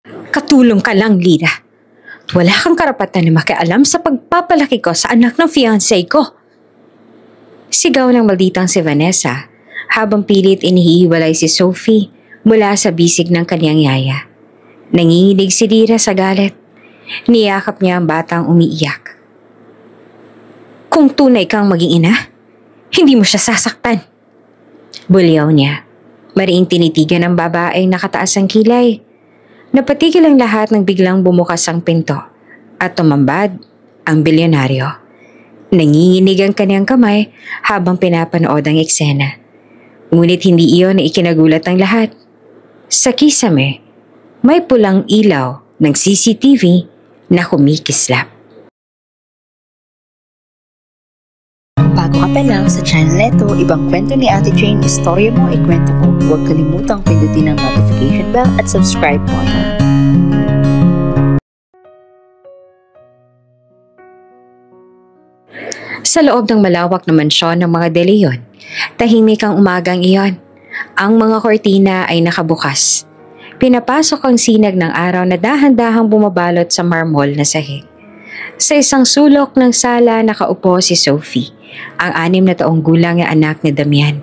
Katulong ka lang, Lira. Wala kang karapatan na makialam sa pagpapalaki ko sa anak ng fiancé ko. Sigaw ng malditang si Vanessa habang pilit inihiwalay si Sophie mula sa bisig ng kanyang yaya. Nanginginig si Lira sa galit. Niyakap niya ang batang umiiyak. Kung tunay kang maging ina, hindi mo siya sasaktan. Bulyaw niya. Mariing tinitigan ng babaeng nakataas ang kilay. Napatigil ang lahat nang biglang bumukas ang pinto at tumambad ang bilyonaryo. Nanginginig ang kanyang kamay habang pinapanood ang eksena. Ngunit hindi iyon na ikinagulat ng lahat. Sa kisame, may pulang ilaw ng CCTV na kumikislap. Bago ka pa lang sa channel neto, ibang kwento ni Ate Jane, istorya mo, ikwento ko. Huwag kalimutang pindutin ang notification bell at subscribe button. Sa loob ng malawak na mansyon ng mga De Leon, tahimik ang umagang iyon. Ang mga kortina ay nakabukas. Pinapasok ang sinag ng araw na dahan-dahang bumabalot sa marmol na sahig. Sa isang sulok ng sala nakaupo si Sophie, ang 6 na taong gulang na anak ni Damian.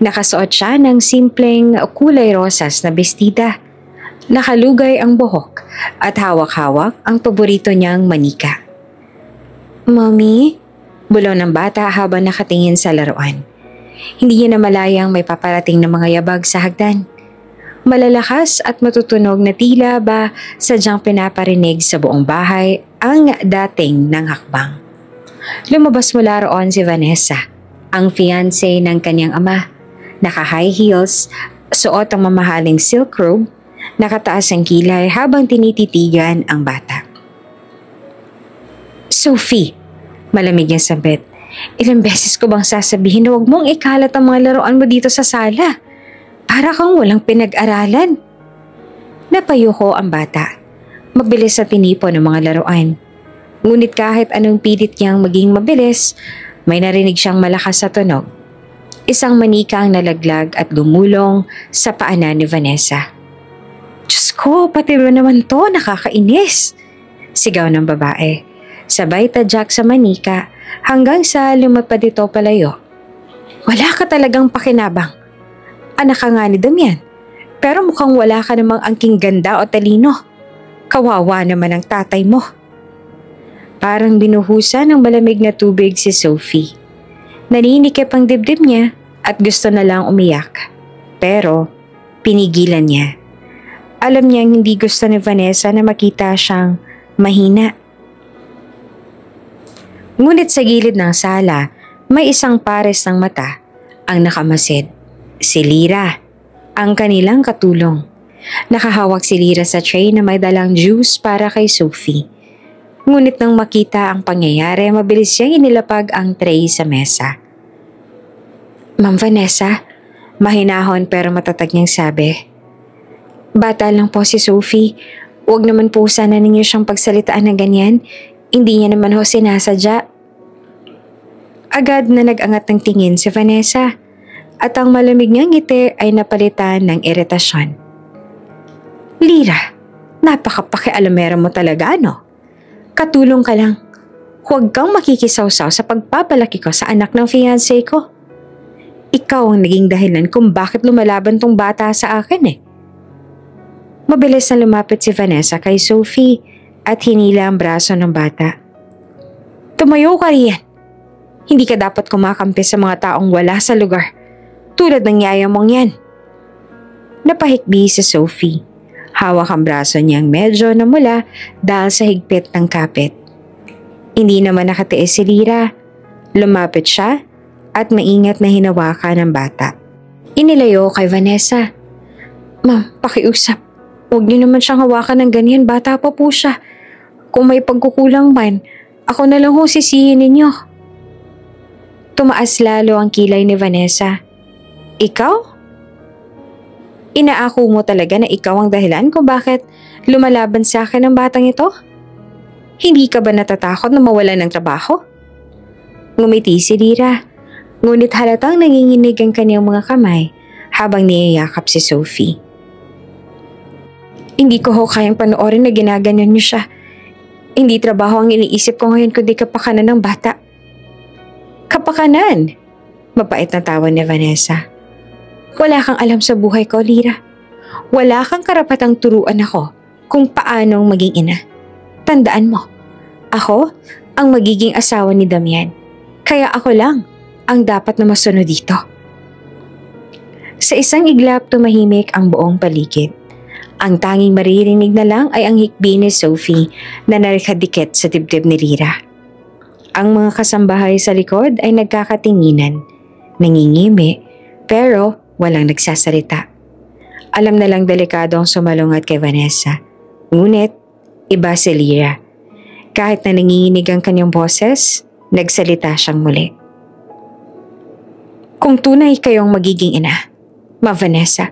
Nakasuot siya ng simpleng kulay rosas na bestida. Nakalugay ang buhok at hawak-hawak ang paborito niyang manika. Mommy? Bulong ng bata habang nakatingin sa laruan. Hindi niya namalayang may paparating na mga yabag sa hagdan. Malalakas at matutunog na tila ba sadyang pinaparinig sa buong bahay ang dating ng hakbang. Lumabas mula roon si Vanessa, ang fiancé ng kanyang ama. Naka-high heels, suot ang mamahaling silk robe, nakataas ang kilay habang tinititigan ang bata. Sophie, malamig niyang sabit. Ilang beses ko bang sasabihin na huwag mong ikalat ang mga laruan mo dito sa sala? Para kang walang pinag-aralan. Napayuko ang bata. Mabilis sa tinipon ng mga laruan. Ngunit kahit anong pilit niyang maging mabilis, may narinig siyang malakas sa tunog. Isang manika ang nalaglag at gumulong sa paanan ni Vanessa. Diyos ko, pati ba naman to? Nakakainis! Sigaw ng babae. Sabay tadyak sa manika hanggang sa lumapad ito palayo. Wala ka talagang pakinabang. Anak ka nga ni Damian, pero mukhang wala ka namang angking ganda o talino. Kawawa naman ang tatay mo. Parang binuhusan ng malamig na tubig si Sophie. Naninikip ang dibdib niya at gusto na lang umiyak. Pero pinigilan niya. Alam niyang hindi gusto ni Vanessa na makita siyang mahina. Ngunit sa gilid ng sala, may isang pares ng mata ang nakamasid. Si Lira, ang kanilang katulong. Nakahawak si Lira sa tray na may dalang juice para kay Sophie. Ngunit nang makita ang pangyayari, mabilis siyang inilapag ang tray sa mesa. Ma'am Vanessa, mahinahon pero matatag niyang sabi. Bata lang po si Sophie. Huwag naman po sana ninyo siyang pagsalitaan ng ganyan. Hindi niya naman ho sinasadya. Agad na nag-angat ng tingin si Vanessa at ang malamig niyang ngiti ay napalitan ng iritasyon. Lira, napakapakialamera mo talaga, ano? Katulong ka lang. Huwag kang makikisawsaw sa pagpapalaki ko sa anak ng fiancé ko. Ikaw ang naging dahilan kung bakit lumalaban tong bata sa akin eh. Mabilis na lumapit si Vanessa kay Sophie at hinila ang braso ng bata. Tumayo ka riyan. Hindi ka dapat kumakampi sa mga taong wala sa lugar. Tulad ng yaya mong yan. Napahikbi si Sophie. Hawak ang braso niyang medyo namula dahil sa higpit ng kapit. Hindi naman nakatiis si Lira. Lumapit siya at maingat na hinawakan ng bata. Inilayo kay Vanessa. Ma'am, pakiusap. Huwag niyo naman siyang hawakan ng ganyan. Bata pa po siya. Kung may pagkukulang man, ako na lang ho sisihin ninyo. Tumaas lalo ang kilay ni Vanessa. Ikaw? Inaako mo talaga na ikaw ang dahilan kung bakit lumalaban sa akin ang batang ito? Hindi ka ba natatakot na mawalan ng trabaho? Ngumiti si Lira, ngunit halatang nanginginig ang kanyang mga kamay habang niyayakap si Sophie. Hindi ko ho kayang panoorin na ginaganyan niyo siya. Hindi trabaho ang iniisip ko ngayon kundi kapakanan ng bata. Kapakanan? Mapait na tawa ni Vanessa. Wala kang alam sa buhay ko, Lira. Wala kang karapatang turuan ako kung paanong maging ina. Tandaan mo, ako ang magiging asawa ni Damian. Kaya ako lang ang dapat na masunod dito. Sa isang iglap tumahimik ang buong paligid. Ang tanging maririnig na lang ay ang hikbi ni Sophie na narikadikit sa dibdib ni Lira. Ang mga kasambahay sa likod ay nagkakatinginan, nangingimi, pero walang nagsasalita. Alam na lang delikado ang sumalungat kay Vanessa. Ngunit, iba si Lira. Kahit na nanginginig ang kanyang boses, nagsalita siyang muli. Kung tunay kayong magiging ina, Ma Vanessa,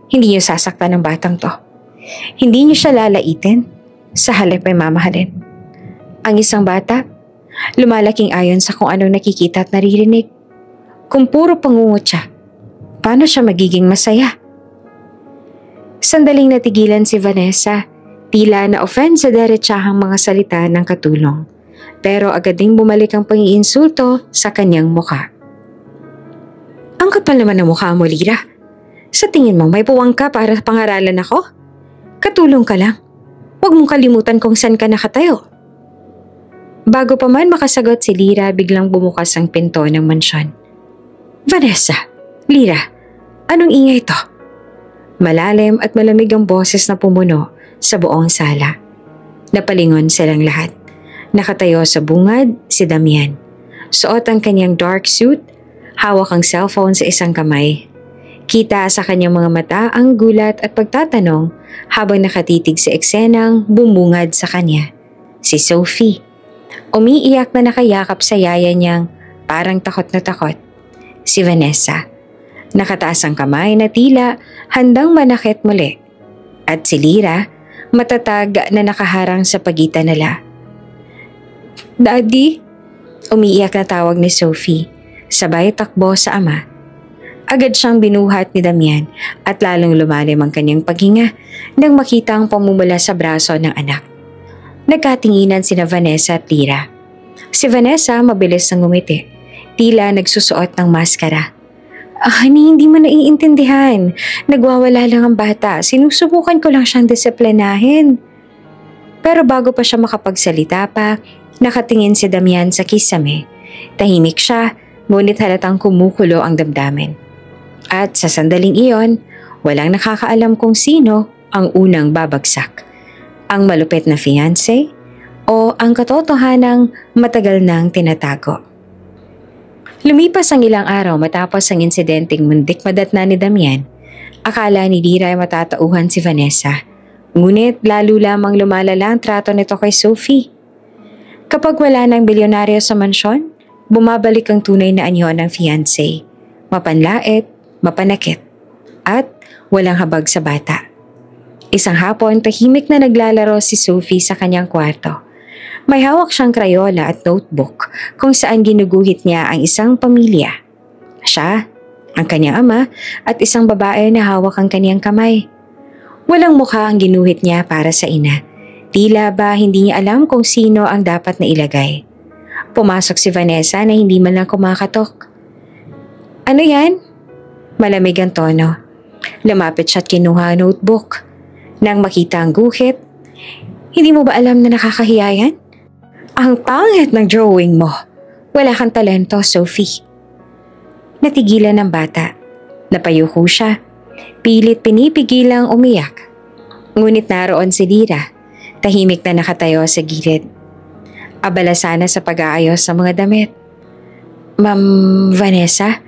hindi niyo sasaktan ng batang to. Hindi niyo siya lalaitin, sa halip ay mamahalin. Ang isang bata, lumalaking ayon sa kung anong nakikita at naririnig. Kung puro pangungot siya, paano siya magiging masaya? Sandaling natigilan si Vanessa, tila na-offend sa diretsahang mga salita ng katulong. Pero agad ding bumalik ang pangiinsulto sa kanyang muka. Ang kapal naman ng mukha mo, Lira. Sa tingin mo may puwang ka para pangaralan ako? Katulong ka lang. Huwag mong kalimutan kung saan ka nakatayo. Bago pa man makasagot si Lira, biglang bumukas ang pinto ng mansyon. Vanessa, Lira, anong ingay ito? Malalim at malamig ang boses na pumuno sa buong sala. Napalingon silang lahat. Nakatayo sa bungad si Damian. Suot ang kanyang dark suit, hawak ang cellphone sa isang kamay. Kita sa kanyang mga mata ang gulat at pagtatanong habang nakatitig sa eksenang bumungad sa kanya. Si Sophie. Umiiyak na nakayakap sa yaya niyang parang takot na takot. Si Vanessa. Nakataas ang kamay na tila handang manakit muli. At si Lira, matatag na nakaharang sa pagitan nila. Daddy? Umiiyak na tawag ni Sophie. Sabay takbo sa ama. Agad siyang binuhat ni Damian at lalong lumalim ang kanyang paghinga nang makita ang pamumula sa braso ng anak. Nagkatinginan sina Vanessa at Lira. Si Vanessa mabilis nang ngumiti, tila nagsusuot ng maskara. Honey, hindi mo naiintindihan. Nagwawala lang ang bata. Sinusubukan ko lang siyang disiplinahin. Pero bago pa siya makapagsalita pa, nakatingin si Damian sa kisame. Tahimik siya, ngunit halatang kumukulo ang damdamin. At sa sandaling iyon, walang nakakaalam kung sino ang unang babagsak. Ang malupit na fiancé o ang katotohanang matagal nang tinatago. Lumipas ang ilang araw matapos ang insidenteng mundik madatna ni Damian. Akala ni Lira ay matatauhan si Vanessa. Ngunit lalo lamang lumalala ang trato nito kay Sophie. Kapag wala ng bilyonaryo sa mansyon, bumabalik ang tunay na anyo ng fiancé. Mapanlait, mapanakit, at walang habag sa bata. Isang hapon, tahimik na naglalaro si Sophie sa kanyang kwarto. May hawak siyang krayola at notebook kung saan ginuguhit niya ang isang pamilya. Siya, ang kanyang ama, at isang babae na hawak ang kanyang kamay. Walang mukha ang ginuhit niya para sa ina. Tila ba hindi niya alam kung sino ang dapat na ilagay. Pumasok si Vanessa na hindi man lang kumakatok. Ano yan? Malamig ang tono. Lumapit siya at kinuha ang notebook. Nang makita ang guhit, hindi mo ba alam na nakakahiya yan? Ang pangit ng drawing mo. Wala kang talento, Sophie. Natigilan ng bata. Napayuko siya. Pilit pinipigilang umiyak. Ngunit naroon si Lira. Tahimik na nakatayo sa gilid. Abala sana sa pag-aayos sa mga damit. Ma'am Vanessa?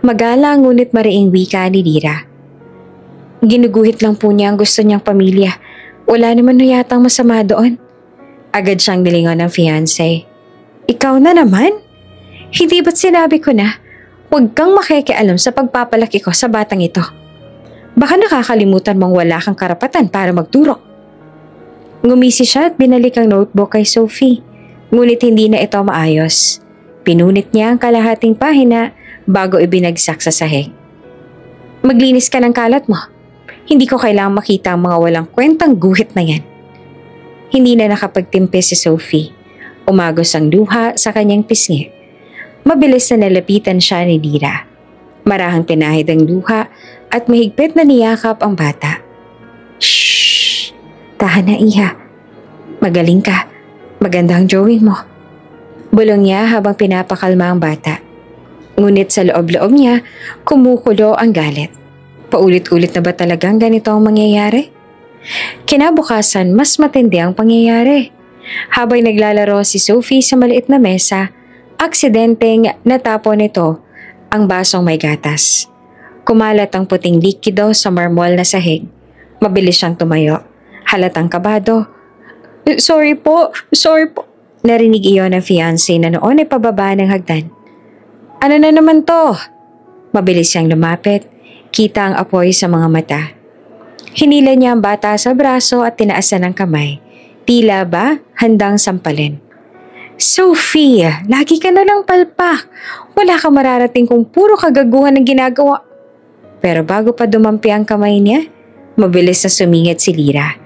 Magalang ngunit mariing wika ni Lira. Ginuguhit lang po niya ang gusto niyang pamilya. Wala naman na yatang masama doon. Agad siyang nilingon ng fiancé. Ikaw na naman? Hindi ba't sinabi ko na, huwag kang makikialam sa pagpapalaki ko sa batang ito. Baka nakakalimutan mong wala kang karapatan para magturo. Ngumisi siya at binalik ang notebook kay Sophie. Ngunit hindi na ito maayos. Pinunit niya ang kalahating pahina bago ibinagsak sa sahig. Maglinis ka ng kalat mo. Hindi ko kailangang makita ang mga walang kwentang guhit na yan. Hindi na nakapagtimpi si Sophie. Umagos ang luha sa kanyang pisngi. Mabilis na nalapitan siya ni Lira. Marahang pinahid ang luha at mahigpit na niyakap ang bata. Shhh! Tahan na, Iha. Magaling ka. Maganda ang drawing mo. Bulong niya habang pinapakalma ang bata. Ngunit sa loob-loob niya, kumukulo ang galit. Paulit-ulit na ba talagang ganito ang mangyayari? Kinabukasan, mas matindi ang pangyayari. Habang naglalaro si Sophie sa maliit na mesa, aksidenteng natapon nito ang basong may gatas. Kumalat ang puting likido sa marmol na sahig. Mabilis siyang tumayo. Halatang kabado. Sorry po. Narinig iyon ng fiancé na noon ay pababa ng hagdan. Ano na naman to? Mabilis siyang lumapit. Kita ang apoy sa mga mata. Hinila niya ang bata sa braso at tinaasan ng kamay. Tila ba handang sampalin. Sophie, lagi ka na lang palpak. Wala ka mararating kung puro kagaguhan ang ginagawa. Pero bago pa dumampi ang kamay niya, mabilis na sumingit si Lira.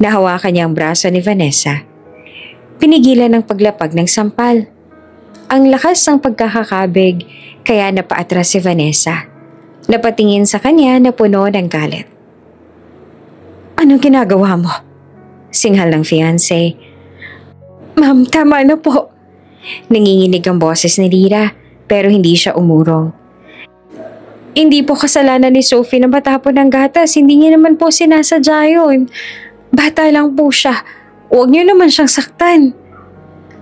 Nahawakan niya ang braso ni Vanessa. Pinigilan ng paglapag ng sampal. Ang lakas ng pagkakakabig kaya napaatras si Vanessa. Napatingin sa kanya na puno ng galit. Anong ginagawa mo? Singhal ng fiancé. Ma'am, tama na po. Nanginginig ang boses ni Lira pero hindi siya umurong. Hindi po kasalanan ni Sophie na matapon ng gatas. Hindi niya naman po sinasadya yun. Bata lang po siya. Huwag niyo naman siyang saktan.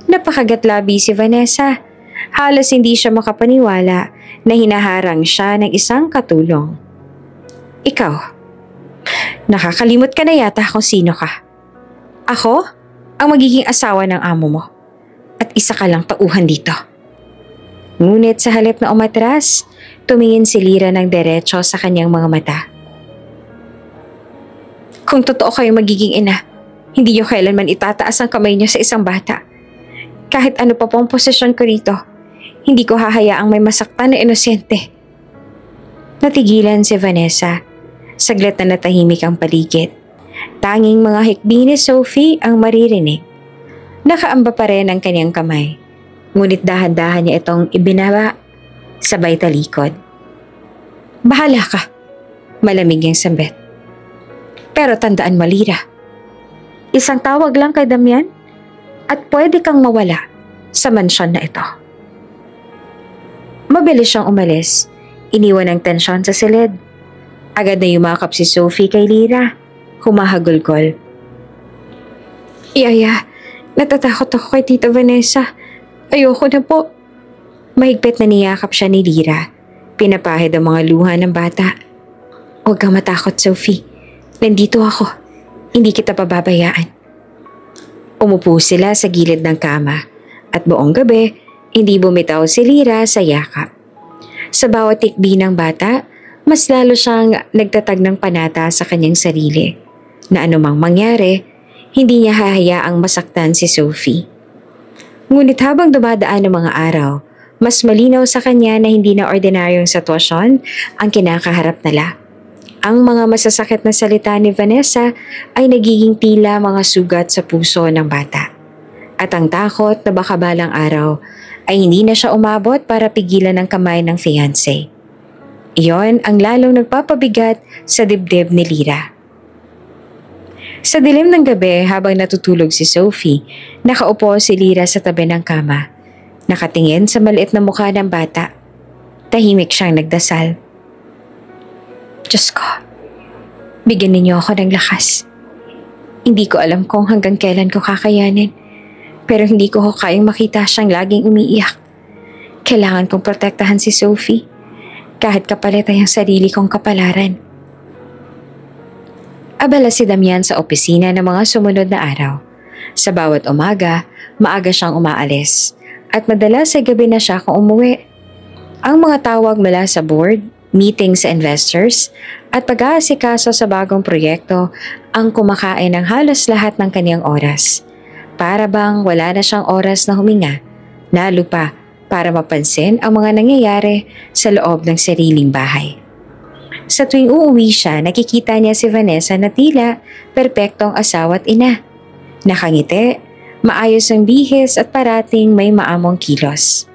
Napakagatlabi si Vanessa. Halos hindi siya makapaniwala na hinaharang siya ng isang katulong. Ikaw, nakakalimot ka na yata kung sino ka. Ako, ang magiging asawa ng amo mo. At isa ka lang tauhan dito. Ngunit sa halip na umatras, tumingin si Lira ng derecho sa kanyang mga mata. Kung totoo kayo magiging ina, hindi niyo kailanman itataas ang kamay niyo sa isang bata. Kahit ano pa pong posisyon ko rito, hindi ko hahayaang may masaktan na inosente. Natigilan si Vanessa. Saglit na natahimik ang paligid. Tanging mga hikbi ni Sophie ang maririnig. Nakaamba pa rin ang kanyang kamay. Ngunit dahan-dahan niya itong ibinaba, sabay talikod. Bahala ka, malamig yung sambit. Pero tandaan mo, Lira, isang tawag lang kay Damian at pwede kang mawala sa mansyon na ito. Mabilis siyang umalis, iniwan ang tensyon sa silid. Agad na yumakap si Sophie kay Lira, humahagulgol. Yaya, natatakot ako kay Tita Vanessa. Ayoko na po. Mahigpit na niyakap siya ni Lira. Pinapahid ang mga luha ng bata. Huwag kang matakot, Sophie. Nandito ako. Hindi kita pababayaan. Umupo sila sa gilid ng kama at buong gabi, hindi bumitaw si Lira sa yakap. Sa bawat tikbi ng bata, mas lalo siyang nagtatag ng panata sa kanyang sarili na anumang mangyari, hindi niya hahayaang masaktan si Sophie. Ngunit habang dumadaan ng mga araw, mas malinaw sa kanya na hindi na ordinaryong sitwasyon ang kinakaharap nila. Ang mga masasakit na salita ni Vanessa ay nagiging tila mga sugat sa puso ng bata. At ang takot na baka balang araw ay hindi na siya umabot para pigilan ang kamay ng fiancé. Iyon ang lalong nagpapabigat sa dibdib ni Lira. Sa dilim ng gabi habang natutulog si Sophie, nakaupo si Lira sa tabi ng kama. Nakatingin sa maliit na mukha ng bata. Tahimik siyang nagdasal. Diyos ko, bigyan ninyo ako ng lakas. Hindi ko alam kung hanggang kailan ko kakayanin, pero hindi ko kayang makita siyang laging umiiyak. Kailangan kong protektahan si Sophie, kahit kapalit ay ang sarili kong kapalaran. Abala si Damian sa opisina ng mga sumunod na araw. Sa bawat umaga, maaga siyang umaalis, at madalas ay gabi na siya kung umuwi. Ang mga tawag mula sa board, meeting sa investors, at pag-aasikaso sa bagong proyekto ang kumakain ng halos lahat ng kaniyang oras. Para bang wala na siyang oras na huminga, lalo pa para mapansin ang mga nangyayari sa loob ng sariling bahay. Sa tuwing uuwi siya, nakikita niya si Vanessa na tila perpektong asawa at ina. Nakangiti, maayos ang bihis at parating may maamong kilos.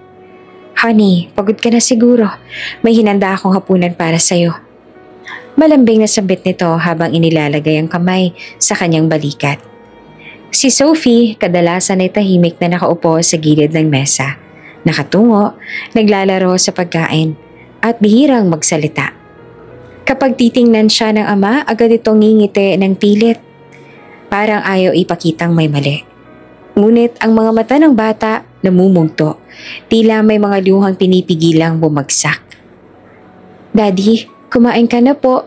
Honey, pagod ka na siguro. May hinanda akong hapunan para sa'yo. Malambing na sabit nito habang inilalagay ang kamay sa kanyang balikat. Si Sophie kadalasan ay tahimik na nakaupo sa gilid ng mesa. Nakatungo, naglalaro sa pagkain at bihirang magsalita. Kapag titingnan siya ng ama, agad itong ngingiti ng pilit. Parang ayaw ipakitang may mali. Ngunit ang mga mata ng bata namumugto, tila may mga luhang pinipigilang bumagsak. Daddy, kumain ka na po.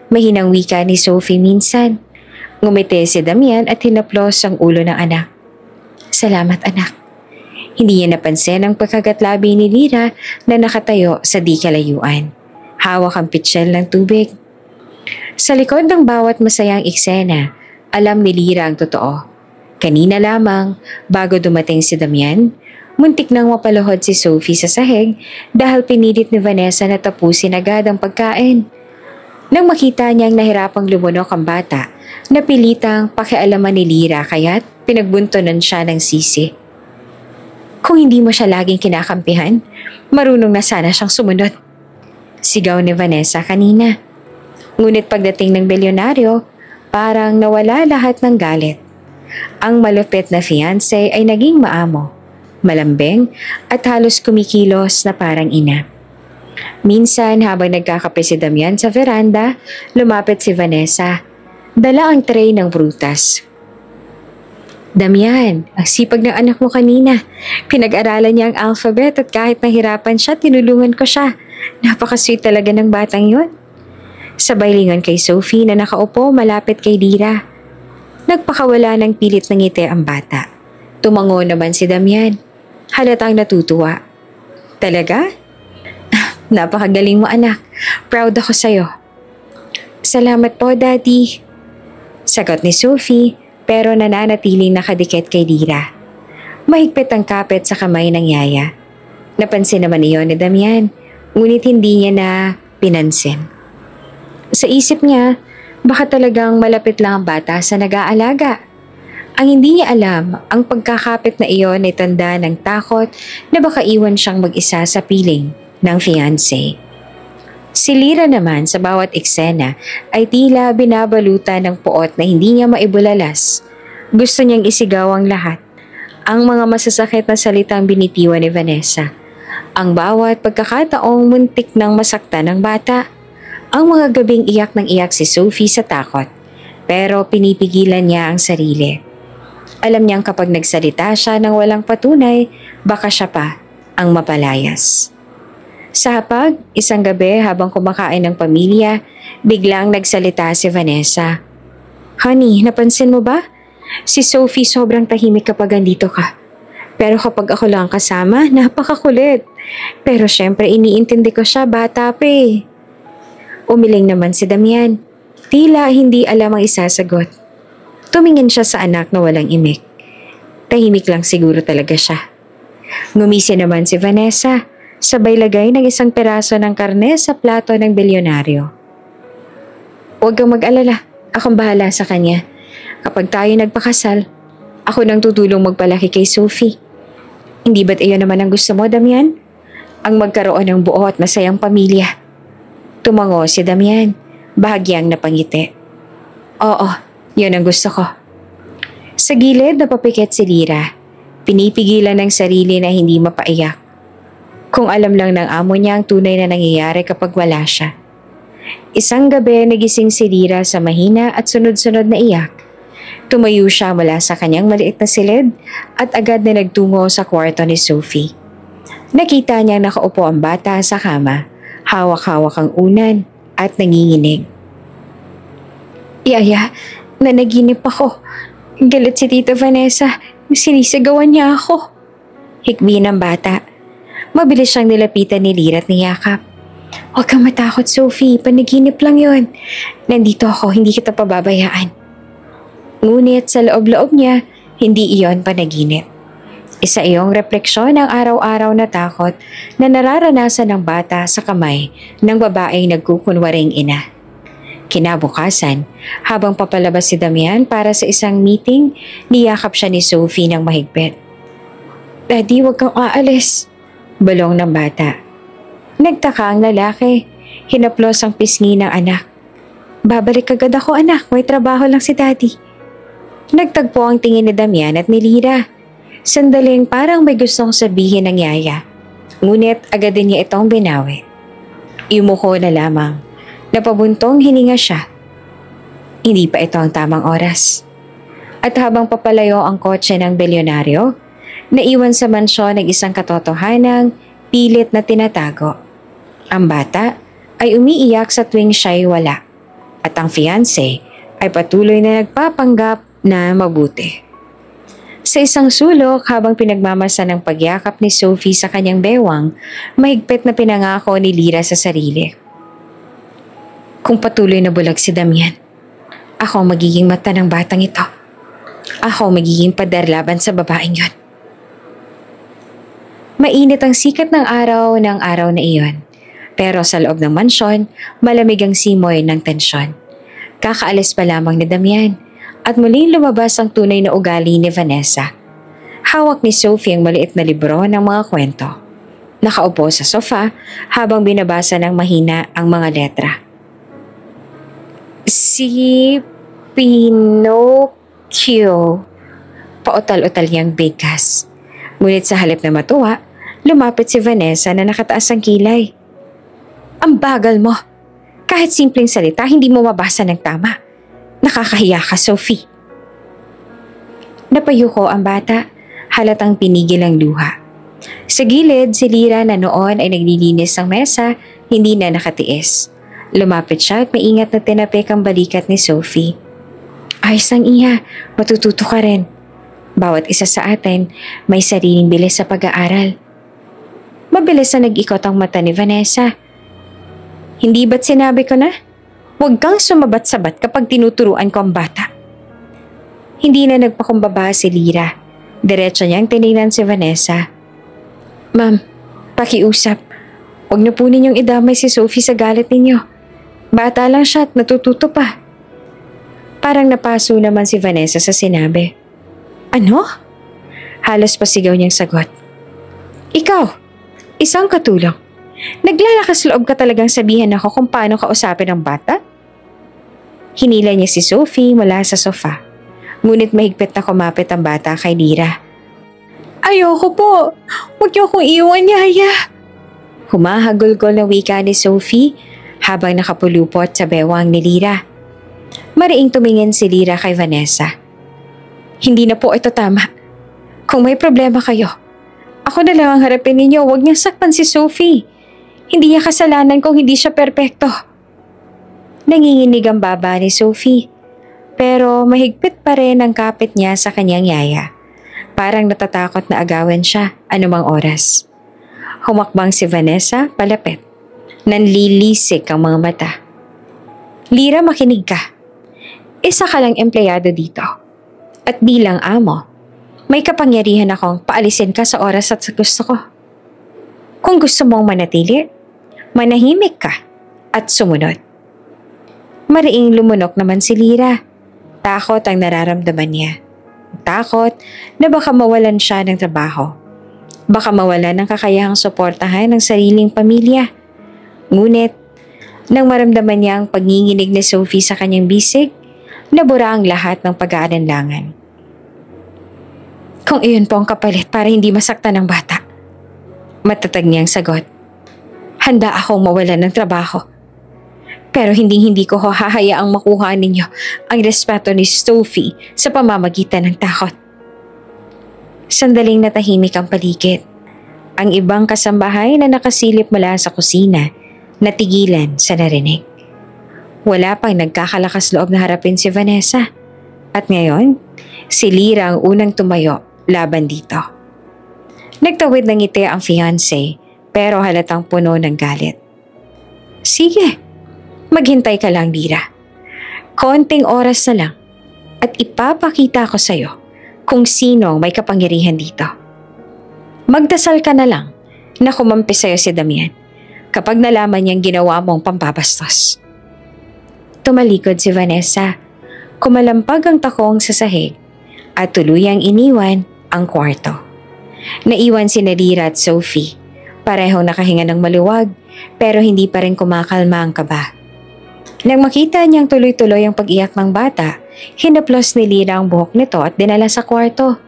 Mahinang wika ni Sophie minsan. Ngumiti si Damian at hinaplos ang ulo ng anak. Salamat anak. Hindi niya napansin ang pagkagatlabi ni Lira na nakatayo sa di kalayuan. Hawak ang pitsyel ng tubig. Sa likod ng bawat masayang eksena, alam ni Lira ang totoo. Kanina lamang, bago dumating si Damian, muntik nang mapaluhod si Sophie sa sahig dahil pinilit ni Vanessa na tapusin agad ang pagkain. Nang makita niyang nahirapang lumunok ang bata, napilitang pakialaman ni Lira kaya't pinagbuntonan siya ng sisi. Kung hindi mo siya laging kinakampihan, marunong na sana siyang sumunod. Sigaw ni Vanessa kanina. Ngunit pagdating ng bilyonaryo, parang nawala lahat ng galit. Ang malupit na fiancé ay naging maamo, malambing at halos kumikilos na parang ina. Minsan habang nagkakape si Damian sa veranda, lumapit si Vanessa. Dala ang tray ng prutas. Damian, ang sipag ng anak mo kanina. Pinag-aralan niya ang alphabet at kahit nahirapan siya, tinulungan ko siya. Napaka-sweet talaga ng batang yon. Sabay lingon kay Sophie na nakaupo malapit kay Lira. Nagpakawala ng pilit ng ngiti ang bata. Tumango naman si Damian. Halatang natutuwa. Talaga? Napakagaling mo anak. Proud ako sa'yo. Salamat po, Daddy. Sagot ni Sophie pero nananatiling nakadikit kay Lira. Mahigpit ang kapit sa kamay ng yaya. Napansin naman iyon ni Damian, ngunit hindi niya na pinansin. Sa isip niya, baka talagang malapit lang ang bata sa nag-aalaga. Ang hindi niya alam, ang pagkakapit na iyon ay tanda ng takot na baka iwan siyang mag-isa sa piling ng fiancé. Si Lira naman sa bawat eksena ay tila binabalutan ng puot na hindi niya maibulalas. Gusto niyang isigaw ang lahat. Ang mga masasakit na salitang binitiwan ni Vanessa. Ang bawat pagkakataong muntik ng masaktan ng bata. Ang mga gabing iyak ng iyak si Sophie sa takot. Pero pinipigilan niya ang sarili. Alam niyang kapag nagsalita siya ng walang patunay, baka siya pa ang mapalayas. Sa hapag, isang gabi habang kumakain ng pamilya, biglang nagsalita si Vanessa. Honey, napansin mo ba? Si Sophie sobrang tahimik kapag andito ka. Pero kapag ako lang kasama, napakakulit. Pero syempre iniintindi ko siya, bata pa eh. Umiling naman si Damian. Tila hindi alam ang isasagot. Tumingin siya sa anak na walang imik. Tahimik lang siguro talaga siya. Ngumisi naman si Vanessa. Sabay lagay ng isang peraso ng karne sa plato ng bilyonaryo. Huwag kang mag-alala. Akong bahala sa kanya. Kapag tayo nagpakasal, ako nang tutulong magpalaki kay Sophie. Hindi ba't iyon naman ang gusto mo, Damian? Ang magkaroon ng buo at masayang pamilya. Tumango si Damian, bahagyang napangiti. Oo, yun ang gusto ko. Sa gilid napapikit si Lira. Pinipigilan ng sarili na hindi mapaiyak. Kung alam lang ng amo niya ang tunay na nangyayari kapag wala siya. Isang gabi nagising si Lira sa mahina at sunod-sunod na iyak. Tumayo siya mula sa kanyang maliit na silid at agad na nagtungo sa kwarto ni Sophie. Nakita niya nakaupo ang bata sa kama, hawak-hawak ang unan at nanginginig. Yaya, nanaginip ako. Galit si Tita Vanessa, sinisigawan niya ako. Hikbi ng bata. Mabilis siyang nilapitan ni Lira at niyakap. Huwag kang matakot, Sophie. Panaginip lang yon. Nandito ako, hindi kita pababayaan. Ngunit sa loob-loob niya, hindi iyon panaginip. Isa iyong refleksyon ng araw-araw na takot na nararanasan ng bata sa kamay ng babaeng nagkukunwaring ina. Kinabukasan, habang papalabas si Damian para sa isang meeting, niyakap siya ni Sophie ng mahigpit. "Daddy, huwag kang aalis," bulong ng bata. Nagtaka ang lalaki. Hinaplos ang pisngi ng anak. "Babalik agad ako, anak. May trabaho lang si Daddy." Nagtagpo ang tingin ni Damian at ni Lira. Sandaling parang may gustong sabihin ng yaya. Ngunit agad din niya itong binawi. Yumuko na lamang. Napabuntong hininga siya. Hindi pa ito ang tamang oras. At habang papalayo ang kotse ng bilyonaryo, naiwan sa mansyon ng isang katotohanang pilit na tinatago. Ang bata ay umiiyak sa tuwing siya'y wala. At ang fiancé ay patuloy na nagpapanggap na mabuti. Sa isang sulok, habang pinagmamasa ng pagyakap ni Sophie sa kanyang bewang, mahigpit na pinangako ni Lira sa sarili. Kung patuloy na bulag si Damian, ako ang magiging mata ng batang ito. Ako ang magiging pader laban sa babaeng yon. Mainit ang sikat ng araw na iyon. Pero sa loob ng mansyon, malamig ang simoy ng tensyon. Kakaalis pa lamang ni Damian at muling lumabas ang tunay na ugali ni Vanessa. Hawak ni Sophie ang maliit na libro ng mga kwento. Nakaupo sa sofa habang binabasa ng mahina ang mga letra. Si Pinocchio. Pautal-utal niyang bigkas. Ngunit sa halip na matuwa, lumapit si Vanessa na nakataas ang kilay. "Ang bagal mo. Kahit simpleng salita, hindi mo mabasa ng tama. Nakakahiya ka, Sophie." Napayuko ang bata, halatang pinigil ang luha. Sa gilid, si Lira na noon ay naglilinis ng mesa, hindi na nakatiis. Lumapit siya at maingat na tinapik ang balikat ni Sophie. "Ayos lang, Iha. Matututo ka rin. Bawat isa sa atin may sariling bilis sa pag-aaral." Mabilis na nag-ikot ang mata ni Vanessa. "Hindi ba't sinabi ko na? Huwag kang sumabat-sabat kapag tinuturuan ko ang bata." Hindi na nagpakumbaba si Lira. Diretso niyang tinignan si Vanessa. "Ma'am, pakiusap. Huwag na po ninyong idamay si Sophie sa galit ninyo. Bata lang siya at natututo pa." Parang napaso naman si Vanessa sa sinabi. "Ano?" Halos pasigaw niyang sagot. "Ikaw, isang katulong. Naglalakas loob ka talagang sabihan ako kung paano kausapin ang bata?" Hinila niya si Sophie mula sa sofa. Ngunit mahigpit na kumapit ang bata kay Lira. "Ayoko po. Huwag niyo akong iwan, yaya." Humahagulgol na wika ni Sophie habang nakapulupot sa bewang ni Lira. Mariing tumingin si Lira kay Vanessa. "Hindi na po ito tama. Kung may problema kayo, ako na lang ang harapin ninyo. Huwag niyang saktan si Sophie. Hindi niya kasalanan kung hindi siya perpekto." Nanginginig ang baba ni Sophie. Pero mahigpit pa rin ang kapit niya sa kanyang yaya. Parang natatakot na agawin siya anumang oras. Humakbang si Vanessa palapit. Nanlilisik ang mga mata. "Lira, makinig ka. Isa ka lang empleyado dito. At bilang amo, may kapangyarihan akong paalisin ka sa oras at sa gusto ko. Kung gusto mong manatili, manahimik ka at sumunod." Mariing lumunok naman si Lira. Takot ang nararamdaman niya. Takot na baka mawalan siya ng trabaho. Baka mawalan ng kakayahang suportahan ng sariling pamilya. Ngunit, nang maramdaman niya ang pagninginig ni Sophie sa kanyang bisig, nabura ang lahat ng pag-aalinlangan. "Kung iyon po ang kapalit para hindi masaktan ng bata," matatag niyang sagot, "handa akong mawalan ng trabaho. Pero hindi ko hahayaang makuha ninyo ang respeto ni Sophie sa pamamagitan ng takot." Sandaling natahimik ang paligid. Ang ibang kasambahay na nakasilip mula sa kusina, natigilan sa narinig. Wala pang nagkakalakas loob na harapin si Vanessa. At ngayon, si Lira ang unang tumayo laban dito. Nagtawid ng ngiti ang fiancé, pero halatang puno ng galit. "Sige, maghintay ka lang, Lira. Konting oras na lang at ipapakita ko sa'yo kung sino ang may kapangyarihan dito." Magdasal ka na lang na kumampi sa'yo si Damian kapag nalaman niyang ginawa mong pampabastos. Tumalikod si Vanessa, kumalampag ang takong sa sahig at tuluyang iniwan ang kwarto. Naiwan si Lira at Sophie, parehong nakahinga ng maluwag pero hindi pa rin kumakalma ang kaba. Nang makita niyang tuloy-tuloy ang pag-iyak ng bata, hinaplos ni Lira ang buhok nito at dinala sa kwarto.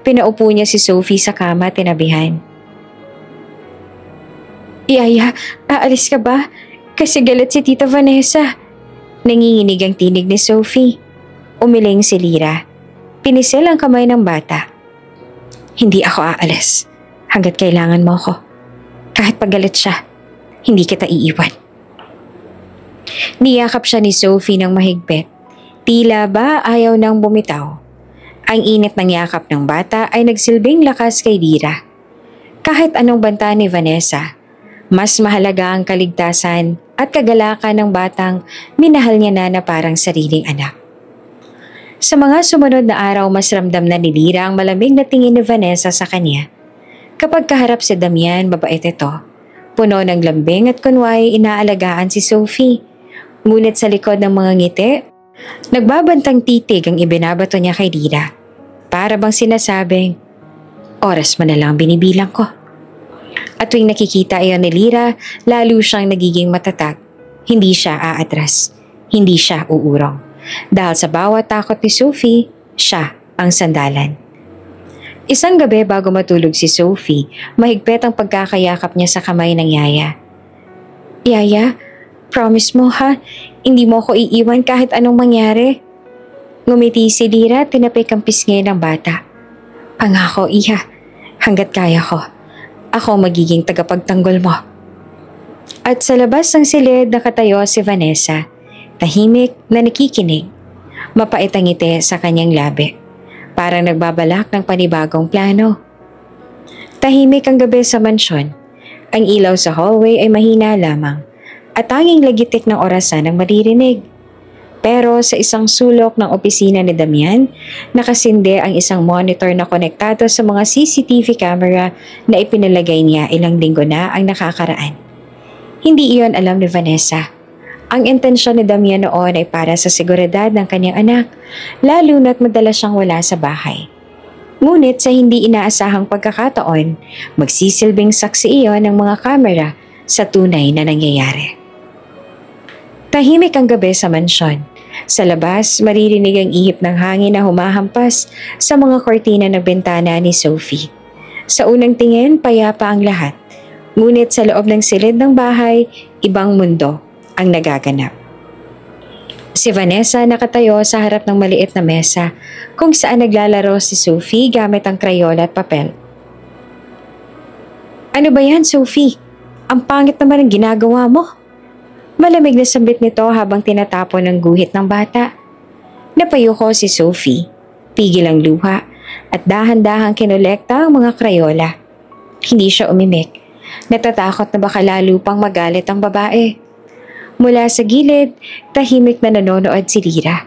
Pinaupo niya si Sophie sa kama at tinabihan. Yaya, aalis ka ba? Kasi galit si Tita Vanessa. Nanginginig ang tinig ni Sophie. Umiling si Lira. Pinisil ang kamay ng bata. Hindi ako aalis hanggat kailangan mo ako. Kahit pagalit siya, hindi kita iiwan. Niyakap siya ni Sophie ng mahigpit. Tila ba ayaw nang bumitaw. Ang init ng yakap ng bata ay nagsilbing lakas kay Lira. Kahit anong banta ni Vanessa, mas mahalaga ang kaligtasan at kagalakan ng batang minahal niya na parang sariling anak. Sa mga sumunod na araw, mas ramdam na ni Lira ang malamig na tingin ni Vanessa sa kanya. Kapag kaharap si Damian, mabait ito. Puno ng lambing at kunwari inaalagaan si Sophie. Ngunit sa likod ng mga ngiti, nagbabantang titig ang ibinabato niya kay Lira. Para bang sinasabing, oras mo na lang binibilang ko. At tuwing nakikita iyon ni Lira, lalo siyang nagiging matatag. Hindi siya aatras. Hindi siya uurong. Dahil sa bawat takot ni Sophie, siya ang sandalan. Isang gabi bago matulog si Sophie, mahigpit ang pagkakayakap niya sa kamay ng Yaya. Yaya, promise mo ha, hindi mo ko iiwan kahit anong mangyari. Ngumiti si Lira at tinapik ang pisngi ng bata. Pangako, Iha, hanggat kaya ko, ako magiging tagapagtanggol mo. At sa labas ng silid nakatayo si Vanessa, tahimik na nakikinig. Mapait ang ngiti sa kanyang labi, parang nagbabalak ng panibagong plano. Tahimik ang gabi sa mansyon. Ang ilaw sa hallway ay mahina lamang at tanging lagitik ng orasan ang maririnig. Pero sa isang sulok ng opisina ni Damian, nakasinde ang isang monitor na konektado sa mga CCTV camera na ipinalagay niya ilang linggo na ang nakakaraan. Hindi iyon alam ni Vanessa. Ang intensyon ni Damian noon ay para sa seguridad ng kanyang anak, lalo na't madalas siyang wala sa bahay. Ngunit sa hindi inaasahang pagkakataon, magsisilbing saksi iyon ng mga kamera sa tunay na nangyayari. Tahimik ang gabi sa mansyon. Sa labas, maririnig ang ihip ng hangin na humahampas sa mga kortina ng bintana ni Sophie. Sa unang tingin, payapa ang lahat. Ngunit sa loob ng silid ng bahay, ibang mundo ang nagaganap. Si Vanessa nakatayo sa harap ng maliit na mesa kung saan naglalaro si Sophie gamit ang krayola at papel. Ano ba yan, Sophie? Ang pangit naman ang ginagawa mo. Malamig na sambit nito habang tinatapon ng guhit ng bata. Napayuko si Sophie, pigil ang luha at dahan-dahang kinolekta ang mga krayola. Hindi siya umimik. Natatakot na baka lalo pang magalit ang babae. Mula sa gilid, tahimik na nanonood si Lira.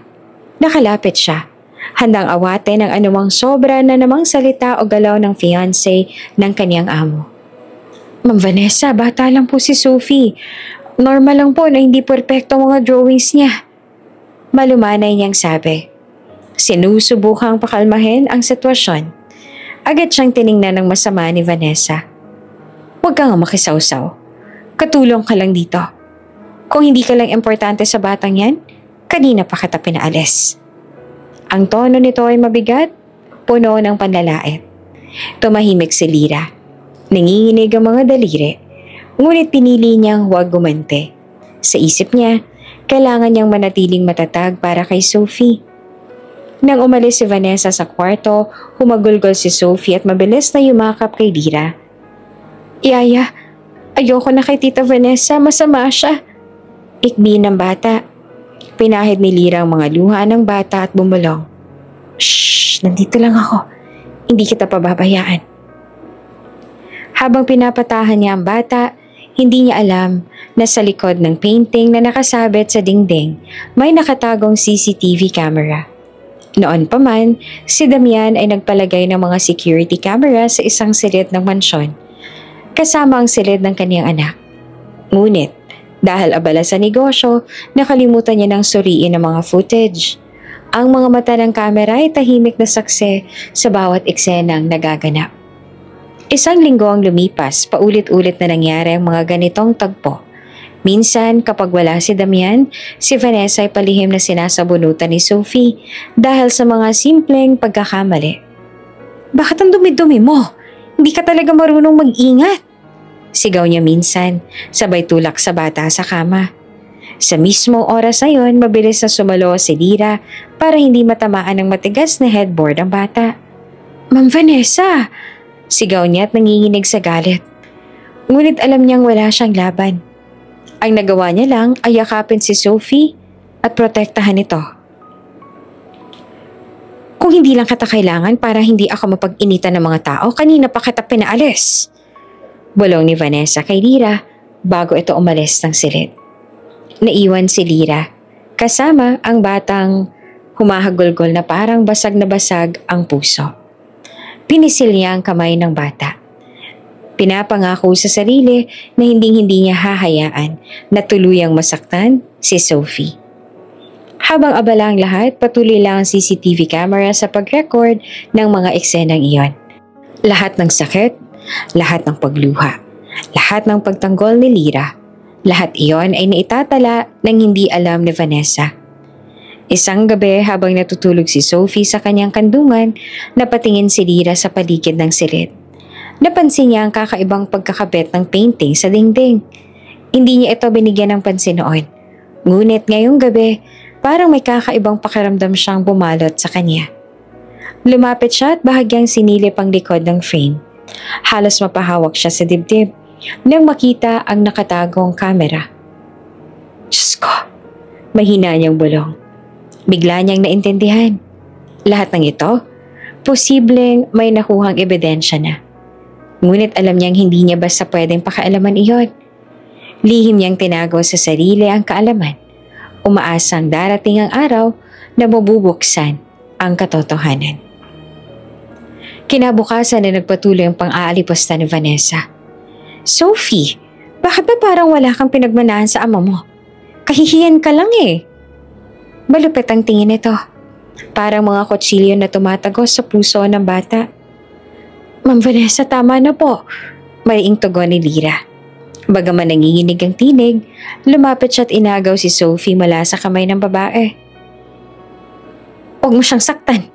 Nakalapit siya, handang awatin ang anumang sobra na namang salita o galaw ng fiancé ng kanyang amo. Ma'am Vanessa, bata lang po si Sophie. Normal lang po na hindi perpekto ang mga drawings niya. Malumanay niyang sabi. Sinusubukang pakalmahin ang sitwasyon. Agad siyang tiningnan ng masama ni Vanessa. Huwag ka nga makisawsaw. Katulong ka lang dito. Kung hindi ka lang importante sa batang yan, kanina pa kita pinaalis. Ang tono nito ay mabigat, puno ng panlalait. Tumahimik si Lira. Nanginginig ang mga daliri. Ngunit pinili niyang huwag gumante. Sa isip niya, kailangan niyang manatiling matatag para kay Sophie. Nang umalis si Vanessa sa kwarto, humagulgol si Sophie at mabilis na yumakap kay Lira. Yaya, ayoko na kay Tita Vanessa, masama siya. Ikbi ng bata. Pinahid ni Lira ang mga luha ng bata at bumulong. Shhh, nandito lang ako. Hindi kita pababayaan. Habang pinapatahan niya ang bata, hindi niya alam na sa likod ng painting na nakasabit sa dingding, may nakatagong CCTV camera. Noon pa man, si Damian ay nagpalagay ng mga security camera sa isang silid ng mansyon, kasama ang silid ng kaniyang anak. Ngunit, dahil abala sa negosyo, nakalimutan niya ng suriin ang mga footage. Ang mga mata ng kamera ay tahimik na saksi sa bawat eksenang nagaganap. Isang linggo ang lumipas, paulit-ulit na nangyari ang mga ganitong tagpo. Minsan, kapag wala si Damian, si Vanessa ay palihim na sinasabunutan ni Sophie dahil sa mga simpleng pagkakamali. "Bakit ang dumi-dumi mo? Hindi ka talaga marunong mag-ingat," sigaw niya minsan, sabay tulak sa bata sa kama. Sa mismong oras na yon, mabilis na sumalo si Lira para hindi matamaan ng matigas na headboard ang bata. "Ma'am Vanessa!" sigaw niya at nanginginig sa galit. Ngunit alam niyang wala siyang laban. Ang nagawa niya lang ay yakapin si Sophie at protektahan ito. "Kung hindi lang kita kailangan para hindi ako mapag-initan ng mga tao, kanina pa kita pinaalis," bulong ni Vanessa kay Lira bago ito umalis ng silid. Naiwan si Lira, kasama ang batang humahagulgol na parang basag na basag ang puso. Pinisil niya ang kamay ng bata. Pinapangako sa sarili na hindi niya hahayaan na tuluyang masaktan si Sophie. Habang abala ang lahat, patuloy lang ang CCTV camera sa pag-record ng mga eksenang iyon. Lahat ng sakit, lahat ng pagluha, lahat ng pagtanggol ni Lira, lahat iyon ay naitatala ng hindi alam ni Vanessa. Isang gabi habang natutulog si Sophie sa kanyang kandungan, napatingin si Lira sa paligid ng silid. Napansin niya ang kakaibang pagkakabit ng painting sa dingding. Hindi niya ito binigyan ng pansin noon. Ngunit ngayong gabi, parang may kakaibang pakiramdam siyang bumalot sa kanya. Lumapit siya at bahagyang sinilip ang likod ng frame. Halos mapahawak siya sa dibdib nang makita ang nakatagong kamera. "Diyos ko!" mahina niyang bulong. Bigla niyang naintindihan. Lahat ng ito, posibleng may nakuhang ebidensya na. Ngunit alam niyang hindi niya basta pwedeng pakialaman iyon. Lihim niyang tinago sa sarili ang kaalaman. Umaasang darating ang araw na mabubuksan ang katotohanan. Kinabukasan na nagpatuloy ang pang-aalipusta ni Vanessa. "Sophie, bakit ba parang wala kang pinagmanahan sa ama mo? Kahihiyan ka lang eh." Malupit ang tingin nito. Parang mga kutsilyo na tumatagos sa puso ng bata. "Ma'am Vanessa, tama na po," maliing tugon ni Lira. Bagaman nanginginig ang tinig, lumapit siya at inagaw si Sophie mula sa kamay ng babae. "Huwag mo siyang saktan."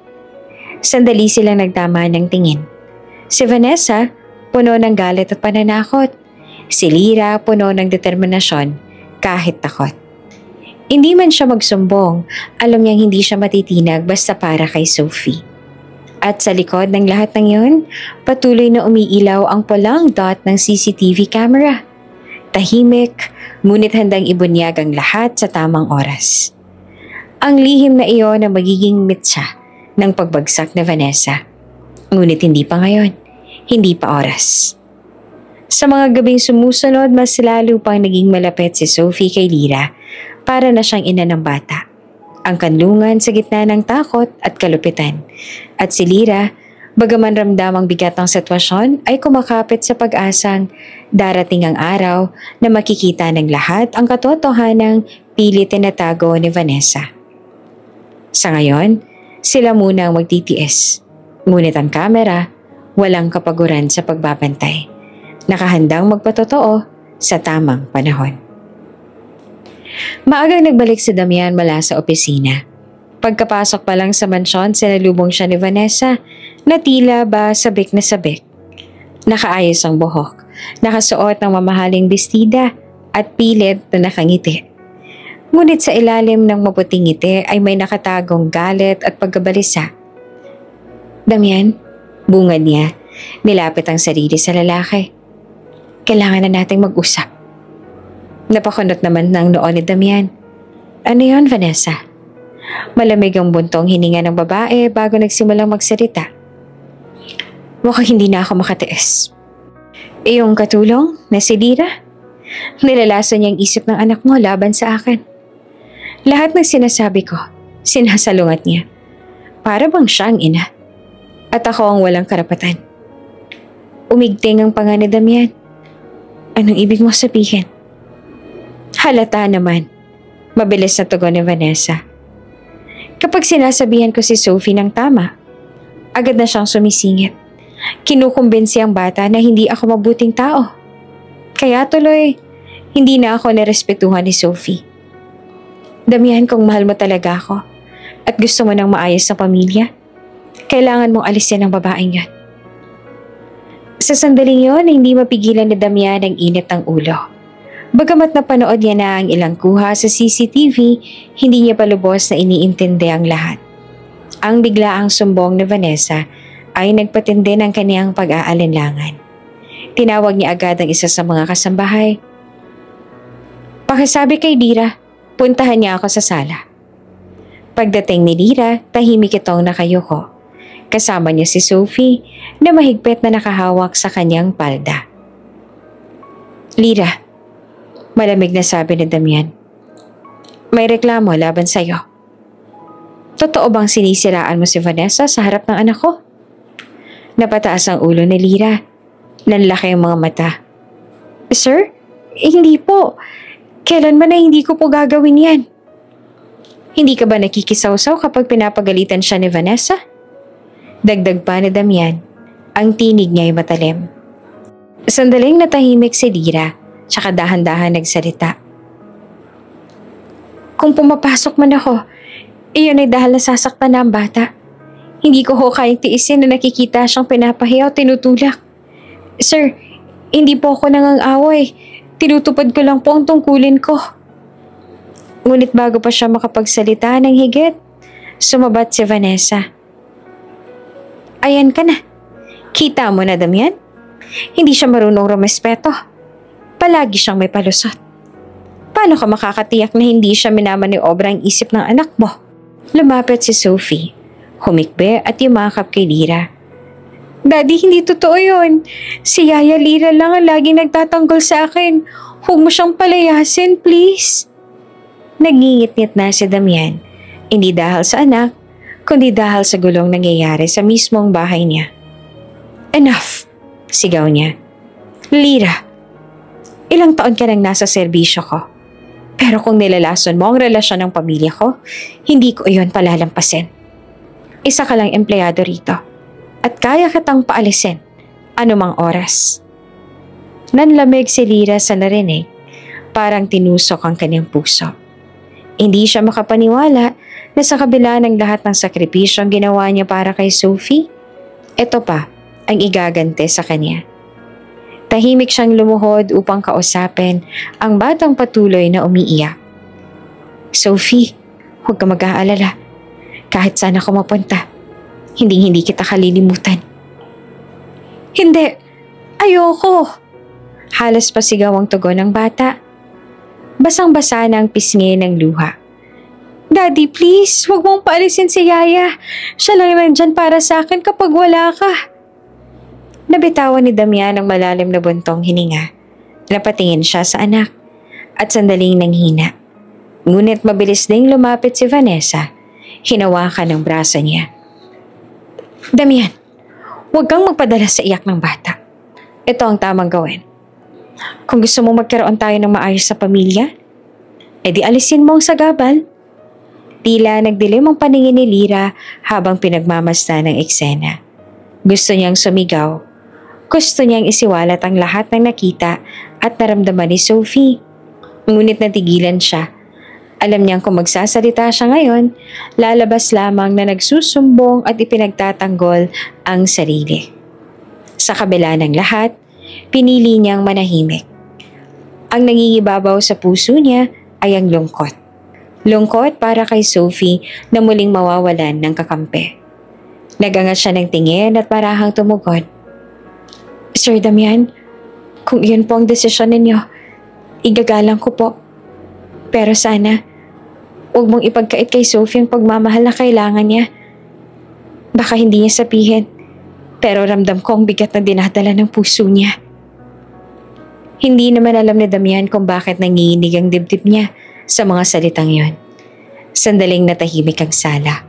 Sandali silang nagtama ng tingin. Si Vanessa, puno ng galit at pananakot. Si Lira, puno ng determinasyon, kahit takot. Hindi man siya magsumbong, alam niyang hindi siya matitinag basta para kay Sophie. At sa likod ng lahat ng yun, patuloy na umiilaw ang pulang dot ng CCTV camera. Tahimik, ngunit handang ibunyag ang lahat sa tamang oras. Ang lihim na iyon na magiging mitsa ng pagbagsak ni Vanessa. Ngunit hindi pa ngayon, hindi pa oras. Sa mga gabing sumusunod, mas lalo pang naging malapit si Sophie kay Lira para na siyang ina ng bata. Ang kanlungan sa gitna ng takot at kalupitan. At si Lira, bagaman ramdamang bigat ng sitwasyon, ay kumakapit sa pag-asang darating ang araw na makikita ng lahat ang katotohanang pilit tinatago ni Vanessa. Sa ngayon, sila muna ang magtitiis. Ngunit ang kamera, walang kapaguran sa pagbabantay. Nakahandang magpatotoo sa tamang panahon. Maagang nagbalik si Damian mula sa opisina. Pagkapasok pa lang sa mansyon, sinalubong siya ni Vanessa na tila ba sabik na sabik. Nakaayos ang buhok, nakasuot ng mamahaling bestida at pilit na nakangiti. Ngunit sa ilalim ng maputing ngiti ay may nakatagong galit at pagkabalisa. "Damian," bungad niya, nilapit ang sarili sa lalaki. "Kailangan na nating mag-usap." Napakunot naman ng noo ni Damian. "Ano yon, Vanessa?" Malamig ang buntong hininga ng babae bago nagsimulang magsalita. "Mukhang hindi na ako makatiis. Iyong katulong na si Lira, nilalason niya ang isip ng anak mo laban sa akin. Lahat ng sinasabi ko, sinasalungat niya. Para bang siya ang ina. At ako ang walang karapatan. Umigting ang panga ni Damian. Anong ibig mo sabihin? Halata naman. Mabilis na tugon ni Vanessa. Kapag sinasabihan ko si Sophie ng tama, agad na siyang sumisingit. Kinukumbinsi ang bata na hindi ako mabuting tao. Kaya tuloy, hindi na ako nirespetuhan ni Sophie. Damihan, kung mahal mo talaga ako at gusto mo ng maayos na pamilya, kailangan mong alisin ang babaeng yan. Sa sandaling yon, hindi mapigilan ni Damian ang init ng ulo. Bagamat napanood niya na ang ilang kuha sa CCTV, hindi niya palubos na iniintindi ang lahat. Ang biglaang sumbong ni Vanessa ay nagpatindi ng kaniyang pag-aalinlangan. Tinawag niya agad ang isa sa mga kasambahay. Pakisabi kay Lira, puntahan niya ako sa sala. Pagdating ni Lira, tahimik itong nakayuko. Kasama niya si Sophie na mahigpit na nakahawak sa kanyang palda. Lira, malamig na sabi ni Damian. May reklamo laban sa'yo. Totoo bang sinisiraan mo si Vanessa sa harap ng anak ko? Napataas ang ulo ni Lira. Nanlaki ang mga mata. Sir, hindi po. Kailanman na hindi ko po gagawin yan. Hindi ka ba nakikisawsaw kapag pinapagalitan siya ni Vanessa? Dagdag pa ni Damian. Ang tinig niya ay matalim. Sandaling natahimik si Lira, tsaka dahan-dahan nagsalita. Kung pumapasok man ako, iyon ay dahil nasasaktan na ang bata. Hindi ko ho kayang tiisin na nakikita siyang pinapahiya o tinutulak. Sir, hindi po ako nangang-away. Tinutupad ko lang po ang tungkulin ko. Ngunit bago pa siya makapagsalita ng higit, sumabat si Vanessa. Ayan ka na. Kita mo na, Damian? Hindi siya marunong rumespeto. Palagi siyang may palusot. Paano ka makakatiyak na hindi siya minamaniobra ang isip ng anak mo? Lumapit si Sophie. Humikbe at yumakap kay Lira. Daddy, hindi totoo yun. Si Yaya Lira lang ang laging nagtatanggol sa akin. Huwag mo siyang palayasin, please. Nagingit-ngit na si Damian. Hindi dahil sa anak, kundi dahil sa gulong nangyayari sa mismong bahay niya. Enough! Sigaw niya. Lira, ilang taon ka nang nasa serbisyo ko. Pero kung nilalason mo ang relasyon ng pamilya ko, hindi ko iyon palalampasin. Isa ka lang empleyado rito. At kaya kitang paalisin anumang oras. Nanlamig si Lira sa narinig, parang tinusok ang kanyang puso. Hindi siya makapaniwala na sa kabila ng lahat ng sakripisyong ginawa niya para kay Sophie, ito pa ang igagante sa kanya. Tahimik siyang lumuhod upang kausapin ang batang patuloy na umiiyak. Sophie, huwag ka mag-aalala. Kahit saan ako mapunta, hindi kita kalilimutan. Hindi! Ayoko! Halos pasigaw ang tugon ng bata. Basang-basa na ang pisngi ng luha. Daddy, please, huwag mong paalisin si Yaya. Siya lang nandyan para sa akin kapag wala ka. Nabitawan ni Damian ang malalim na buntong hininga. Napatingin siya sa anak at sandaling nanghina. Ngunit mabilis ding lumapit si Vanessa. Hinawakan ang braso niya. Damian, huwag kang magpadala sa iyak ng bata. Ito ang tamang gawin. Kung gusto mo magkaroon tayo ng maayos sa pamilya, edi alisin mo ang sagabal. Tila nagdilim ang paningin ni Lira habang pinagmamasdan ng eksena. Gusto niyang sumigaw. Gusto niyang isiwalat ang lahat ng nakita at naramdaman ni Sophie. Ngunit natigilan siya. Alam niyang kung magsasalita siya ngayon, lalabas lamang na nagsusumbong at ipinagtatanggol ang sarili. Sa kabila ng lahat, pinili niyang manahimik. Ang nangingibabaw sa puso niya ay ang lungkot. Lungkot para kay Sophie na muling mawawalan ng kakampi. Nagangat siya ng tingin at parahang tumugon. Sir Damian, kung iyon po ang desisyon ninyo, igagalang ko po. Pero sana, huwag mong ipagkait kay Sophie ang pagmamahal na kailangan niya. Baka hindi niya sabihin, pero ramdam ko ang bigat na dinadala ng puso niya. Hindi naman alam ni Damian kung bakit nanginginig ang dibdib niya sa mga salitang yon. Sandaling natahimik ang sala.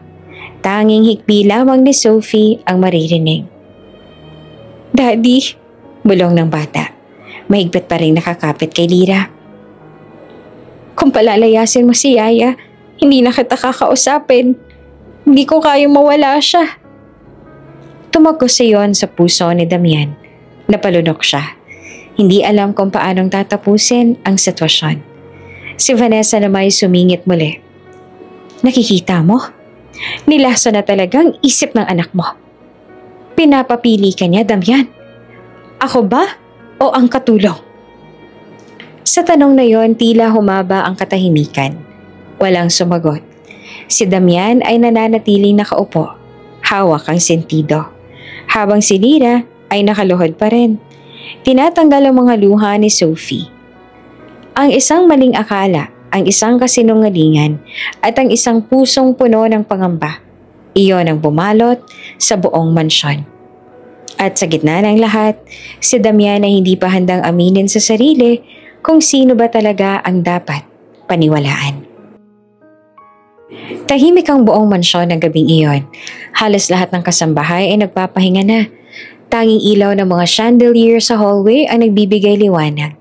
Tanging hikbi lamang ni Sophie ang maririnig. "Daddy," bulong ng bata. Mahigpit pa rin nakakapit kay Lira. "Kung palalayasin mo si Yaya, hindi na kita kakausapin. Hindi ko kayang mawala siya." Tumagos iyon sa puso ni Damian. Napalunok siya. Hindi alam kung paanong tatapusin ang sitwasyon. Si Vanessa naman ay sumingit muli. "Nakikita mo? Nilaso na talagang isip ng anak mo. Pinapapili ka niya, Damian. Ako ba o ang katulong?" Sa tanong na yon, tila humaba ang katahimikan. Walang sumagot. Si Damian ay nananatiling nakaupo, hawak ang sentido. Habang si Lira ay nakaluhod pa rin. Tinatanggal ang mga luha ni Sophie. Ang isang maling akala, ang isang kasinungalingan, at ang isang pusong puno ng pangamba. Iyon ang bumalot sa buong mansyon. At sa gitna ng lahat, si Damian ay hindi pa handang aminin sa sarili kung sino ba talaga ang dapat paniwalaan. Tahimik ang buong mansyon ng gabing iyon. Halos lahat ng kasambahay ay nagpapahinga na. Tanging ilaw ng mga chandelier sa hallway ang nagbibigay liwanag.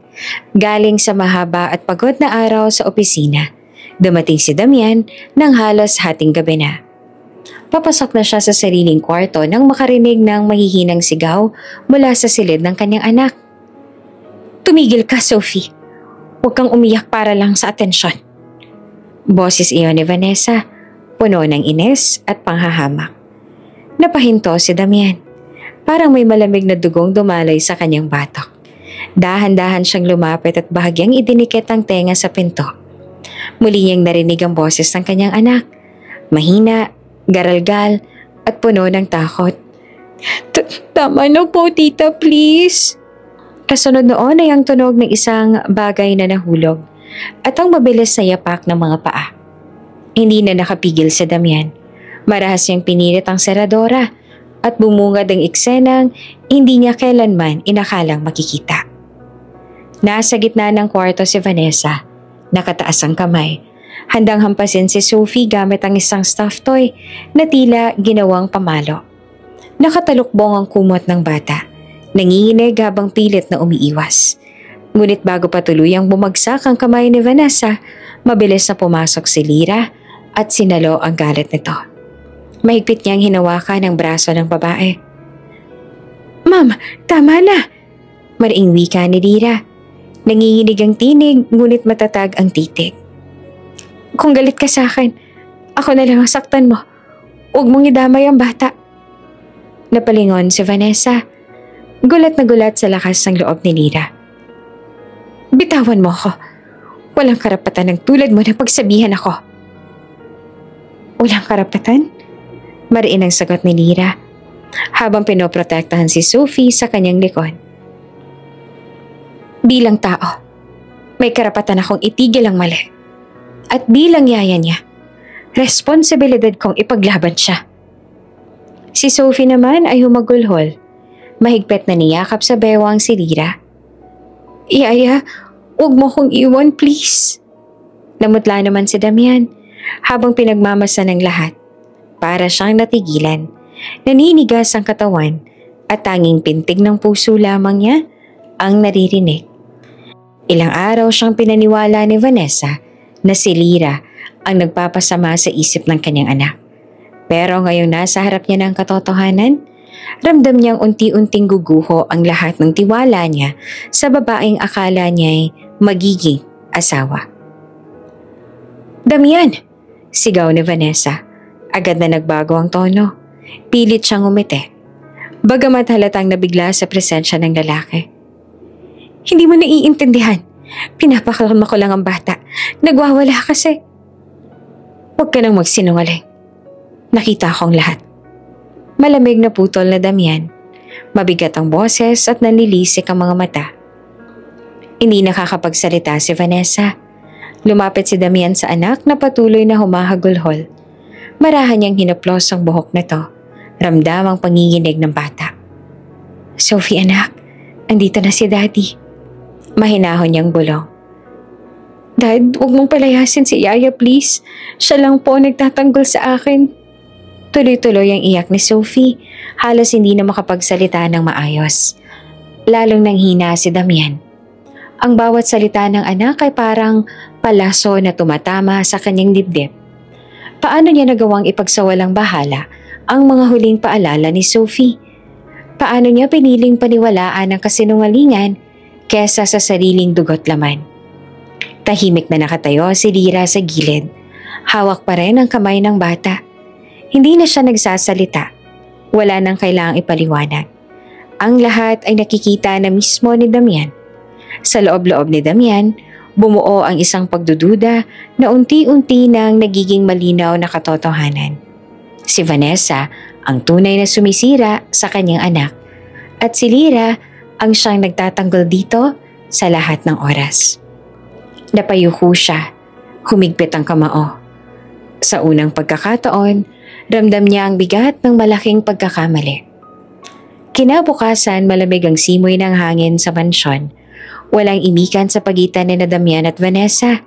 Galing sa mahaba at pagod na araw sa opisina, dumating si Damian nang halos hating gabi na. Papasok na siya sa sariling kwarto nang makarinig ng mahihinang sigaw mula sa silid ng kanyang anak. "Tumigil ka, Sophie. Huwag kang umiyak para lang sa atensyon." Boses iyon ni Vanessa, puno ng inis at panghahamak. Napahinto si Damian. Parang may malamig na dugong dumalay sa kanyang batok. Dahan-dahan siyang lumapit at bahagyang idinikit ang tenga sa pinto. Muli niyang narinig ang boses ng kanyang anak. Mahina, garalgal, at puno ng takot. "Tama na po, tita, please." Kasunod noon ay ang tunog ng isang bagay na nahulog at ang mabilis na yapak ng mga paa. Hindi na nakapigil si Damian. Marahas niyang pinilit ang seradora at bumungad ang eksenang hindi niya kailanman inakalang makikita. Nasa gitna ng kwarto si Vanessa, nakataas ang kamay. Handang hampasin si Sophie gamit ang isang stuffed toy na tila ginawang pamalo. Nakatalukbong ang kumot ng bata, nanginginig habang pilit na umiiwas. Ngunit bago pa tuluyang bumagsak ang kamay ni Vanessa, mabilis na pumasok si Lira at sinalo ang galit nito. Mahigpit niyang hinawakan ang braso ng babae. "Ma'am, tama na!" Mariing wika ni Lira. Nanginginig ang tinig ngunit matatag ang titig. "Kung galit ka sa akin, ako na lang ang saktan mo. Huwag mong idamay ang bata." Napalingon si Vanessa. Gulat na gulat sa lakas ng loob ni Lira. "Bitawan mo ako. Walang karapatan ng tulad mo na pagsabihan ako." "Walang karapatan?" Mariin ang sagot ni Lira habang pinoprotektahan si Sophie sa kanyang likod. "Bilang tao, may karapatan akong itigil ang mali. At bilang yaya niya, responsibilidad kong ipaglaban siya." Si Sophie naman ay humagulhol. Mahigpit na niyakap sa bewang si Lira. "Yaya, huwag mo kong iwan, please." Namutla naman si Damian habang pinagmamasa ng lahat. Para siyang natigilan, naninigas ang katawan at tanging pintig ng puso lamang niya ang naririnig. Ilang araw siyang pinaniwala ni Vanessa na si Lira ang nagpapasama sa isip ng kanyang anak. Pero ngayong nasa harap niya ng katotohanan, ramdam niyang unti-unting guguho ang lahat ng tiwala niya sa babaeng akala niya'y magiging asawa. "Damian!" Sigaw ni Vanessa. Agad na nagbago ang tono. Pilit siyang umiti. Bagamat halatang nabigla sa presensya ng lalaki. "Hindi mo naiintindihan. Pinapakalma ko lang ang bata. Nagwawala kasi." "Huwag ka nang magsinungaling. Nakita akong lahat." Malamig na putol na Damian. Mabigat ang boses at nanilisik ang mga mata. Hindi nakakapagsalita si Vanessa. Lumapit si Damian sa anak na patuloy na humahagulhol. Marahan niyang hinaplos ang buhok nito. Ramdam ang panginginig ng bata. "Sophie, anak, andito na si Daddy." Mahinahon niyang bulong. "Dad, huwag mong palayasin si Yaya, please. Siya lang po nagtatanggol sa akin." Tuloy-tuloy ang iyak ni Sophie, halos hindi na makapagsalita ng maayos. Lalong nanghina si Damian. Ang bawat salita ng anak ay parang palaso na tumatama sa kanyang dibdib. Paano niya nagawang ipagsawalang bahala ang mga huling paalala ni Sophie? Paano niya piniling paniwalaan ang kasinungalingan kesa sa sariling dugot laman? Tahimik na nakatayo si Lyra sa gilid. Hawak pa rin ang kamay ng bata. Hindi na siya nagsasalita. Wala nang kailangang ipaliwanag. Ang lahat ay nakikita na mismo ni Damian. Sa loob-loob ni Damian, bumuo ang isang pagdududa na unti-unti nang nagiging malinaw na katotohanan. Si Vanessa ang tunay na sumisira sa kanyang anak at si Lyra ang siyang nagtatanggol dito sa lahat ng oras. Napayuko siya, humigpit ang kamao. Sa unang pagkakataon, ramdam niya ang bigat ng malaking pagkakamali. Kinabukasan, malamig ang simoy ng hangin sa mansyon. Walang imikan sa pagitan ni Damian at Vanessa.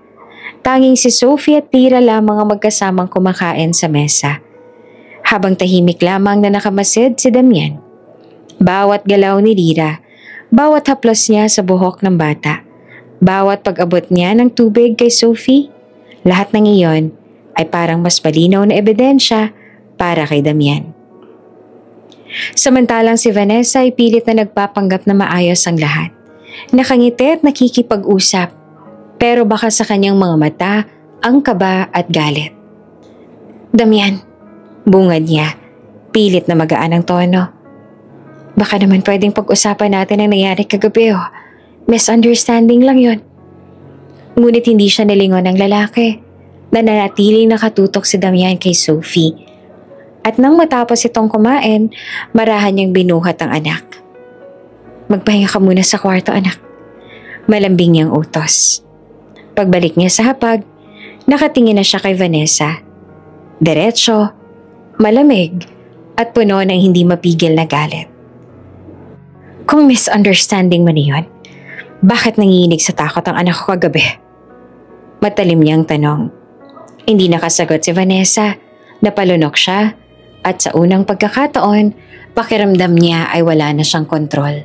Tanging si Sophie at Lyra lamang ang magkasamang kumakain sa mesa. Habang tahimik lamang na nakamasid si Damian. Bawat galaw ni Lyra, bawat haplos niya sa buhok ng bata, bawat pag-abot niya ng tubig kay Sophie, lahat ng iyon ay parang mas malinaw na ebidensya para kay Damian. Samantalang si Vanessa ay pilit na nagpapanggap na maayos ang lahat. Nakangiti at nakikipag-usap, pero baka sa kanyang mga mata ang kaba at galit. Damian, bungad niya, pilit na magaan ang tono. Baka naman pwedeng pag-usapan natin ang nangyari kagabi oh. Misunderstanding lang yon. Ngunit hindi siya nilingon ng lalaki. Nananatiling nakatutok si Damian kay Sophie. At nang matapos itong kumain, marahan niyang binuhat ang anak. Magpahinga ka muna sa kwarto, anak. Malambing niyang utos. Pagbalik niya sa hapag, nakatingin na siya kay Vanessa. Diretso, malamig, at puno ng hindi mapigil na galit. Kung misunderstanding man iyon, bakit nanginginig sa takot ang anak ko kagabi? Matalim niyang tanong. Hindi nakasagot si Vanessa. Napalunok siya at sa unang pagkakataon, pakiramdam niya ay wala na siyang kontrol.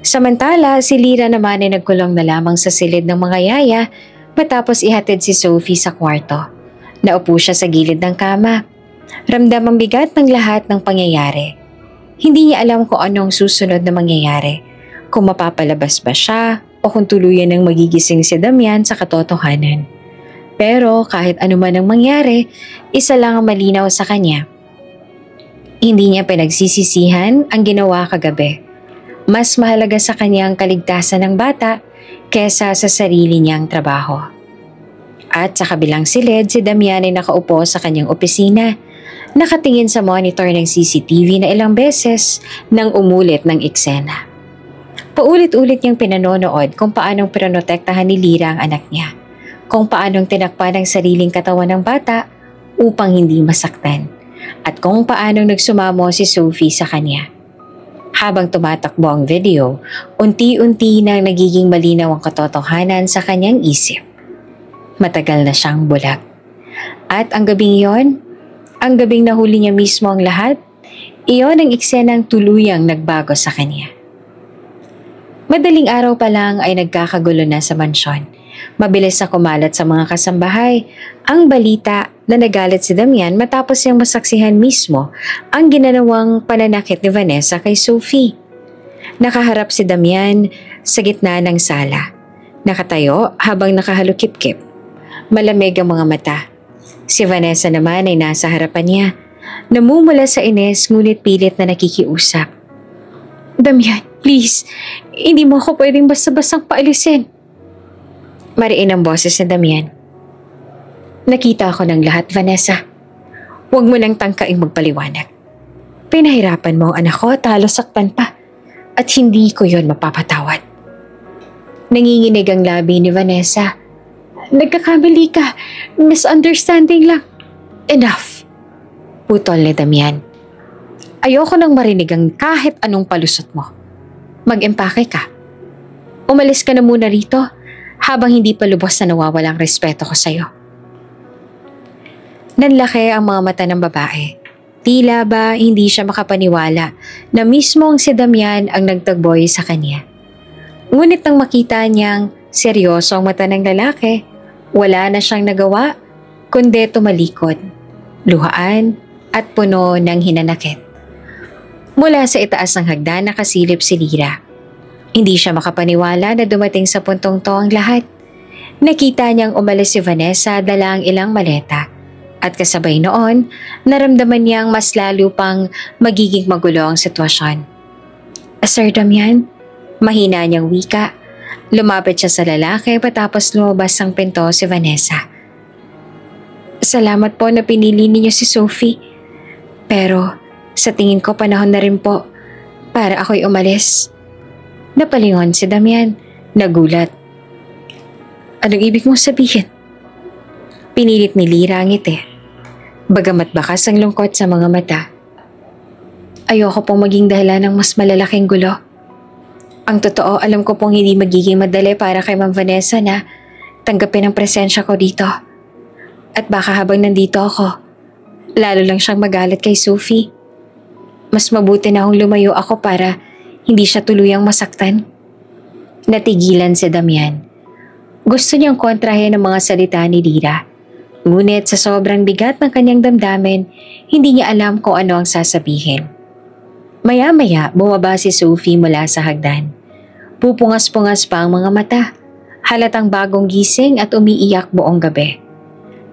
Samantala, si Lyra naman ay nagkulong na lamang sa silid ng mga yaya matapos ihatid si Sophie sa kwarto. Naupo siya sa gilid ng kama. Ramdam ang bigat ng lahat ng pangyayari. Hindi niya alam kung anong susunod na mangyayari, kung mapapalabas ba siya o kung tuluyan ng magigising si Damian sa katotohanan. Pero kahit anuman ang mangyari, isa lang ang malinaw sa kanya. Hindi niya pinagsisisihan ang ginawa kagabi. Mas mahalaga sa kanya ang kaligtasan ng bata kesa sa sarili niyang trabaho. At sa kabilang silid, si Damian ay nakaupo sa kanyang opisina, nakatingin sa monitor ng CCTV na ilang beses nang umulit ng eksena. Paulit-ulit niyang pinanonood kung paanong pinoprotektahan ni Lyra ang anak niya. Kung paanong tinakpan ang sariling katawan ng bata upang hindi masaktan, at kung paanong nagsumamo si Sophie sa kanya. Habang tumatakbo ang video, unti-unti nang nagiging malinaw ang katotohanan sa kanyang isip. Matagal na siyang bulag. At ang gabing iyon, ang gabing nahuli niya mismo ang lahat, iyon ang eksenang tuluyang nagbago sa kanya. Madaling araw pa lang ay nagkakagulo na sa mansyon. Mabilis na kumalat sa mga kasambahay ang balita na nagalit si Damian matapos niyang masaksihan mismo ang ginanawang pananakit ni Vanessa kay Sophie. Nakaharap si Damian sa gitna ng sala. Nakatayo habang nakahalukip-kip. Malamig ang mga mata. Si Vanessa naman ay nasa harapan niya. Namumula sa ines ngunit pilit na nakikiusap. Damian, please, hindi mo ako pwedeng basta-bastang paalisin. Mariin ang boses ni Damian. Nakita ko ng lahat, Vanessa. Huwag mo nang tangkaing magpaliwanag. Pinahirapan mo ang anak ko at halos saktan pa. At hindi ko yon mapapatawad. Nanginginig ang labi ni Vanessa. Nagkakamali ka. Misunderstanding lang. Enough. Putol ni Damian. Ayoko nang marinig ang kahit anong palusot mo. Mag-empake ka. Umalis ka na muna rito habang hindi pa lubos na nawawala ang respeto ko sa'yo. Nanlaki ang mga mata ng babae. Tila ba hindi siya makapaniwala na mismong si Damian ang nagtagboy sa kanya. Ngunit nang makita niyang seryoso ang mata ng lalaki, wala na siyang nagawa kundi tumalikod, luhaan at puno ng hinanakit. Mula sa itaas ng hagdan nakasilip si Lira. Hindi siya makapaniwala na dumating sa puntong to ang lahat. Nakita niyang umalis si Vanessa dala ang ilang maleta at kasabay noon, naramdaman niyang mas lalo pang magiging magulo ang sitwasyon. Sir Damian, mahina niyang wika. Lumapit siya sa lalaki patapos lumabas ang pinto si Vanessa. Salamat po na pinili niyo si Sophie. Pero sa tingin ko panahon na rin po para ako'y umalis. Napalingon si Damian, nagulat. Anong ibig mong sabihin? Pinilit ni Lira ang ngiti. Bagamat bakas ang lungkot sa mga mata. Ayoko pong maging dahilan ng mas malalaking gulo. Ang totoo, alam ko pong hindi magiging madali para kay Ma'am Vanessa na tanggapin ang presensya ko dito. At baka habang nandito ako, lalo lang siyang magalit kay Sophie. Mas mabuti na akong lumayo ako para hindi siya tuluyang masaktan. Natigilan si Damian. Gusto niyang kontrahin ang mga salita ni Lira. Ngunit sa sobrang bigat ng kanyang damdamin, hindi niya alam kung ano ang sasabihin. Maya-maya, bumaba si Sophie mula sa hagdan. Pupungas-pungas pa ang mga mata. Halatang bagong gising at umiiyak buong gabi.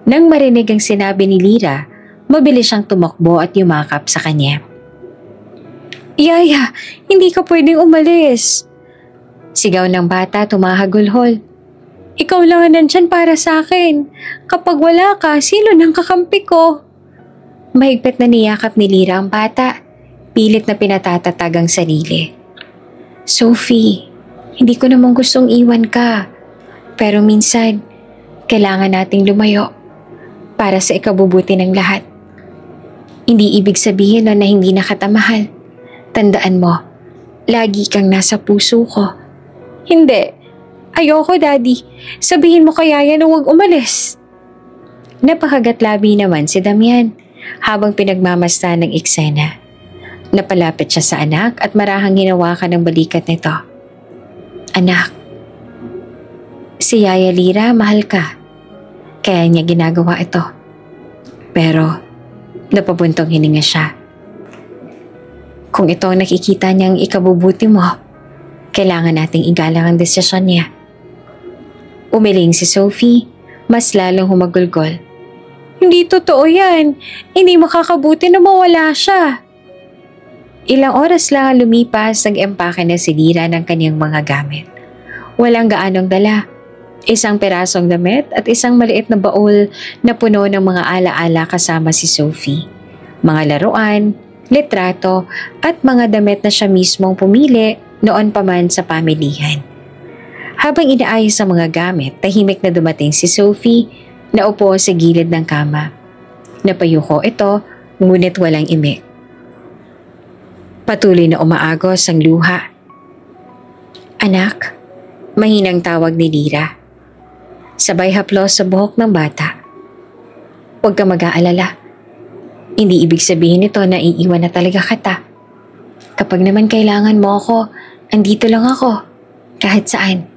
Nang marinig ang sinabi ni Lira, mabilis siyang tumakbo at yumakap sa kanya. Yaya, hindi ka pwedeng umalis. Sigaw ng bata tumahagulhol. Ikaw lang ang nandyan para sa akin. Kapag wala ka, sino nang kakampi ko? Mahigpit na niyakap ni Lira ang bata. Pilit na pinatatatag ang sarili. Sophie, hindi ko namang gustong iwan ka. Pero minsan, kailangan nating lumayo para sa ikabubuti ng lahat. Hindi ibig sabihin na hindi na kita mahal. Tandaan mo, lagi kang nasa puso ko. Hindi. Ayoko, Daddy. Sabihin mo kaya yan na huwag umalis. Napakagatlabi naman si Damian habang pinagmamasdan ng eksena. Napalapit siya sa anak at marahang hinawakan ng balikat nito. Anak, si Yaya Lira mahal ka. Kaya niya ginagawa ito. Pero napabuntong hininga siya. Kung ito ang nakikita niyang ikabubuti mo, kailangan nating igalang ang desisyon niya. Umiling si Sophie, mas lalong humagulgol. Hindi totoo yan. Hindi makakabuti na mawala siya. Ilang oras lang ang lumipas, nag-empake na si Lira ng kanyang mga gamit. Walang gaanong dala. Isang pirasong damit at isang maliit na baul na puno ng mga alaala kasama si Sophie. Mga laruan, litrato at mga damit na siya mismong pumili noon pa man sa pamilihan. Habang inaayos ang mga gamit, tahimik na dumating si Sophie na upo sa gilid ng kama. Napayuko ito, ngunit walang imik. Patuloy na umaagos ang luha. Anak, mahinang tawag ni Lira. Sabay haplos sa buhok ng bata. Huwag ka mag-aalala. Hindi ibig sabihin nito na iiwan na talaga kita. Kapag naman kailangan mo ako, andito lang ako. Kahit saan.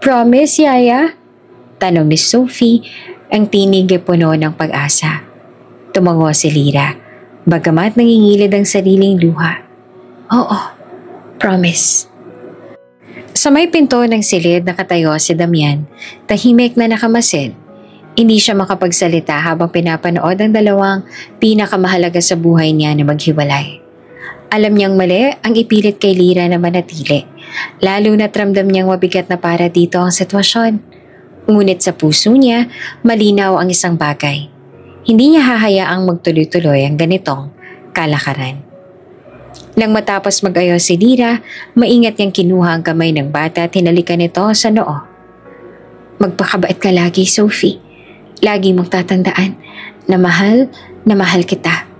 Promise, Yaya? Tanong ni Sophie, ang tinig ay puno ng pag-asa. Tumango si Lira, bagamat nangingilid ang sariling luha. Oo, promise. Sa may pinto ng silid nakatayo si Damian, tahimik na nakamasid. Hindi siya makapagsalita habang pinapanood ang dalawang pinakamahalaga sa buhay niya na maghiwalay. Alam niyang mali ang ipilit kay Lira na manatili, lalo na't ramdam niyang mabigat na para dito ang sitwasyon. Ngunit sa puso niya, malinaw ang isang bagay. Hindi niya hahayaang magtuloy-tuloy ang ganitong kalakaran. Nang matapos mag-ayos si Lira, maingat niyang kinuha ang kamay ng bata at hinalikan ito sa noo. Magpakabait ka lagi, Sophie. Lagi mong tatandaan na mahal kita.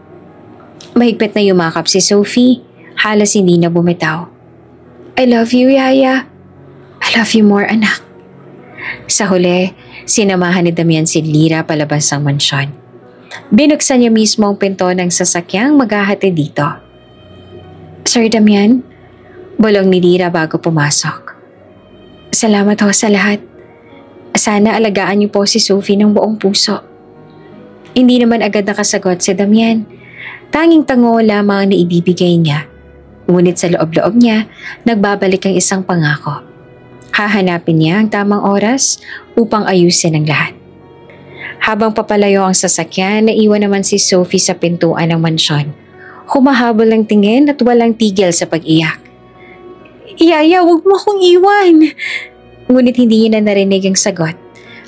Mahigpit na yumakap si Sophie, halos hindi na bumitaw. I love you, Yaya. I love you more, anak. Sa huli, sinamahan ni Damian si Lira palabas ng mansyon. Binuksan niya mismo ang pinto ng sasakyang maghahatid dito. Sir Damian, bulong ni Lira bago pumasok. Salamat ho sa lahat. Sana alagaan niyo po si Sophie ng buong puso. Hindi naman agad nakasagot si Damian. Tanging tango lamang na ibibigay niya. Ngunit sa loob-loob niya, nagbabalik ang isang pangako. Hahanapin niya ang tamang oras upang ayusin ang lahat. Habang papalayo ang sasakyan, naiwan naman si Sophie sa pintuan ng mansyon. Humahabol ang tingin at walang tigil sa pag-iyak. Yaya, huwag mo akong iwan! Ngunit hindi niya na narinig ang sagot.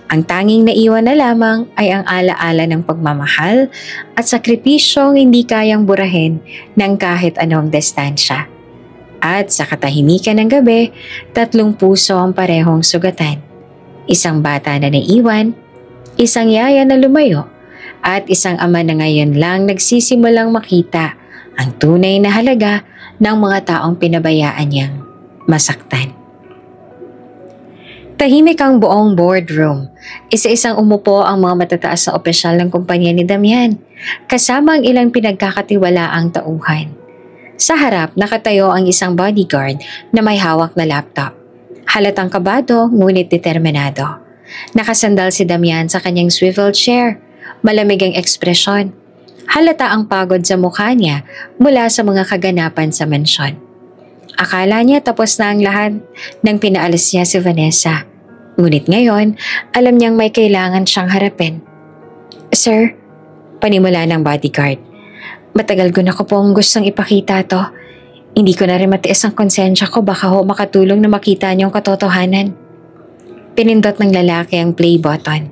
Ang tanging naiwan na lamang ay ang alaala ng pagmamahal at sakripisyong hindi kayang burahin ng kahit anong distansya. At sa katahimikan ng gabi, 3 puso ang parehong sugatan. Isang bata na naiwan, isang yaya na lumayo, at isang ama na ngayon lang nagsisimulang makita ang tunay na halaga ng mga taong pinabayaan niyang masaktan. Tahimik ang buong boardroom. Isa-isang umupo ang mga matataas na opisyal ng kumpanya ni Damian, kasama ang ilang pinagkakatiwalaang tauhan. Sa harap, nakatayo ang isang bodyguard na may hawak na laptop. Halatang kabado, ngunit determinado. Nakasandal si Damian sa kanyang swivel chair. Malamig ang ekspresyon. Halata ang pagod sa mukha niya mula sa mga kaganapan sa mansyon. Akala niya tapos na ang lahat nang pinaalis niya si Vanessa. Ngunit ngayon, alam niyang may kailangan siyang harapin. Sir, panimula ng bodyguard. Matagal ko na ko pong gustong ipakita to. Hindi ko na rin matiis ang konsensya ko, baka ho makatulong na makita niyong katotohanan. Pinindot ng lalaki ang play button.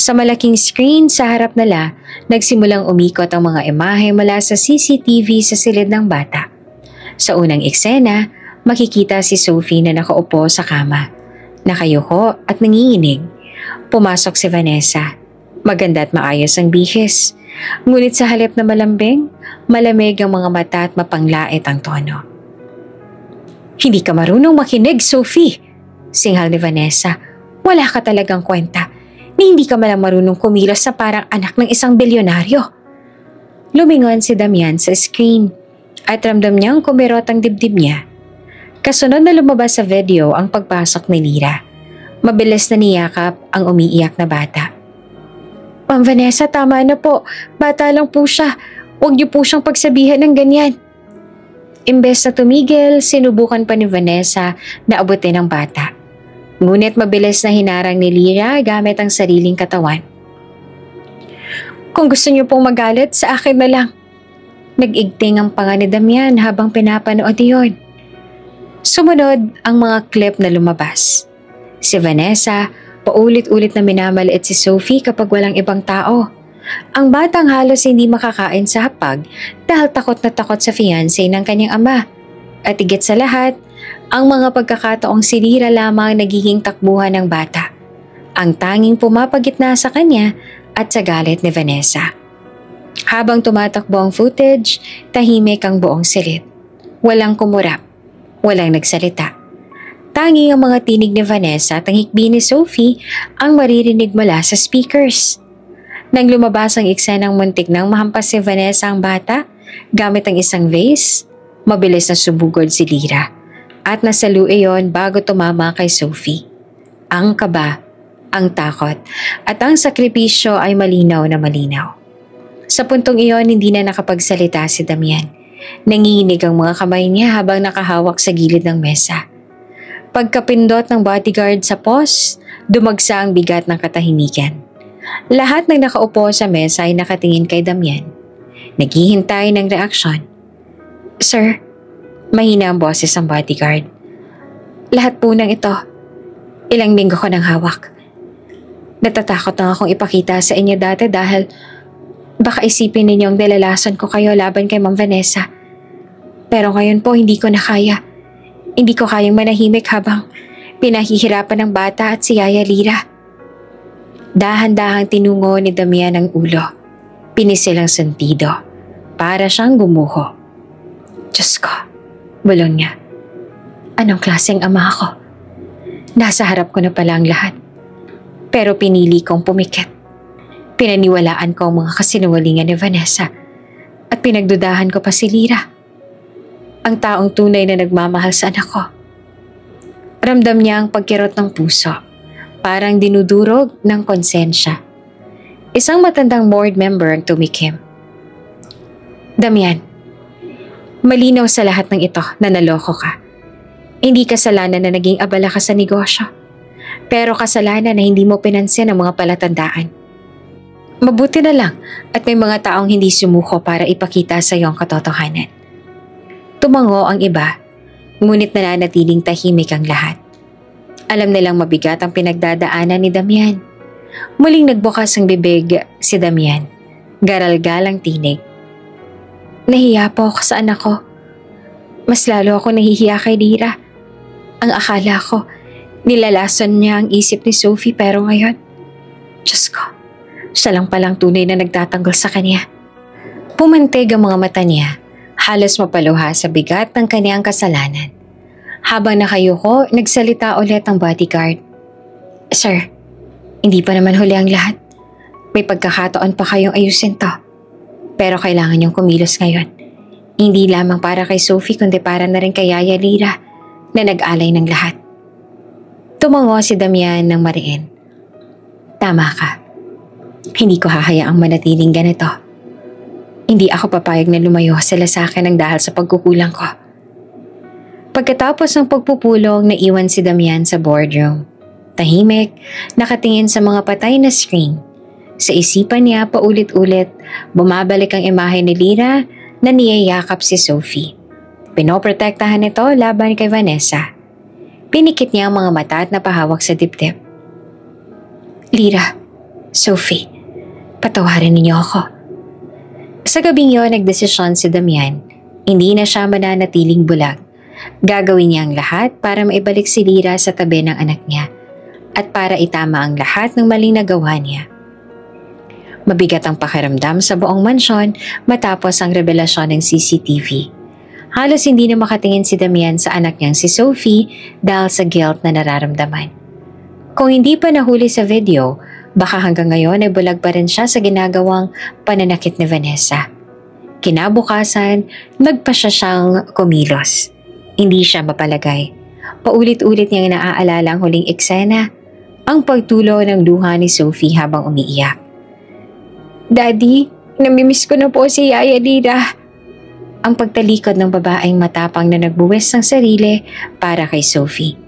Sa malaking screen sa harap nila, nagsimulang umikot ang mga imahe mula sa CCTV sa silid ng bata. Sa unang eksena, makikita si Sophie na nakaupo sa kama. Nakayuko at nanginginig. Pumasok si Vanessa. Maganda at maayos ang bihis. Ngunit sa halip na malambing, malamig ang mga mata at mapanglait ang tono. Hindi ka marunong makinig, Sophie! Singhal ni Vanessa. Wala ka talagang kwenta. Ni hindi ka malang marunong kumilos sa parang anak ng isang bilyonaryo. Lumingon si Damian sa screen at ramdam niyang kumirot ang dibdib niya. Kasunod na lumabas sa video ang pagpasok ni Lira. Mabilis na niyakap ang umiiyak na bata. Ma'am Vanessa, tama na po. Bata lang po siya. Huwag niyo po siyang pagsabihan ng ganyan. Imbes na tumigil, sinubukan pa ni Vanessa na abutin ang bata. Ngunit mabilis na hinarang ni Lira gamit ang sariling katawan. Kung gusto niyo pong magalit, sa akin na lang. Nag-igting ang panga ni Damian habang pinapanood iyon. Sumunod ang mga clip na lumabas. Si Vanessa, paulit-ulit na minamaliit si Sophie kapag walang ibang tao. Ang batang halos hindi makakain sa hapag dahil takot na takot sa fiancé ng kanyang ama. At higit sa lahat, ang mga pagkakataong si Lira lamang nagiging takbuhan ng bata. Ang tanging pumapagitna sa kanya at sa galit ni Vanessa. Habang tumatakbo ang footage, tahimik ang buong silid. Walang kumurap, walang nagsalita. Tanging ang mga tinig ni Vanessa at ang hikbi ni Sophie ang maririnig mula sa speakers. Nang lumabas ang eksenang muntik nang mahampas si Vanessa ang bata, gamit ang isang vase, mabilis na subugod si Lira. At nasalu iyon bago tumama kay Sophie. Ang kaba, ang takot, at ang sakripisyo ay malinaw na malinaw. Sa puntong iyon, hindi na nakapagsalita si Damian. Nanginginig ang mga kamay niya habang nakahawak sa gilid ng mesa. Pagkapindot ng bodyguard sa pos, dumagsa ang bigat ng katahimikan. Lahat ng nakaupo sa mesa ay nakatingin kay Damian. Naghihintay ng reaksyon. Sir, mahina ang boses ng bodyguard. Lahat po ng ito, ilang linggo ko nang hawak. Natatakot na akong ipakita sa inyo dati dahil baka isipin ninyong dalalasan ko kayo laban kay Ma'am Vanessa. Pero ngayon po hindi ko na kaya. Hindi ko kayang manahimik habang pinahihirapan ng bata at si Yaya Lira. Dahan-dahang tinungo ni Damian ang ulo. Pinisil ang sentido. Para siyang gumuho. Diyos ko, bulong niya. Anong klaseng ama ako? Nasa harap ko na pala ang lahat. Pero pinili kong pumikit. Pinaniwalaan ko ang mga kasinungalingan ni Vanessa at pinagdudahan ko pa si Lyra, ang taong tunay na nagmamahal sa anak ko. Ramdam niya ang pagkirot ng puso, parang dinudurog ng konsensya. Isang matandang board member ang tumikim. Damian, malinaw sa lahat ng ito na naloko ka. Hindi kasalanan na naging abala ka sa negosyo, pero kasalanan na hindi mo pinansin ang mga palatandaan. Mabuti na lang at may mga taong hindi sumuko para ipakita sa iyo ang katotohanan. Tumango ang iba, ngunit nananatiling tahimik ang lahat. Alam nilang mabigat ang pinagdadaanan ni Damian. Muling nagbukas ang bibig si Damian. Garal-gal ang tinig. Nahiya po ako sa anak ko. Mas lalo ako nahihiya kay Lyra. Ang akala ko, nilalason niya ang isip ni Sophie pero ngayon, Diyos ko, siya lang palang tunay na nagtatanggol sa kanya. Pumantig ang mga mata niya, halos mapaluha sa bigat ng kanyang kasalanan. Habang nakayuko, nagsalita ulit ang bodyguard. Sir, hindi pa naman huli ang lahat. May pagkakataon pa kayong ayusin to. Pero kailangan niyong kumilos ngayon. Hindi lamang para kay Sophie kundi para na rin kay Yaya Lyra na nag-alay ng lahat. Tumango si Damian ng mariin. Tama ka. Hindi ko hahayaang manatiling ganito. Hindi ako papayag na lumayo sila sa akin ng dahil sa pagkukulang ko. Pagkatapos ng pagpupulong, naiwan si Damian sa boardroom. Tahimik, nakatingin sa mga patay na screen. Sa isipan niya paulit-ulit, bumabalik ang imahe ni Lyra na niyayakap si Sophie. Pinoprotektahan ito laban kay Vanessa. Pinikit niya ang mga mata at napahawak sa dibdib. Lyra, Sophie, patawarin ninyo ako. Sa gabing yun, nagdesisyon si Damian. Hindi na siya mananatiling bulag. Gagawin niya ang lahat para maibalik si Lyra sa tabi ng anak niya at para itama ang lahat ng maling nagawa niya. Mabigat ang pakiramdam sa buong mansyon matapos ang revelasyon ng CCTV. Halos hindi na makatingin si Damian sa anak niyang si Sophie dahil sa guilt na nararamdaman. Kung hindi pa nahuli sa video, baka hanggang ngayon ay bulag pa rin siya sa ginagawang pananakit ni Vanessa. Kinabukasan, nagpa siya siyang kumilos. Hindi siya mapalagay. Paulit-ulit niyang naaalala ang huling eksena, ang pagtulo ng luha ni Sophie habang umiiyak. Daddy, namimiss ko na po si Yaya Lyra. Ang pagtalikod ng babaeng matapang na nagbuwis ng sarili para kay Sophie.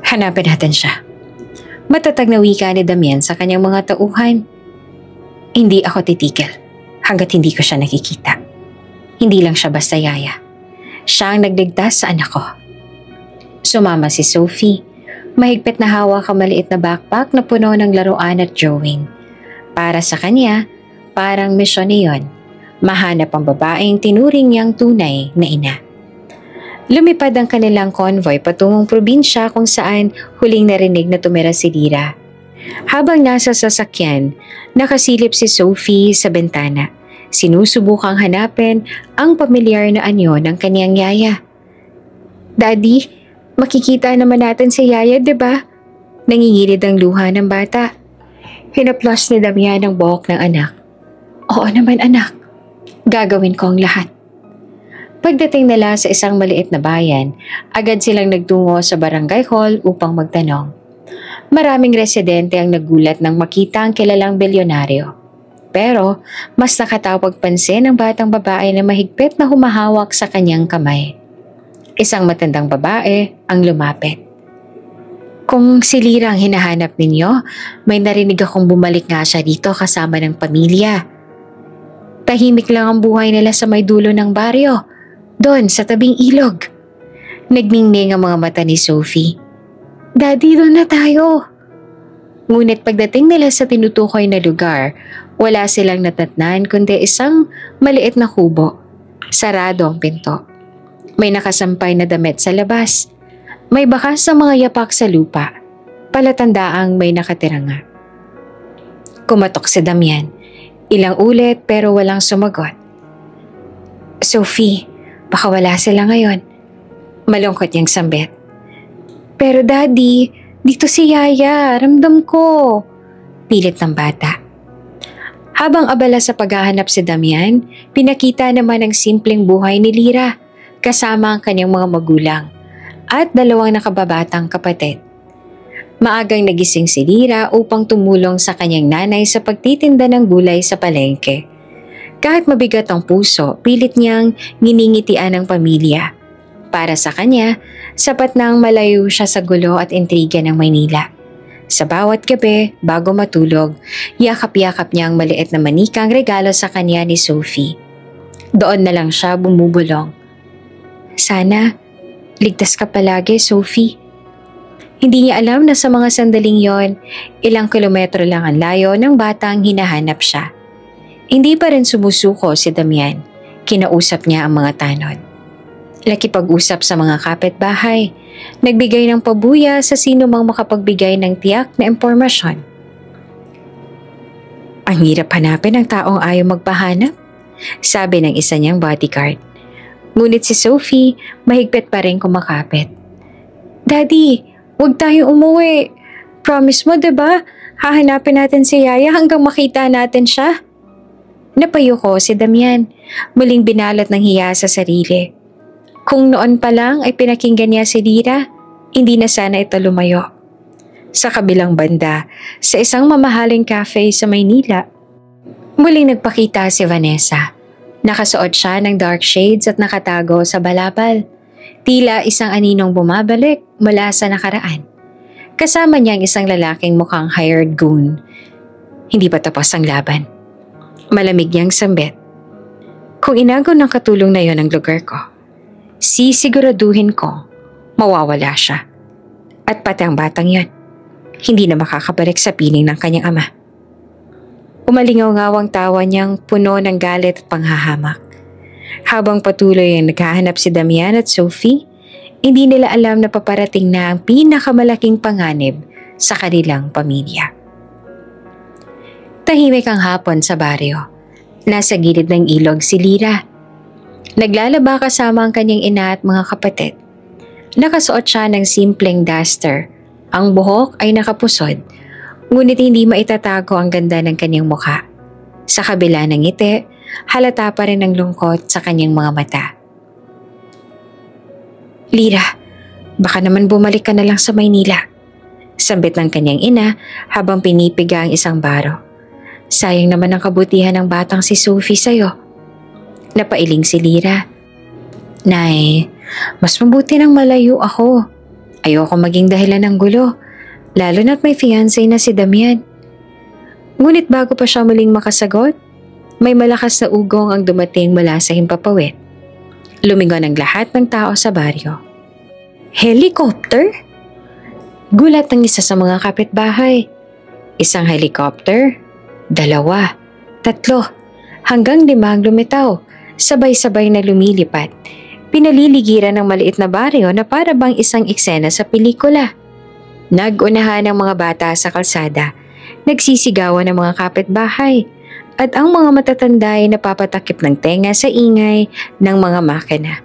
Hanapin natin siya. Matatag na wika ni Damian sa kanyang mga tauhan. Hindi ako titigil hanggat hindi ko siya nakikita. Hindi lang siya basta yaya. Siya ang nagligtas sa anak ko. Sumama si Sophie. Mahigpit na hawak ang maliit na backpack na puno ng laruan at drawing. Para sa kanya, parang misyon niyon. Mahanap ang babaeng tinuring niyang tunay na ina. Lumipad ang kanilang convoy patungong probinsya kung saan huling narinig na tumira si Lyra. Habang nasa sasakyan, nakasilip si Sophie sa bintana. Sinusubukang hanapin ang pamilyar na anyo ng kanyang yaya. Daddy, makikita naman natin si Yaya, diba? Nangingilid ang luha ng bata. Hinaplos ni Damian ang buhok ng anak. Oo naman anak. Gagawin ko ang lahat. Pagdating nila sa isang maliit na bayan, agad silang nagtungo sa barangay hall upang magtanong. Maraming residente ang nagulat nang makita ang kilalang bilyonaryo. Pero mas nakatawag pansin ang batang babae na mahigpit na humahawak sa kanyang kamay. Isang matandang babae ang lumapit. Kung si Lyra ang hinahanap ninyo, may narinig akong bumalik nga siya dito kasama ng pamilya. Tahimik lang ang buhay nila sa may dulo ng baryo, doon sa tabing ilog. Nagningning ang mga mata ni Sophie. Daddy, doon na tayo. Ngunit pagdating nila sa tinutukoy na lugar, wala silang natatnan kundi isang maliit na kubo. Sarado ang pinto. May nakasampay na damit sa labas. May bakas sa mga yapak sa lupa. Palatandaang may nakatira nga. Kumatok si Damian. Ilang ulit pero walang sumagot. Sophie, baka wala sila ngayon. Malungkot niyang sambit. Pero Daddy, dito si Yaya, ramdam ko. Pilit ng bata. Habang abala sa paghahanap si Damian, pinakita naman ang simpleng buhay ni Lira kasama ang kanyang mga magulang at dalawang nakababatang kapatid. Maagang nagising si Lira upang tumulong sa kanyang nanay sa pagtitinda ng gulay sa palengke. Kahit mabigat ang puso, pilit niyang nginingitian ang pamilya. Para sa kanya, sapat nang malayo siya sa gulo at intriga ng Maynila. Sa bawat gabi, bago matulog, yakap-yakap niya ang maliit na manikang regalo sa kanya ni Sophie. Doon na lang siya bumubulong. Sana, ligtas ka palagi, Sophie. Hindi niya alam na sa mga sandaling yon, ilang kilometro lang ang layo ng batang hinahanap siya. Hindi pa rin sumusuko si Damian. Kinausap niya ang mga tanod. Nakipag-usap sa mga kapitbahay. Nagbigay ng pabuya sa sino mang makapagbigay ng tiyak na impormasyon. Ang hirap hanapin ang taong ayaw magpahanap, sabi ng isa niyang bodyguard. Ngunit si Sophie mahigpit pa rin kumakapit. Daddy, huwag tayong umuwi. Promise mo, diba? Hahanapin natin si Yaya hanggang makita natin siya. Napayuko si Damian, muling binalot ng hiya sa sarili. Kung noon pa lang ay pinakinggan niya si Lira, hindi na sana ito lumayo. Sa kabilang banda, sa isang mamahaling cafe sa Maynila, muling nagpakita si Vanessa. Nakasuot siya ng dark shades at nakatago sa balabal. Tila isang aninong bumabalik mula sa nakaraan. Kasama niya ang isang lalaking mukhang hired goon. Hindi pa tapos ang laban. Malamig niyang sambit. Kung inagaw ng katulong na yon ang lugar ko, sisiguraduhin ko mawawala siya. At pati ang batang yon, hindi na makakabalik sa piling ng kanyang ama. Umalingaw-ngaw ang tawa niyang puno ng galit at panghahamak. Habang patuloy ang naghahanap si Damian at Sophie, hindi nila alam na paparating na ang pinakamalaking panganib sa kanilang pamilya. Tahimik ang hapon sa baryo. Nasa gilid ng ilog si Lira. Naglalaba kasama ang kanyang ina at mga kapatid. Nakasuot siya ng simpleng duster. Ang buhok ay nakapusod, ngunit hindi maitatago ang ganda ng kanyang mukha. Sa kabila ng ngiti, halata pa rin ang lungkot sa kanyang mga mata. Lira, baka naman bumalik ka na lang sa Maynila. Sambit ng kanyang ina habang pinipiga ang isang baro. Sayang naman ang kabutihan ng batang si Sophie sa'yo. Napailing si Lira. Nay, mas mabuti nang malayo ako. Ayoko maging dahilan ng gulo, lalo na't may fiancé na si Damian. Ngunit bago pa siya muling makasagot, may malakas na ugong ang dumating mula sa himpapawid. Lumingon ang lahat ng tao sa baryo. Helicopter? Gulat ng isa sa mga kapitbahay. Isang helicopter, 2, 3, hanggang 5 ang lumitaw, sabay-sabay na lumilipat. Pinaliligiran ng maliit na baryo na para bang isang eksena sa pelikula. Nag-unahan ang mga bata sa kalsada, nagsisigawan ng mga kapitbahay, at ang mga matatanda ay napapatakip ng tenga sa ingay ng mga makina.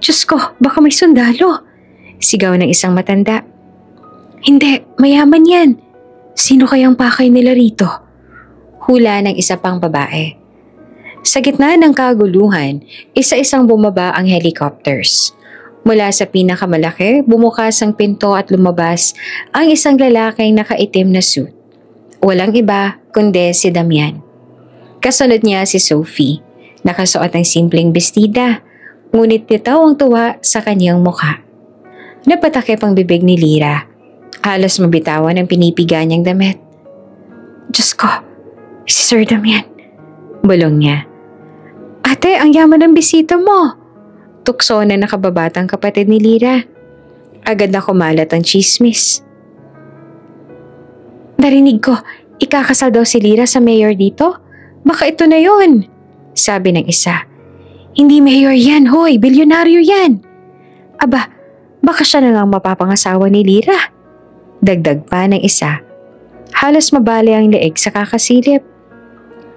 Diyos ko, baka may sundalo! Sigaw ng isang matanda. Hindi, mayaman yan. Sino kayang pakay nila rito? Hula ng isa pang babae. Sa gitna ng kaguluhan, isa-isang bumaba ang helicopters. Mula sa pinakamalaki, bumukas ang pinto at lumabas ang isang lalaking nakaitim na suit. Walang iba kundi si Damian. Kasunod niya si Sophie, nakasuot ng simpleng bestida, ngunit bitaw ang tuwa sa kanyang mukha. Napatakip ang bibig ni Lira. Halos mabitawan ang pinipiga niyang damit. Diyos ko, si Sir Damian. Bulong niya. Ate, ang yaman ng bisita mo. Tukso na nakababatang kapatid ni Lira. Agad na kumalat ang chismis. Narinig ko, ikakasal daw si Lira sa mayor dito? Baka ito na yon, sabi ng isa. Hindi mayor yan, hoy, bilyonaryo yan. Aba, baka siya na lang mapapangasawa ni Lira. Dagdag pa ng isa. Halos mabali ang leeg sa kakasilip.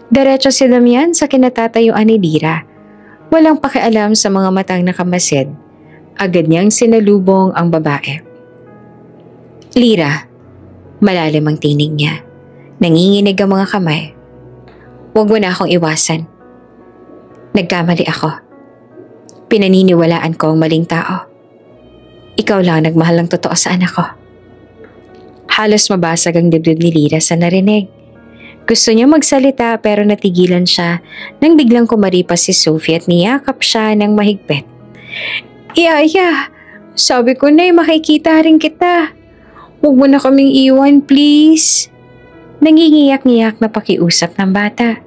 Diretso si Damian sa kinatatayuan ni Lira. Walang pakialam sa mga matang nakamasid. Agad niyang sinalubong ang babae. Lira, malalim ang tinig niya. Nanginginig ang mga kamay. Huwag mo na akong iwasan. Nagkamali ako. Pinaniniwalaan ko ang maling tao. Ikaw lang nagmahal ng totoo sa anak ko. Halos mabasag ang dibdib ni Lira sa narinig. Gusto niya magsalita pero natigilan siya nang biglang kumaripas si Sophie at niyakap siya ng mahigpit. Yaya, sabi ko na makikita rin kita. Huwag mo na kaming iwan, please. Nangingiyak-ngiyak na pakiusap ng bata.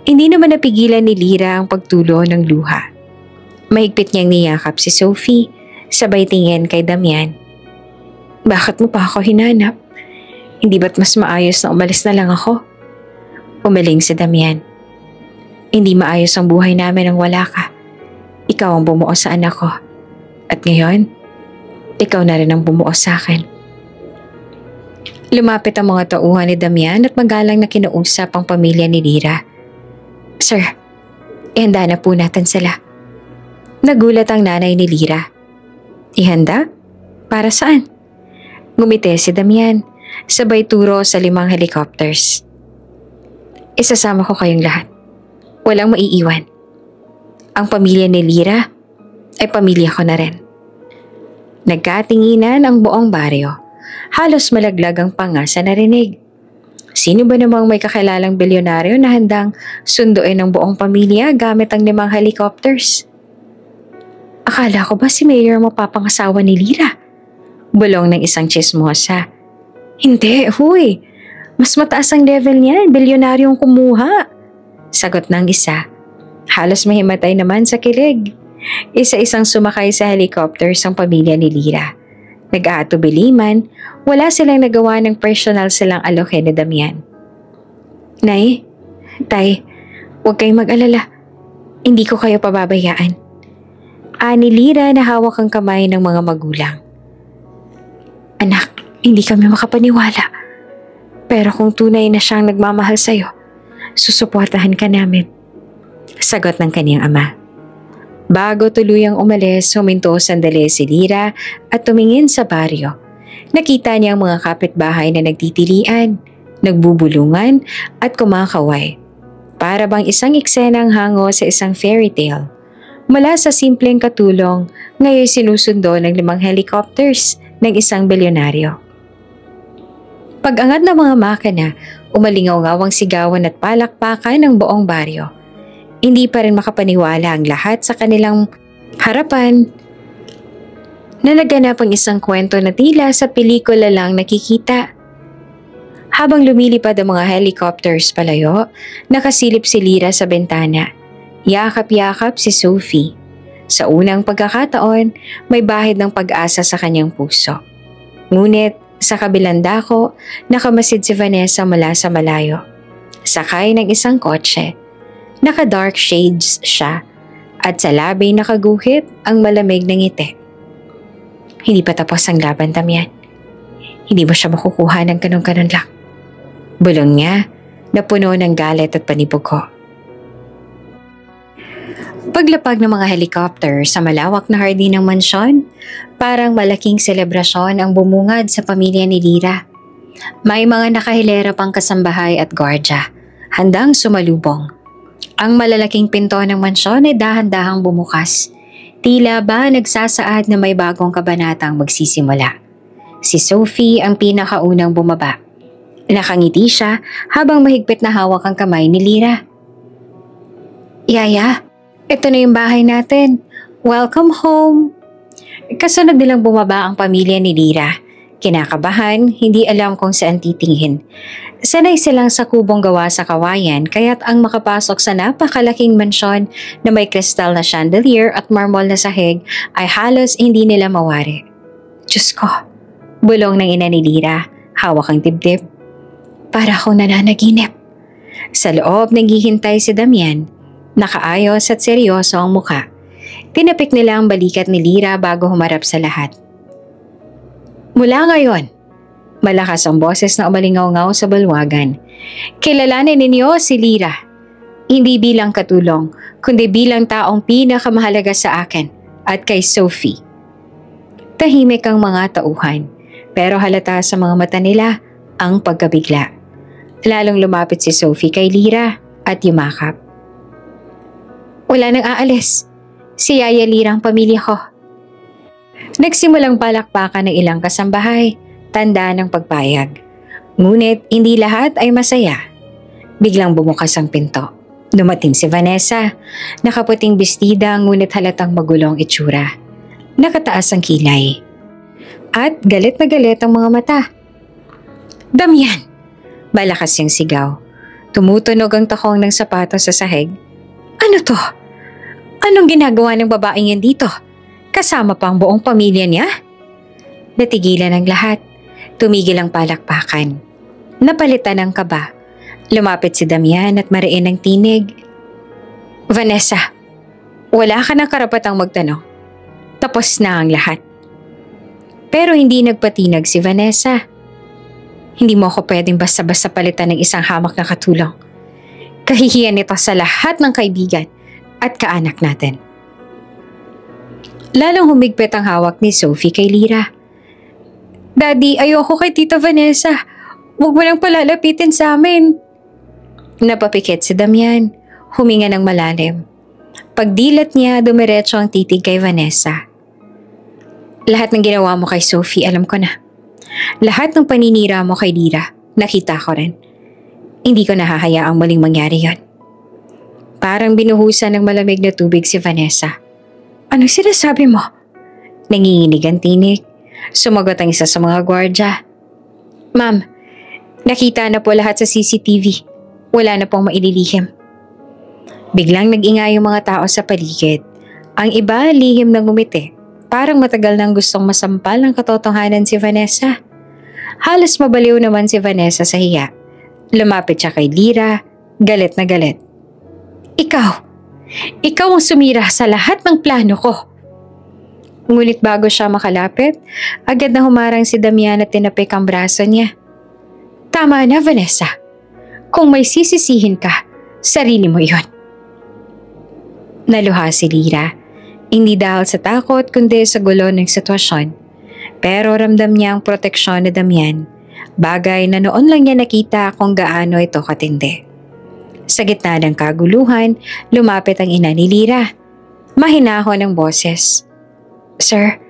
Hindi naman napigilan ni Lira ang pagtulo ng luha. Mahigpit niyang niyakap si Sophie, sabay tingin kay Damian. Bakit mo pa ako hinanap? Hindi ba't mas maayos na umalis na lang ako? Umaling si Damian. Hindi maayos ang buhay namin nang wala ka. Ikaw ang bumuo sa anak ko. At ngayon, ikaw na rin ang bumuo sa akin. Lumapit ang mga tauhan ni Damian at magalang na kinausap ang pamilya ni Lira. Sir, ihanda na po natin sila. Nagulat ang nanay ni Lira. Ihanda? Para saan? Ngumiti si Damian. Sabay turo sa 5 helicopters. Isasama ko kayong lahat. Walang maiiwan. Ang pamilya ni Lira ay pamilya ko na rin. Nagkatinginan ang buong baryo. Halos malaglag ang panga sa narinig. Sino ba namang may kakilalang bilyonaryo na handang sunduin ang buong pamilya gamit ang 5 helicopters? Akala ko ba si Mayor mapapangasawa ni Lira? Bulong ng isang chismosa. Hindi, huy. Mas mataas ang level niyan, bilyonaryong kumuha. Sagot ng isa. Halos mahimatay naman sa kilig. Isa-isang sumakay sa helicopters ang pamilya ni Lira. Nag-aatubiliman, wala silang nagawa ng personal silang aloke ni Damian. Nay, Tay, huwag kayong mag-alala. Hindi ko kayo pababayaan. Ani Lira na hawak ang kamay ng mga magulang. Anak, hindi kami makapaniwala. Pero kung tunay na siyang nagmamahal sa'yo, susuportahan ka namin. Sagot ng kaniyang ama. Bago tuluyang umalis, huminto sandali si Lira at tumingin sa baryo. Nakita niya ang mga kapitbahay na nagtitilian, nagbubulungan at kumakaway. Para bang isang eksenang hango sa isang fairy tale. Mula sa simpleng katulong, ngayon sinusundo ng 5 helicopters ng isang bilyonaryo. Pag-angat ng mga makina, umalingaw-ngaw ang sigawan at palakpakan ng buong baryo. Hindi pa rin makapaniwala ang lahat sa kanilang harapan na naganap ang isang kwento na tila sa pelikula lang nakikita. Habang lumilipad ang mga helicopters palayo, nakasilip si Lira sa bintana. Yakap-yakap si Sophie. Sa unang pagkakataon, may bahid ng pag-asa sa kanyang puso. Ngunit sa kabilang dako, nakamasid si Vanessa mula sa malayo. Sakay ng isang kotse. Naka-dark shades siya at sa labi nakaguhit ang malamig na ngiti. Hindi pa tapos ang laban, Damian. Hindi mo siya makukuha ng ganun-ganun lang. Bulong niya na puno ng galit at panipugo. Paglapag ng mga helicopter sa malawak na hardin ng mansyon, parang malaking selebrasyon ang bumungad sa pamilya ni Lira. May mga nakahilera pang kasambahay at gwardya, handang sumalubong. Ang malalaking pinto ng mansyon ay dahan-dahang bumukas. Tila ba nagsasaad na may bagong kabanatang magsisimula. Si Sophie ang pinakaunang bumaba. Nakangiti siya habang mahigpit na hawak ang kamay ni Lira. Yaya, ito na yung bahay natin. Welcome home. Kasunod nilang bumaba ang pamilya ni Lira. Kinakabahan, hindi alam kung saan titingin. Sanay silang sa kubong gawa sa kawayan kaya't ang makapasok sa napakalaking mansyon na may kristal na chandelier at marmol na sahig ay halos hindi nila mawari. Diyos ko, bulong ng ina ni Lira, hawak ang dibdib. Para akong nananaginip. Sa loob naghihintay si Damian. Nakaayos at seryoso ang mukha. Tinapik nila ang balikat ni Lira bago humarap sa lahat. Mula ngayon, malakas ang boses na umalingaw-ngaw sa bulwagan. Kilalanin ninyo si Lira. Hindi bilang katulong, kundi bilang taong pinakamahalaga sa akin at kay Sophie. Tahimik ang mga tauhan, pero halata sa mga mata nila ang pagkabigla. Lalong lumapit si Sophie kay Lira at yumakap. Wala nang aalis. Si Yaya Lira ang pamilya ko. Nagsimulang palakpakan ng ilang kasambahay, tanda ng pagpayag. Ngunit hindi lahat ay masaya. Biglang bumukas ang pinto. Dumating si Vanessa, nakaputing bestida ngunit halatang magulong itsura. Nakataas ang kilay. At galit na galit ang mga mata. Damian! Malakas yung sigaw. Tumutunog ang takong ng sapatos sa sahig. Ano to? Anong ginagawa ng babaeng yan dito? Kasama pa ang buong pamilya niya? Natigilan ang lahat. Tumigil ang palakpakan. Napalitan ang kaba. Lumapit si Damian at mariin ang tinig. Vanessa, wala ka ng karapatang magtanong. Tapos na ang lahat. Pero hindi nagpatinag si Vanessa. Hindi mo ako pwedeng basta-basta palitan ng isang hamak na katulong. Kahihiyan nito sa lahat ng kaibigan at kaanak natin. Lalong humigpit ang hawak ni Sophie kay Lira. Daddy, ayoko kay Tita Vanessa. Huwag mo nang palalapitin sa amin. Napapikit si Damian. Huminga ng malalim. Pagdilat niya, dumiretso ang titig kay Vanessa. Lahat ng ginawa mo kay Sophie, alam ko na. Lahat ng paninira mo kay Lira, nakita ko rin. Hindi ko nahahayaang muling mangyari yon. Parang binuhusan ng malamig na tubig si Vanessa. Ano sinasabi mo? Nanginginig ang tinig. Sumagot ang isa sa mga gwardya. Ma'am, nakita na po lahat sa CCTV. Wala na pong maililihim. Biglang nag-ingay yung mga tao sa paligid. Ang iba lihim ng ngumiti. Parang matagal nang gustong masampal ng katotohanan si Vanessa. Halos mabaliw naman si Vanessa sa hiya. Lumapit siya kay Lira, galit na galit. Ikaw ang sumira sa lahat ng plano ko. Ngunit bago siya makalapit, agad na humarang si Damian at tinapik ang braso niya. Tama na, Vanessa. Kung may sisisihin ka, sarili mo yon. Naluha si Lira. Hindi dahil sa takot kundi sa gulo ng sitwasyon. Pero ramdam niya ang proteksyon ni Damian. Bagay na noon lang niya nakita kung gaano ito katindi. Sa gitna ng kaguluhan, lumapit ang ina ni Lira. Mahinahon ang boses. Sir,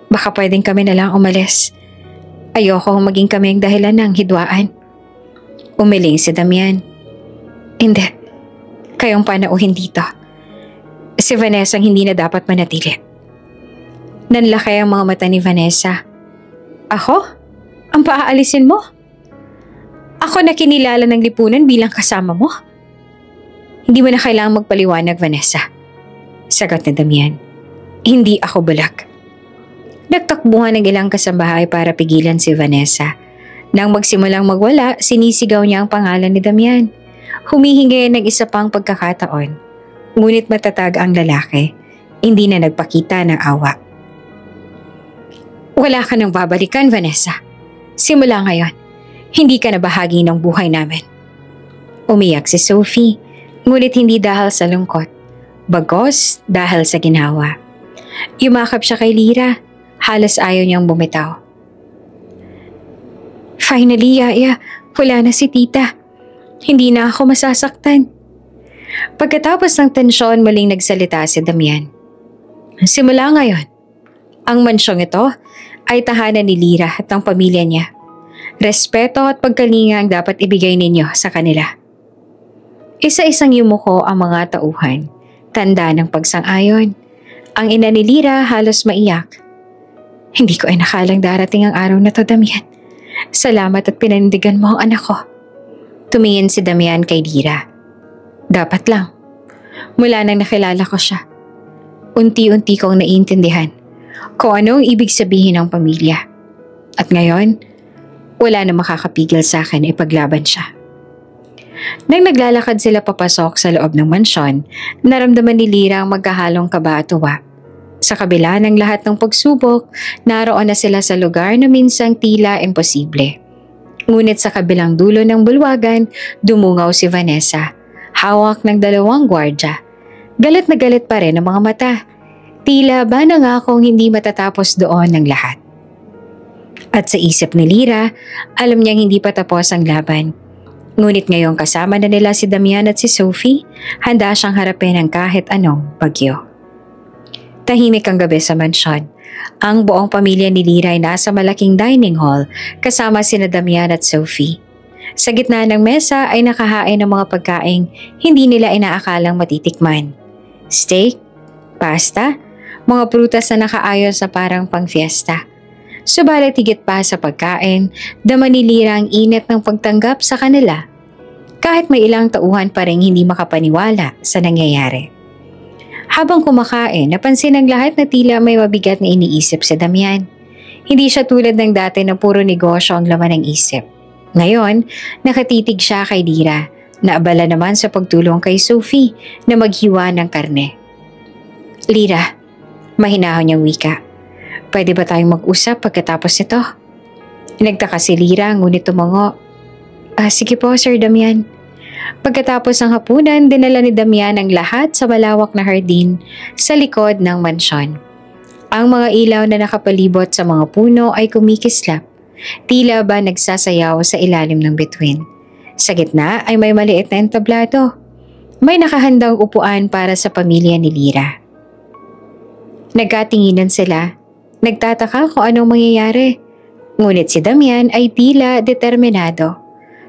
baka pwedeng kami na lang umalis. Ayoko maging kami ang dahilan ng hidwaan. Umiling si Damian. Hindi. Kayong panauhin dito. Si Vanessa ang hindi na dapat manatili. Nanlaki ang mga mata ni Vanessa. Ako? Ang paaalisin mo? Ako na kinilala ng lipunan bilang kasama mo? Hindi mo na kailangang magpaliwanag, Vanessa. Sagot ni Damian. Hindi ako bulag. Nagtakbuhan ng ilang kasambahay para pigilan si Vanessa. Nang magsimulang magwala, sinisigaw niya ang pangalan ni Damian. Humihingi ng isa pang pagkakataon. Ngunit matatag ang lalaki, hindi na nagpakita ng awa. Wala ka nang babalikan, Vanessa. Simula ngayon, hindi ka na bahagi ng buhay namin. Umiyak si Sophie, ngunit hindi dahil sa lungkot, bagos dahil sa ginawa. Yumakap siya kay Lira, halos ayaw niyang bumitaw. Finally, Yaya, wala na si Tita. Hindi na ako masasaktan. Pagkatapos ng tensyon, muling nagsalita si Damian. Simula ngayon, ang mansyong ito ay tahanan ni Lira at ang pamilya niya. Respeto at pagkalinga ang dapat ibigay ninyo sa kanila. Isa-isang yumuko ang mga tauhan, tanda ng pagsang-ayon. Ang ina ni Lira halos maiyak. Hindi ko ay nakalang darating ang araw na to, Damian. Salamat at pinanindigan mo ang anak ko. Tumingin si Damian kay Lira. Dapat lang. Mula nang nakilala ko siya, unti-unti kong naiintindihan kung ano ang ibig sabihin ng pamilya. At ngayon, wala na makakapigil sa akin na ipaglaban siya. Nang naglalakad sila papasok sa loob ng mansyon, naramdaman ni Lira ang magkahalong kaba at tuwa. Sa kabila ng lahat ng pagsubok, naroon na sila sa lugar na minsang tila imposible. Ngunit sa kabilang dulo ng bulwagan, dumungaw si Vanessa. Hawak ng 2 gwardya. Galit na galit pa rin ang mga mata. Tila ba nangakong hindi matatapos doon ng lahat. At sa isip ni Lira, alam niyang hindi pa tapos ang laban. Ngunit ngayong kasama na nila si Damian at si Sophie, handa siyang harapin ang kahit anong bagyo. Tahimik ang gabi sa mansyon. Ang buong pamilya ni Lira ay nasa malaking dining hall kasama sina Damian at Sophie. Sa gitna ng mesa ay nakahain ng mga pagkaing hindi nila inaakalang matitikman. Steak, pasta, mga prutas na nakaayos sa parang pang-fiesta. Subalit higit pa sa pagkain, dama ni Lira ang init ng pagtanggap sa kanila. Kahit may ilang tauhan pa rin hindi makapaniwala sa nangyayari. Habang kumakain, napansin ng lahat na tila may mabigat na iniisip si Damian. Hindi siya tulad ng dati na puro negosyo ang laman ng isip. Ngayon, nakatitig siya kay Lira, na abala naman sa pagtulong kay Sophie na maghiwa ng karne. Lira, mahinahon niyang wika. Pwede ba tayong mag-usap pagkatapos nito? Nagtaka si Lira ngunit tumango. Sige po, Sir Damian. Pagkatapos ng hapunan, dinala ni Damian ang lahat sa malawak na hardin sa likod ng mansyon. Ang mga ilaw na nakapalibot sa mga puno ay kumikislap. Tila ba nagsasayaw sa ilalim ng bituin. Sa gitna ay may maliit na entablado. May nakahandang upuan para sa pamilya ni Lira. Nagkatinginan sila. Nagtataka kung anong mangyayari. Ngunit si Damian ay tila determinado.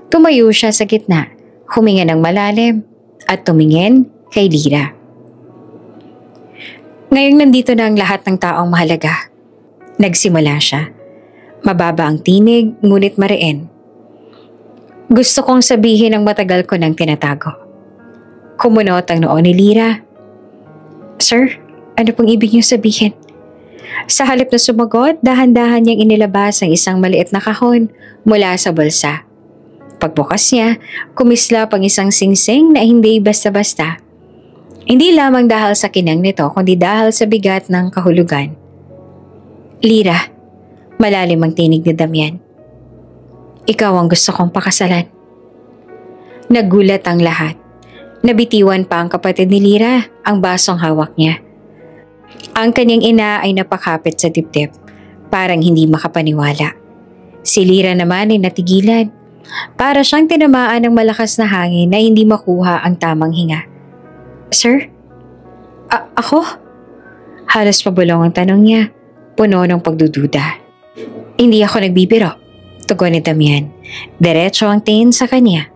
Tumayo siya sa gitna, huminga ng malalim, at tumingin kay Lira. Ngayong nandito na ang lahat ng taong mahalaga. Nagsimula siya. Mababa ang tinig, ngunit mariin. Gusto kong sabihin ang matagal ko nang tinatago. Kumunot ang noo ni Lira. Sir, ano pong ibig niyo sabihin? Sa halip na sumagot, dahan-dahan niyang inilabas ang isang maliit na kahon mula sa bulsa. Pagbukas niya, kumislap ang isang singsing na hindi basta-basta. Hindi lamang dahil sa kinang nito, kundi dahil sa bigat ng kahulugan. Lira, malalim ang tinig ni Damian. Ikaw ang gusto kong pakasalan. Nagulat ang lahat. Nabitiwan pa ang kapatid ni Lira, ang basong hawak niya. Ang kanyang ina ay napakapit sa dibdib, parang hindi makapaniwala. Si Lira naman ay natigilan. Para siyang tinamaan ng malakas na hangin na hindi makuha ang tamang hinga. Sir? Ako? Halos pabulong ang tanong niya, puno ng pagdududa. Hindi ako nagbibiro, tugon ni Damian. Diretso ang tingin sa kanya.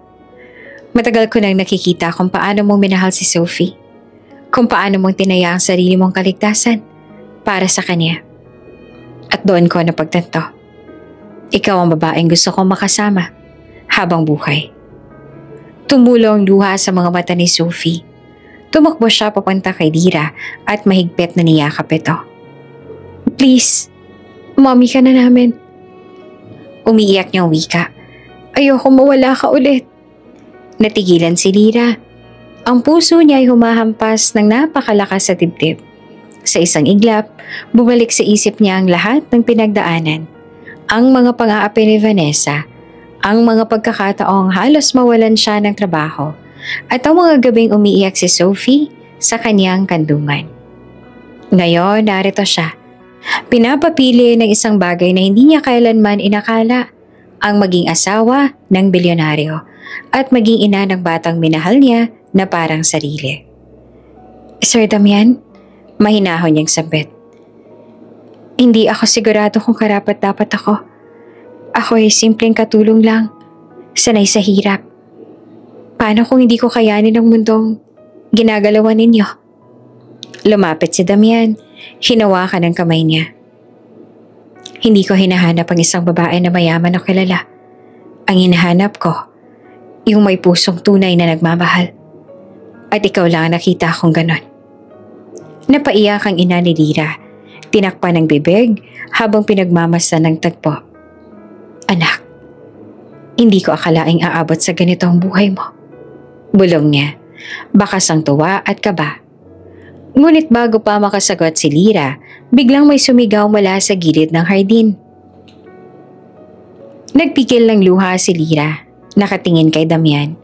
Matagal ko nang nakikita kung paano mong minahal si Sophie. Kung paano mong tinaya ang sarili mong kaligtasan para sa kanya. At doon ko napagtanto. Ikaw ang babaeng gusto kong makasama habang buhay. Tumulo ang luha sa mga mata ni Sophie. Tumakbo siya papunta kay Lira at mahigpit na niyakap ito. Please, mommy ka na namin. Umiiyak niyang wika. Ayoko mawala ka ulit. Natigilan si Lira. Ang puso niya ay humahampas ng napakalakas sa dibdib. Sa isang iglap, bumalik sa isip niya ang lahat ng pinagdaanan. Ang mga pang-aapi ni Vanessa, ang mga pagkakataong halos mawalan siya ng trabaho, at ang mga gabing umiiyak si Sophie sa kanyang kandungan. Ngayon, narito siya. Pinapapili ng isang bagay na hindi niya kailanman inakala, ang maging asawa ng bilyonaryo at maging ina ng batang minahal niya na parang sarili. Sir Damian, mahinahon niyang sabit. Hindi ako sigurado kung karapat-dapat ako. Ako ay simpleng katulong lang, sanay sa hirap. Paano kung hindi ko kayanin ang mundong ginagalawan ninyo? Lumapit si Damian, hinawakan ang kamay niya. Hindi ko hinahanap ang isang babae na mayaman o kilala. Ang hinahanap ko, yung may pusong tunay na nagmamahal. At ikaw lang ang nakita kong ganon. Napaiyak ang ina ni Lira. Tinakpan ng bibig habang pinagmamasdan ng tagpo. Anak, hindi ko akalaing aabot sa ganito ang buhay mo. Bulong niya, bakas ang tuwa at kaba. Ngunit bago pa makasagot si Lira, biglang may sumigaw mula sa gilid ng hardin. Nagpikil ng luha si Lira, nakatingin kay Damian.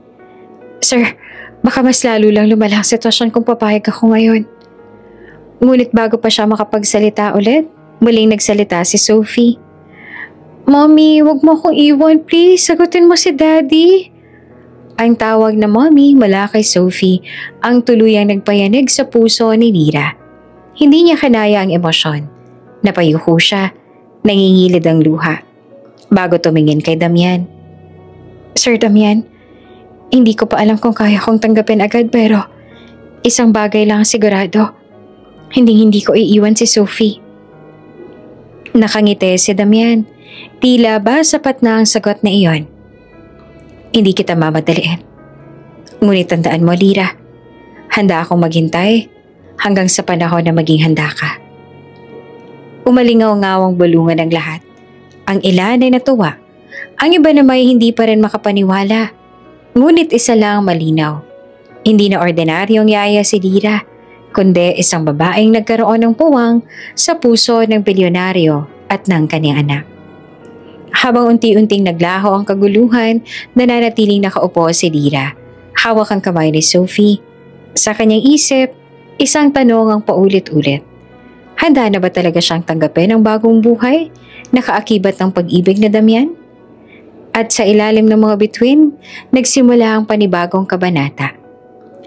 Sir, baka mas lalo lang lumala ang sitwasyon kung papayag ako ngayon. Ngunit bago pa siya makapagsalita ulit, muling nagsalita si Sophie. Mommy, wag mo akong iwan, please. Sagutin mo si Daddy. Ang tawag na mommy mula kay Sophie ang tuluyang nagpayanig sa puso ni Lira. Hindi niya kanaya ang emosyon. Napayuko siya, nangingilid ang luha. Bago tumingin kay Damian. Sir Damian, hindi ko pa alam kung kaya kong tanggapin agad pero isang bagay lang sigurado. Hindi ko iiwan si Sophie. Nakangiti si Damian. Tila ba sapat na ang sagot na iyon? Hindi kita mamadaliin. Ngunit tandaan mo, Lira, handa akong maghintay hanggang sa panahon na maging handa ka. Umalingaw-ngawang bulungan ang lahat. Ang ilan ay natuwa. Ang iba naman ay hindi pa rin makapaniwala. Ngunit isa lang malinaw. Hindi na ordinaryong yaya si Lira, kundi isang babaeng nagkaroon ng puwang sa puso ng bilyonaryo at ng kanyang anak. Habang unti-unting naglaho ang kaguluhan, nananatiling nakaupo si Lira. Hawak ang kamay ni Sophie. Sa kanyang isip, isang tanong ang paulit-ulit. Handa na ba talaga siyang tanggapin ang bagong buhay? Nakaakibat ng pag-ibig na Damian? At sa ilalim ng mga bituin, nagsimula ang panibagong kabanata.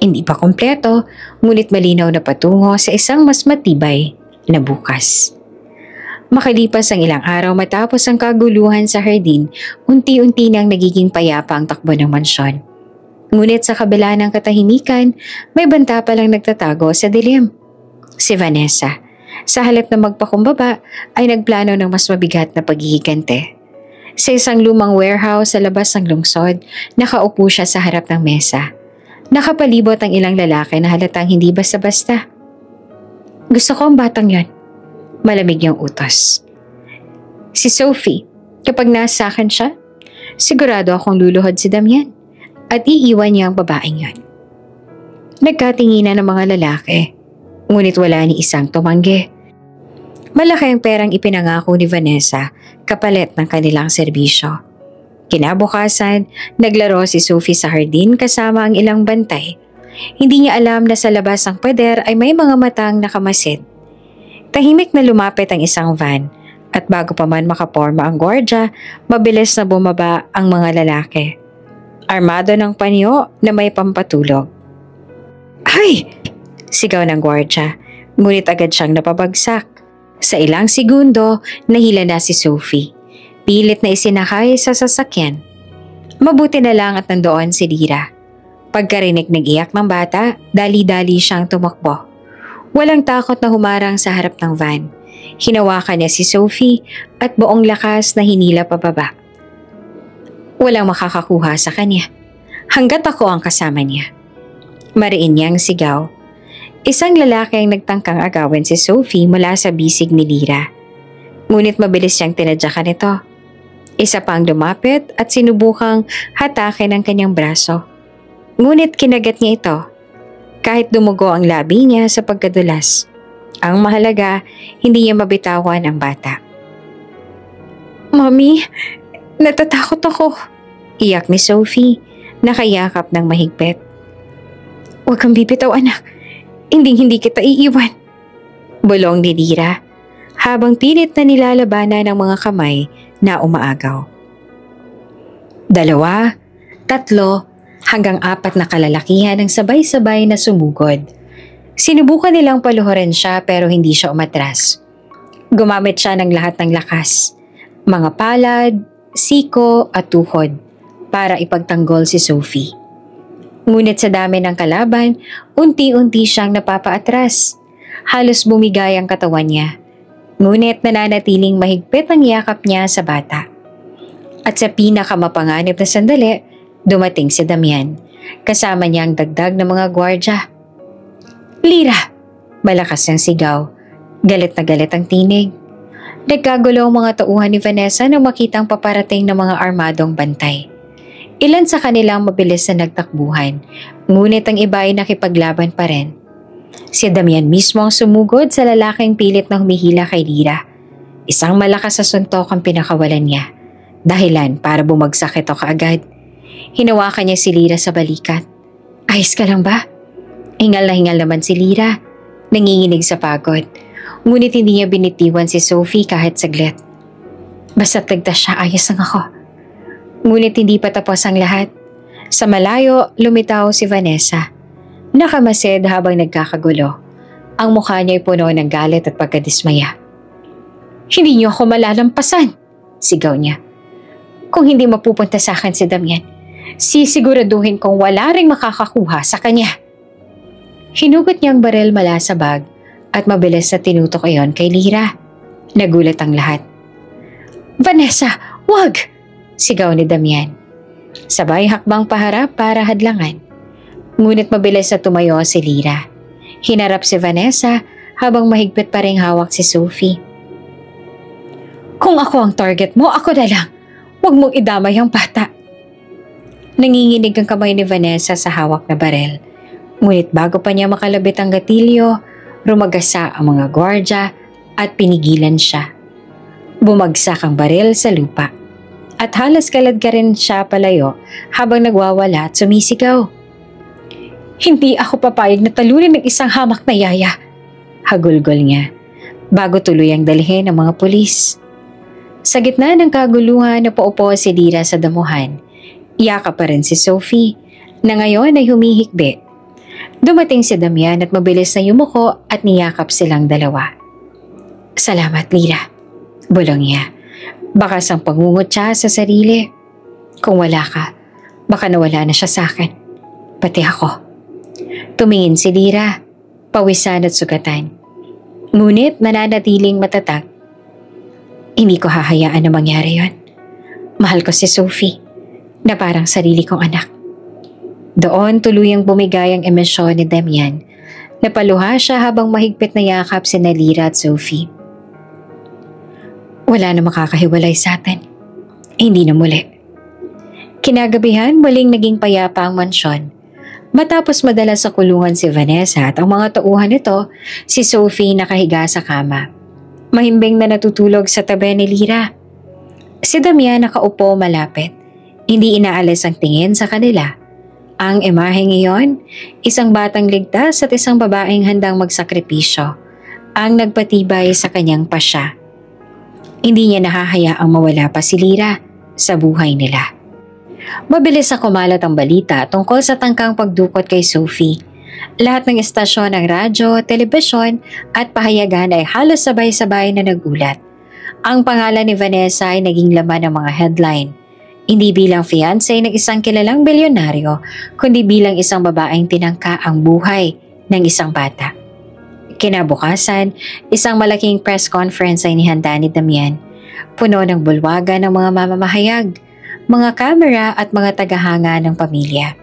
Hindi pa kompleto, ngunit malinaw na patungo sa isang mas matibay na bukas. Makalipas ang ilang araw matapos ang kaguluhan sa hardin, unti-unti nang nagiging payapa ang takbo ng mansyon. Ngunit sa kabila ng katahimikan, may banta palang nagtatago sa dilim. Si Vanessa, sa halip na magpakumbaba, ay nagplano ng mas mabigat na paghihigante. Sa isang lumang warehouse sa labas ng lungsod, nakaupo siya sa harap ng mesa. Nakapalibot ang ilang lalaki na halatang hindi basta-basta. Gusto ko ang batang yon. Malamig niyang utos. Si Sophie, kapag nasa akin siya, sigurado akong luluhod si Damian at iiwan niya ang babaeng yon. Nagkatinginan ng mga lalaki, ngunit wala ni isang tumanggi. Malaki ang perang ipinangako ni Vanessa kapalit ng kanilang serbisyo. Kinabukasan, naglaro si Sophie sa hardin kasama ang ilang bantay. Hindi niya alam na sa labas ng pader ay may mga matang nakamasid. Tahimik na lumapit ang isang van at bago pa man makaporma ang gwardya, mabilis na bumaba ang mga lalaki. Armado ng panyo na may pampatulog. Ay! Sigaw ng gwardya, ngunit agad siyang napabagsak. Sa ilang segundo, nahila na si Sophie. Pilit na isinakay sa sasakyan. Mabuti na lang at nandoon si Lira. Pagkarinig ng iyak ng bata, dali-dali siyang tumakbo. Walang takot na humarang sa harap ng van. Hinawakan niya si Sophie at buong lakas na hinila pababa. Walang makakakuha sa kanya, hanggat ako ang kasama niya. Mariin niyang sigaw. Isang lalaki ang nagtangkang agawin si Sophie mula sa bisig ni Lira. Ngunit mabilis siyang tinadyakan ito. Isa pang lumapit at sinubukang hatakin ang kanyang braso. Ngunit kinagat niya ito. Kahit dumugo ang labi niya sa pagkadulas. Ang mahalaga, hindi niya mabitawan ang bata. Mommy, natatakot ako. Iyak ni Sophie, nakayakap ng mahigpit. Huwag kang bibitaw anak, hindi kita iiwan. Bulong ni Lira, habang pilit na nilalabanan ng mga kamay na umaagaw. 2, 3, hanggang 4 na kalalakihan ang sabay-sabay na sumugod. Sinubukan nilang paluhurin siya pero hindi siya umatras. Gumamit siya ng lahat ng lakas, mga palad, siko at tuhod para ipagtanggol si Sophie. Ngunit sa dami ng kalaban, unti-unti siyang napapaatras. Halos bumigay ang katawan niya. Ngunit nananatiling mahigpit ang yakap niya sa bata. At sa pinakamapanganib na sandali, dumating si Damian. Kasama niya ang dagdag ng mga gwardya. Lira! Malakas ang sigaw. Galit na galit ang tinig. Nagkagulo ang mga tauhan ni Vanessa nang makitang paparating ng mga armadong bantay. Ilan sa kanilang mabilis na nagtakbuhan, ngunit ang iba ay nakipaglaban pa rin. Si Damian mismo ang sumugod sa lalaking pilit na humihila kay Lira. Isang malakas na suntok ang pinakawalan niya. Dahilan para bumagsak ito kaagad. Hinawakan niya si Lira sa balikat. Ayos ka lang ba? Hingal na hingal naman si Lira. Nanginginig sa pagod. Ngunit hindi niya binitiwan si Sophie kahit saglit. Basta't ligtas siya, ayos lang ako. Ngunit hindi pa tapos ang lahat. Sa malayo, lumitaw si Vanessa. Nakamasid habang nagkakagulo. Ang mukha niya ay puno ng galit at pagkadismaya. "Hindi niyo ako malalampasan!" sigaw niya. "Kung hindi mapupunta sa akin si Damian, sisiguraduhin kong wala ring makakakuha sa kanya." Hinugot niya ang baril mula sa bag at mabilis na tinutok iyon kay Lyra. Nagulat ang lahat. "Vanessa, wag!" sigaw ni Damian. Sabay hakbang paharap para hadlangan. Ngunit mabilis na tumayo si Lyra. Hinarap si Vanessa habang mahigpit pa ring hawak si Sophie. "Kung ako ang target mo, ako na lang. Huwag mong idamay ang bata." Nanginginig ang kamay ni Vanessa sa hawak na barel. Ngunit bago pa niya makalabit ang gatilyo, rumagasa ang mga gwardya at pinigilan siya. Bumagsak ang baril sa lupa. At halos kalad ka rin siya palayo habang nagwawala at sumisigaw. "Hindi ako papayag na talunin ng isang hamak na yaya," hagulgol niya, bago tuluyang dalhin ng mga pulis. Sa gitna ng kaguluhan na paupo si Lyra sa damuhan, yakap pa rin si Sophie, na ngayon ay humihikbi. Dumating si Damian at mabilis na yumuko at niyakap silang dalawa. "Salamat, Lyra," bulong niya. Bakas ang pangungot siya sa sarili. Kung wala ka, baka nawala na siya sa akin. Pati ako. Tumingin si Lyra, pawisan at sugatan. Ngunit nananatiling matatag. "Hindi ko hahayaan na mangyari yon. Mahal ko si Sophie, na parang sarili kong anak." Doon tuluyang bumigay ang emosyon ni Damian. Napaluha siya habang mahigpit na yakap sina Lyra at Sophie. "Wala na makakahiwalay sa atin. Hindi na muli." Kinagabihan, muling naging payapa ang mansyon. Matapos madala sa kulungan si Vanessa at ang mga tauhan nito, si Sophie nakahiga sa kama. Mahimbing na natutulog sa tabi ni Lyra. Si Damian nakaupo malapit. Hindi inaalis ang tingin sa kanila. Ang imaheng iyon, isang batang ligtas at isang babaeng handang magsakripisyo, ang nagpatibay sa kanyang pasya. Hindi niya nahahayaang mawala pa si Lyra sa buhay nila. Mabilis na kumalat ang balita tungkol sa tangkang pagdukot kay Sophie. Lahat ng istasyon ng radyo, telebisyon at pahayagan ay halos sabay-sabay na nagulat. Ang pangalan ni Vanessa ay naging laman ng mga headline. Hindi bilang fiancé ng isang kilalang bilyonaryo, kundi bilang isang babaeng tinangka ang buhay ng isang bata. Kinabukasan, isang malaking press conference ay nihanda ni Damian. Puno ng bulwagan ng mga mamamahayag, mga kamera at mga tagahanga ng pamilya.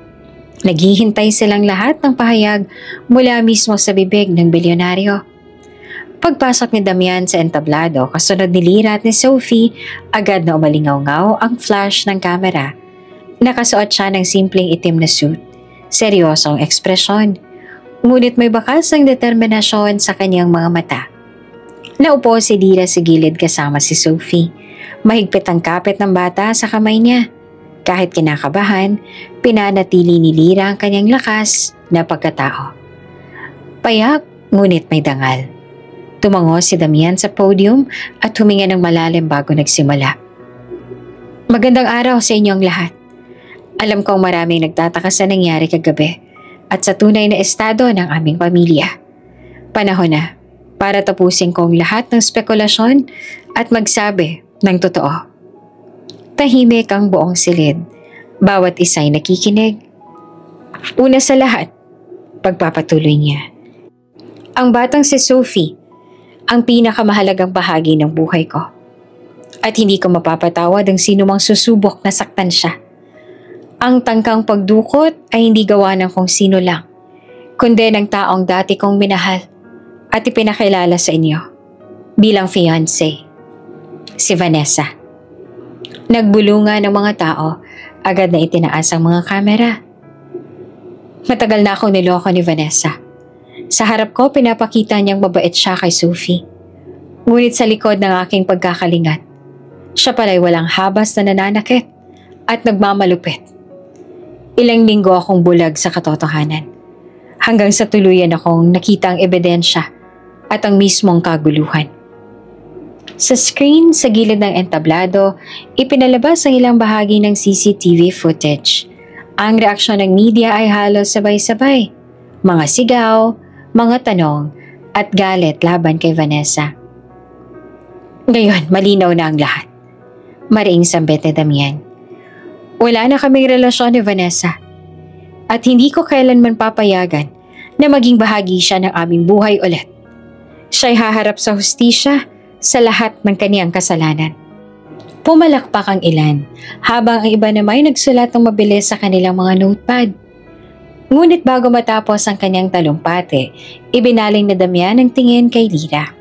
Naghihintay silang lahat ng pahayag mula mismo sa bibig ng bilyonaryo. Pagpasok ni Damian sa entablado kasunod ni Lyra at ni Sophie, agad na umalingaw-ngaw ang flash ng kamera. Nakasuot siya ng simpleng itim na suit. Seryosong ekspresyon. Ngunit may bakas ng determinasyon sa kanyang mga mata. Naupo si Lyra sa gilid kasama si Sophie. Mahigpit ang kapit ng bata sa kamay niya. Kahit kinakabahan, pinanatili ni Lyra ang kanyang lakas na pagkatao. Payak, ngunit may dangal. Tumango si Damian sa podium at huminga ng malalim bago nagsimula. "Magandang araw sa inyong lahat. Alam kong maraming nagtataka sa nangyari kagabi at sa tunay na estado ng aming pamilya. Panahon na para tapusin kong lahat ng spekulasyon at magsabi ng totoo." Tahimik ang buong silid. Bawat isa'y nakikinig. "Una sa lahat," pagpapatuloy niya, "ang batang si Sophie, ang pinakamahalagang bahagi ng buhay ko. At hindi ko mapapatawad ang sinumang susubok na saktan siya. Ang tangkang pagdukot ay hindi gawa ng kung sino lang, kundi ng taong dati kong minahal at ipinakilala sa inyo bilang fiancé, si Vanessa." Nagbulungan ng mga tao, agad na itinaas ang mga kamera. "Matagal na akong niloko ni Vanessa. Sa harap ko, pinapakita niyang mabait siya kay Sophie. Ngunit sa likod ng aking pagkakalingat, siya pala'y walang habas na nananakit at nagmamalupit. Ilang linggo akong bulag sa katotohanan, hanggang sa tuluyan akong nakita ang ebidensya at ang mismong kaguluhan." Sa screen sa gilid ng entablado, ipinalabas ang ilang bahagi ng CCTV footage. Ang reaksyon ng media ay halos sabay-sabay. Mga sigaw, mga tanong, at galit laban kay Vanessa. Ngayon, malinaw na ang lahat. Mariing sambit ni Damian. Wala na kaming relasyon ni Vanessa. At hindi ko kailanman papayagan na maging bahagi siya ng aming buhay ulit. Siya'y haharap sa hustisya sa lahat ng kaniyang kasalanan. Pumalakpak ang ilan habang ang iba naman ay nagsulat ng mabilis sa kanilang mga notepad. Ngunit bago matapos ang kanyang talumpati, ibinaling na Damian ang tingin kay Lira.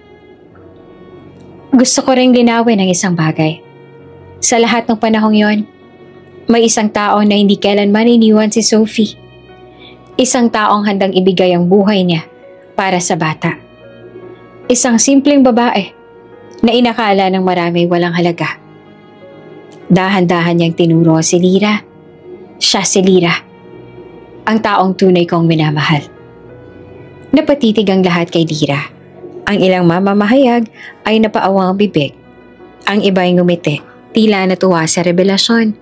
Gusto ko ring linawin ang isang bagay. Sa lahat ng panahong yon, may isang tao na hindi kailanman iniwan si Sophie. Isang taong handang ibigay ang buhay niya para sa bata. Isang simpleng babae na inakala ng marami walang halaga. Dahan-dahan niyang tinuro si Lira. Siya si Lira, ang taong tunay kong minamahal. Napatitig ang lahat kay Lira. Ang ilang mamamahayag ay napaawang bibig. Ang iba ay ngumiti, tila natuwa sa revelasyon.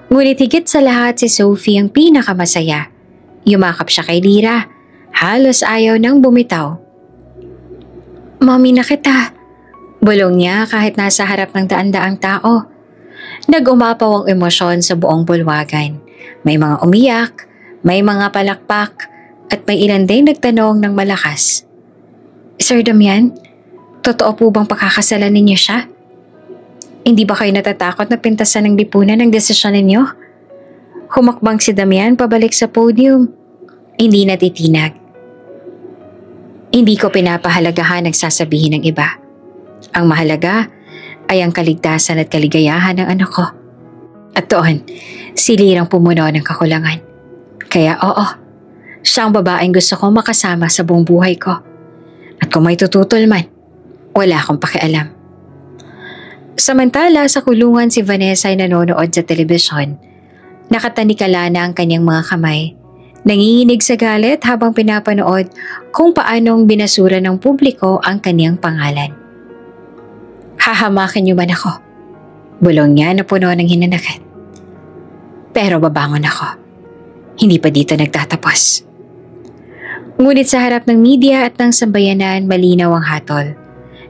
Ngunit higit sa lahat si Sophie ang pinakamasaya. Yumakap siya kay Lira. Halos ayaw nang bumitaw. Mami na kita. Bulong niya kahit nasa harap ng daan-daang tao. Nag-umapaw ang emosyon sa buong bulwagan. May mga umiyak, may mga palakpak, at may ilan ding nagtanong ng malakas. Sir Damian, totoo po bang pakakasalan ninyo siya? Hindi ba kayo natatakot na pintasan ng lipunan ang desisyon ninyo? Humakbang si Damian pabalik sa podium. Hindi natitinag. Hindi ko pinapahalagahan ang sasabihin ng iba. Ang mahalaga ay ang kaligtasan at kaligayahan ng anak ko. At doon, si Lirang pumuno ng kakulangan. Kaya oo, siya ang babaeng gusto kong makasama sa buong buhay ko. At kung may tututol man, wala akong pakialam. Samantala sa kulungan si Vanessa ay nanonood sa telebisyon. Nakatanikala na ang kanyang mga kamay. Nanginginig sa galit habang pinapanood kung paanong binasura ng publiko ang kanyang pangalan. Hahamakin niyo man ako. Bulong niya na puno ng hinanakit. Pero babangon ako. Hindi pa dito nagtatapos. Ngunit sa harap ng media at ng sambayanan, malinaw ang hatol.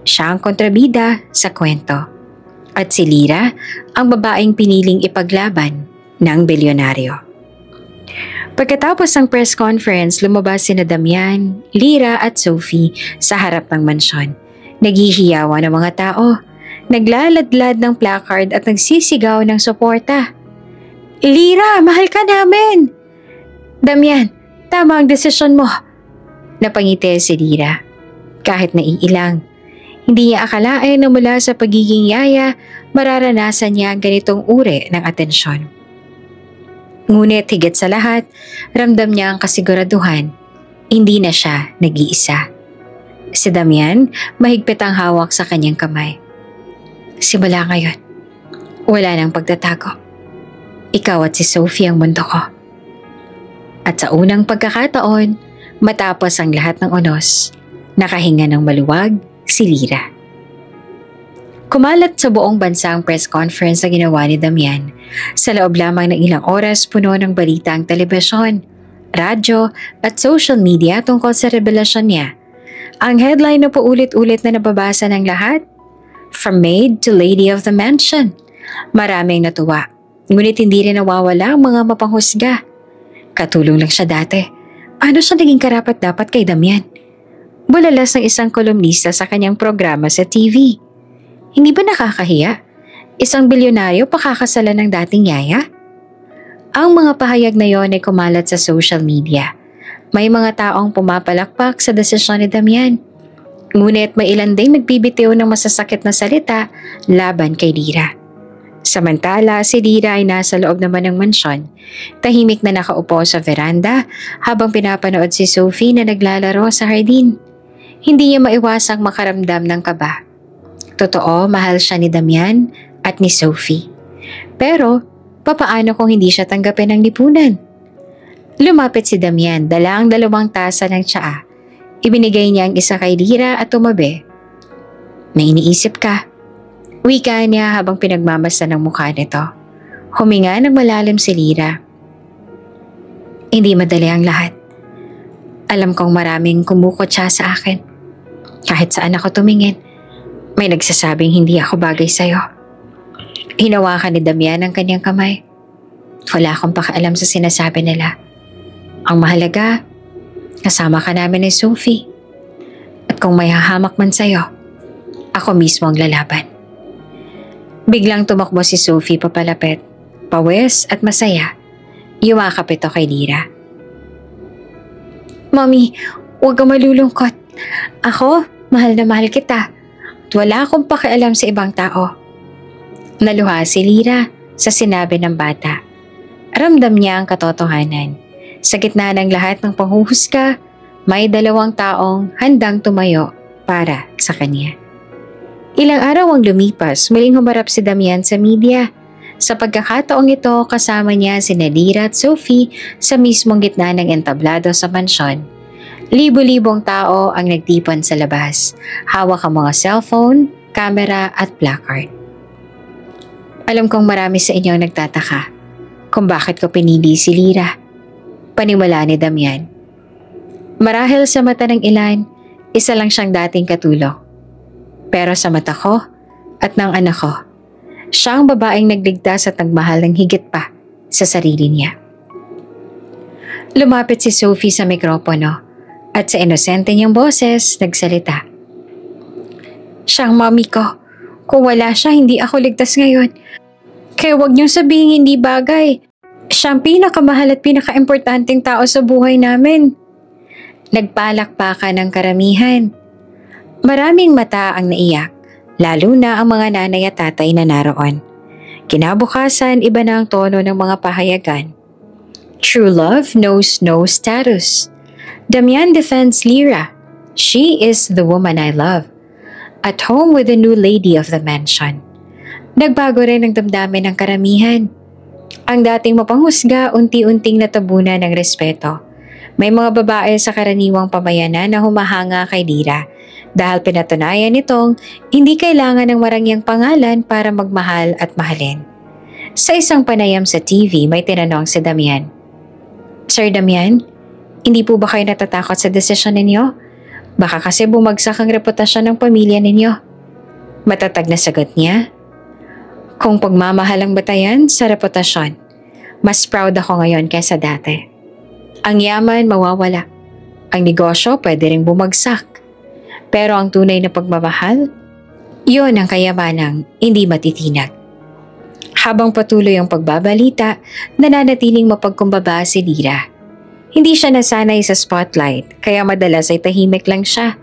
Siya ang kontrabida sa kwento. At si Lira, ang babaeng piniling ipaglaban ng bilyonaryo. Pagkatapos ng press conference, lumabas sina Damian, Lira at Sophie sa harap ng mansyon. Naghihiyawan ang mga tao, naglaladlad ng placard at nagsisigaw ng suporta. Lira, mahal ka namin! Damian, tama ang desisyon mo. Napangiti si Lira. Kahit naiilang, hindi niya akalain na mula sa pagiging yaya, mararanasan niya ang ganitong uri ng atensyon. Ngunit higit sa lahat, ramdam niya ang kasiguraduhan, hindi na siya nag-iisa. Si Damian, mahigpit ang hawak sa kanyang kamay. Simula ngayon, wala nang pagtatago. Ikaw at si Sophie ang mundo ko. At sa unang pagkakataon, matapos ang lahat ng unos, nakahinga ng maluwag si Lira. Kumalat sa buong bansa ang press conference na ginawa ni Damian. Sa loob lamang ng ilang oras, puno ng balita ang telebisyon, radyo at social media tungkol sa revelasyon niya. Ang headline na paulit-ulit na nababasa ng lahat, From Maid to Lady of the Mansion. Maraming natuwa, ngunit hindi rin nawawala ang mga mapanghusga. Katulong lang siya dati. Paano siya naging karapat-dapat kay Damian? Bulalas ng isang kolumnista sa kanyang programa sa TV. Hindi ba nakakahiya? Isang bilyonaryo pakakasalan ng dating yaya? Ang mga pahayag na yon ay kumalat sa social media. May mga taong pumapalakpak sa desisyon ni Damian. Ngunit may ilan ding nagbibitiw ng masasakit na salita laban kay Lira. Samantala, si Lira ay nasa loob naman ng mansyon. Tahimik na nakaupo sa veranda habang pinapanood si Sophie na naglalaro sa hardin. Hindi niya maiwasang makaramdam ng kaba. Totoo, mahal siya ni Damian at ni Sophie. Pero, papaano kung hindi siya tanggapin ng lipunan? Lumapit si Damian, dala ang 2 tasa ng tsaa. Ibinigay niya ang isa kay Lira at tumabi. May iniisip ka? Wika niya habang pinagmamasdan ng mukha nito. Huminga ng malalim si Lira. Hindi madali ang lahat. Alam kong maraming kumukotsa sa akin. Kahit saan ako tumingin, may nagsasabing hindi ako bagay sa'yo. Hinawakan ni Damian ang kanyang kamay. Wala akong pakialam sa sinasabi nila. Ang mahalaga, kasama ka namin ni Sophie. At kung may hahamak man sa'yo, ako mismo ang lalaban. Biglang tumakbo si Sophie papalapit. Pawis at masaya, yumakap ito kay Lyra. Mommy, huwag kang malulungkot. Ako, mahal na mahal kita. At wala akong pakialam sa ibang tao. Naluha si Lyra sa sinabi ng bata. Ramdam niya ang katotohanan. Sa gitna ng lahat ng panghuhusga, may dalawang taong handang tumayo para sa kanya. Ilang araw ang lumipas, muling humarap si Damian sa media. Sa pagkakataong ito, kasama niya sina Lyra at Sophie sa mismong gitna ng entablado sa mansyon. Libo-libong tao ang nagtipon sa labas. Hawak ang mga cellphone, camera at placard. Alam kong marami sa inyo ang nagtataka kung bakit ko pinili si Lyra. Paniwala ni Damian. Marahil sa mata ng ilan, isa lang siyang dating katulong. Pero sa mata ko at ng anak ko, siya ang babaeng nagligtas at nagmahal ng higit pa sa sarili niya. Lumapit si Sophie sa mikropono at sa inosente niyang boses nagsalita. Siya ang mami ko. Kung wala siya, hindi ako ligtas ngayon. Kaya huwag niyong sabihin hindi bagay. Siya ang pinakamahal at pinakaimportanteng tao sa buhay namin. Nagpalakpakan ng karamihan. Maraming mata ang naiyak. Lalo na ang mga nanay at tatay na naroon. Kinabukasan, iba na ang tono ng mga pahayagan. True love knows no status. Damian defends Lyra. She is the woman I love. At home with the new lady of the mansion. Nagbago rin ang damdamin ng karamihan. Ang dating mapanghusga, unti-unting natabunan ng respeto. May mga babae sa karaniwang pamayanan na humahanga kay Lyra. Dahil pinatunayan nitong hindi kailangan ng marangyang pangalan para magmahal at mahalin. Sa isang panayam sa TV, may tinanong si Damian. Sir Damian, hindi po ba kayo natatakot sa desisyon ninyo? Baka kasi bumagsak ang reputasyon ng pamilya ninyo. Matatag na sagot niya. Kung pagmamahal ang batayan sa reputasyon, mas proud ako ngayon kaysa dati. Ang yaman mawawala. Ang negosyo pwede ring bumagsak. Pero ang tunay na pagmamahal, yun ang kayamanang hindi matitinag. Habang patuloy ang pagbabalita, nananatiling mapagkumbaba si Lyra. Hindi siya nasanay sa spotlight, kaya madalas ay tahimik lang siya.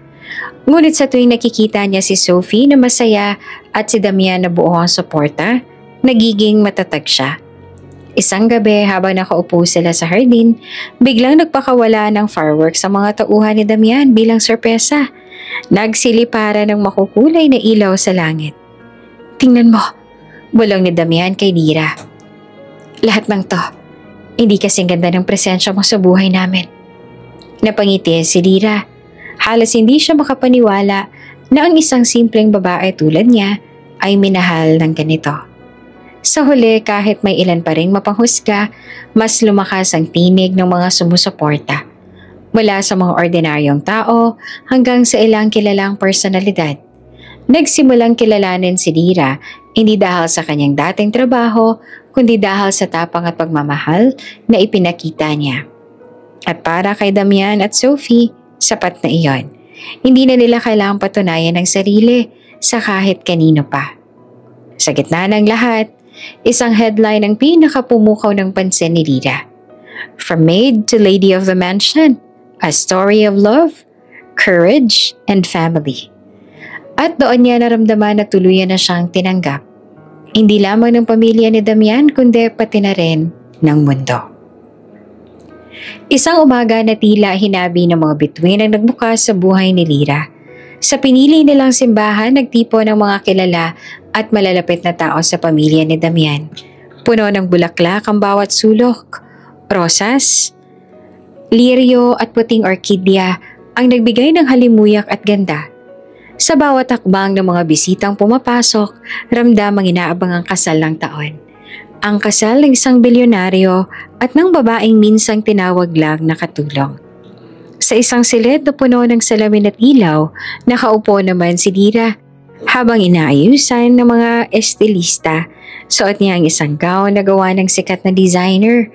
Ngunit sa tuwing nakikita niya si Sophie na masaya at si Damian na buo ang suporta, nagiging matatag siya. Isang gabi habang nakaupo sila sa hardin, biglang nagpakawala ng fireworks sa mga tauhan ni Damian bilang sorpresa. Nagsilipara ng makukulay na ilaw sa langit. Tingnan mo, bulong ni Damian kay Lyra. Lahat ng to, hindi kasing ganda ng presensya mo sa buhay namin. Napangiti si Lyra. Halos hindi siya makapaniwala na ang isang simpleng babae tulad niya ay minahal ng ganito. Sa huli, kahit may ilan pa ring mapanghusga, mas lumakas ang tinig ng mga sumusuporta. Mula sa mga ordinaryong tao hanggang sa ilang kilalang personalidad. Nagsimulang kilalanin si Lyra hindi dahil sa kanyang dating trabaho, kundi dahil sa tapang at pagmamahal na ipinakita niya. At para kay Damian at Sophie, sapat na iyon. Hindi na nila kailangang patunayan ang sarili sa kahit kanino pa. Sa gitna ng lahat, isang headline ang pinakapumukaw ng pansin ni Lyra. From maid to lady of the mansion. A story of love, courage, and family. At doon niya naramdaman na tuluyan na siyang tinanggap. Hindi lamang ng pamilya ni Damian kundi pati na rin ng mundo. Isang umaga na tila hinabi ng mga bituin ang nagbukas sa buhay ni Lyra. Sa pinili nilang simbahan, nagtipo ng mga kilala at malalapit na tao sa pamilya ni Damian. Puno ng bulaklak ang bawat sulok, rosas, lirio at puting orkidya ang nagbigay ng halimuyak at ganda. Sa bawat hakbang ng mga bisitang pumapasok, ramdam ang inaabangang kasal ng taon. Ang kasal ng isang bilyonaryo at ng babaeng minsang tinawag lang na katulong. Sa isang silid na puno ng salamin at ilaw, nakaupo naman si Lira. Habang inaayusan ng mga estilista, suot niya ang isang gown na gawa ng sikat na designer.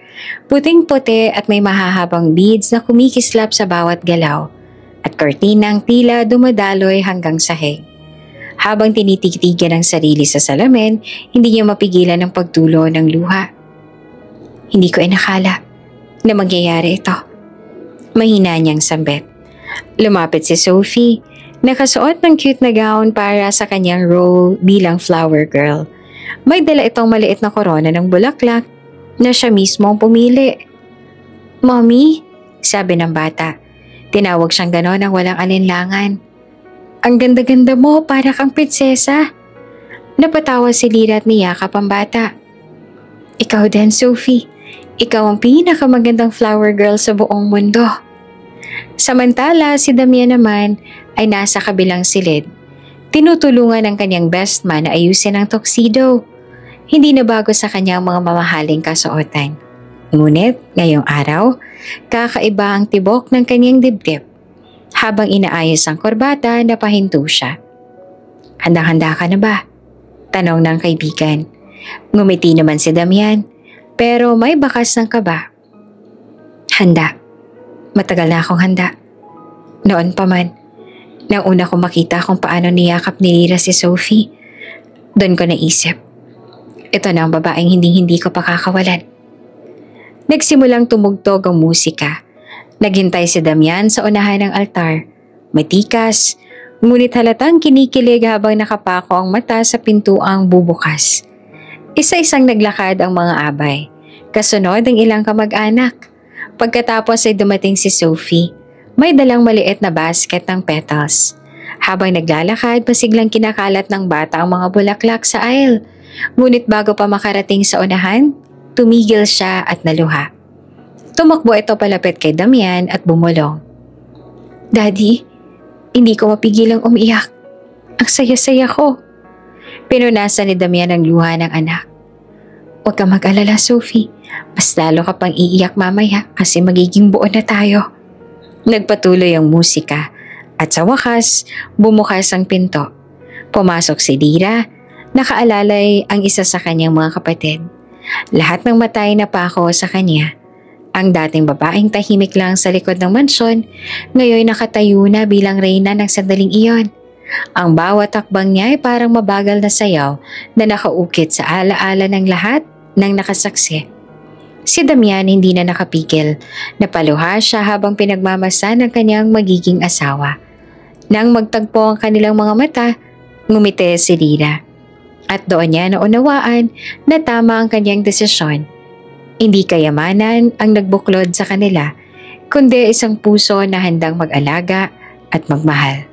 Puting-puti at may mahahabang beads na kumikislap sa bawat galaw at kortinang tila dumadaloy hanggang sahig. Habang tinitigtigan ang sarili sa salamin, hindi niya mapigilan ang pagtulo ng luha. Hindi ko inakala na mangyayari ito. Mahina niyang sambit. Lumapit si Sophie. Nakasuot ng cute na gown para sa kanyang role bilang flower girl. May dala itong maliit na korona ng bulaklak na siya mismo ang pumili. "Mommy," sabi ng bata. Tinawag siyang ganon ng walang alinlangan. "Ang ganda-ganda mo, para kang prinsesa." Napatawa si Lira at niyakap ang bata. "Ikaw din, Sophie. Ikaw ang pinakamagandang flower girl sa buong mundo." Samantala, si Damian naman ay nasa kabilang silid. Tinutulungan ng kanyang best man na ayusin ang tuxedo. Hindi na bago sa kanyang mga mamahaling kasuotan. Ngunit, ngayong araw, kakaiba ang tibok ng kanyang dibdib. Habang inaayos ang korbata, napahinto siya. "Handang-handa ka na ba?" tanong ng kaibigan. Ngumiti naman si Damian, pero may bakas ng kaba. "Handa. Matagal na akong handa. Noon pa man, nang una kong makita kung paano niyakap ni Lira si Sophie, doon ko naisip, ito na ang babaeng hindi ko pakakawalan." Nagsimulang tumugtog ang musika. Naghintay si Damian sa unahan ng altar. Matikas, ngunit halatang kinikilig habang nakapako ang mata sa pintuang bubukas. Isa-isang naglakad ang mga abay. Kasunod ang ilang kamag-anak. Pagkatapos ay dumating si Sophie. May dalang maliit na basket ng petals. Habang naglalakad, pasiglang kinakalat ng bata ang mga bulaklak sa aisle. Ngunit bago pa makarating sa unahan, tumigil siya at naluha. Tumakbo ito palapit kay Damian at bumulong. "Daddy, hindi ko mapigilang umiyak. Ang saya-saya ko." Pinunasan ni Damian ang luha ng anak. "Huwag kang mag-alala, Sophie. Mas lalo ka pang iiyak mamaya kasi magiging buo na tayo." Nagpatuloy ang musika at sa wakas, bumukas ang pinto. Pumasok si Lira. Nakaalalay ang isa sa kanyang mga kapatid. Lahat ng matay na pako sa kanya. Ang dating babaeng tahimik lang sa likod ng mansyon, ngayon nakatayo na bilang reyna ng sandaling iyon. Ang bawat takbang niya ay parang mabagal na sayaw na nakaukit sa alaala ng lahat ng nakasaksi. Si Damian hindi na nakapigil. Napaluha siya habang pinagmamasan ng kanyang magiging asawa. Nang magtagpo ang kanilang mga mata, ngumiti si Lira. At doon niya naunawaan na tama ang kanyang desisyon. Hindi kayamanan ang nagbuklod sa kanila, kundi isang puso na handang mag-alaga at magmahal.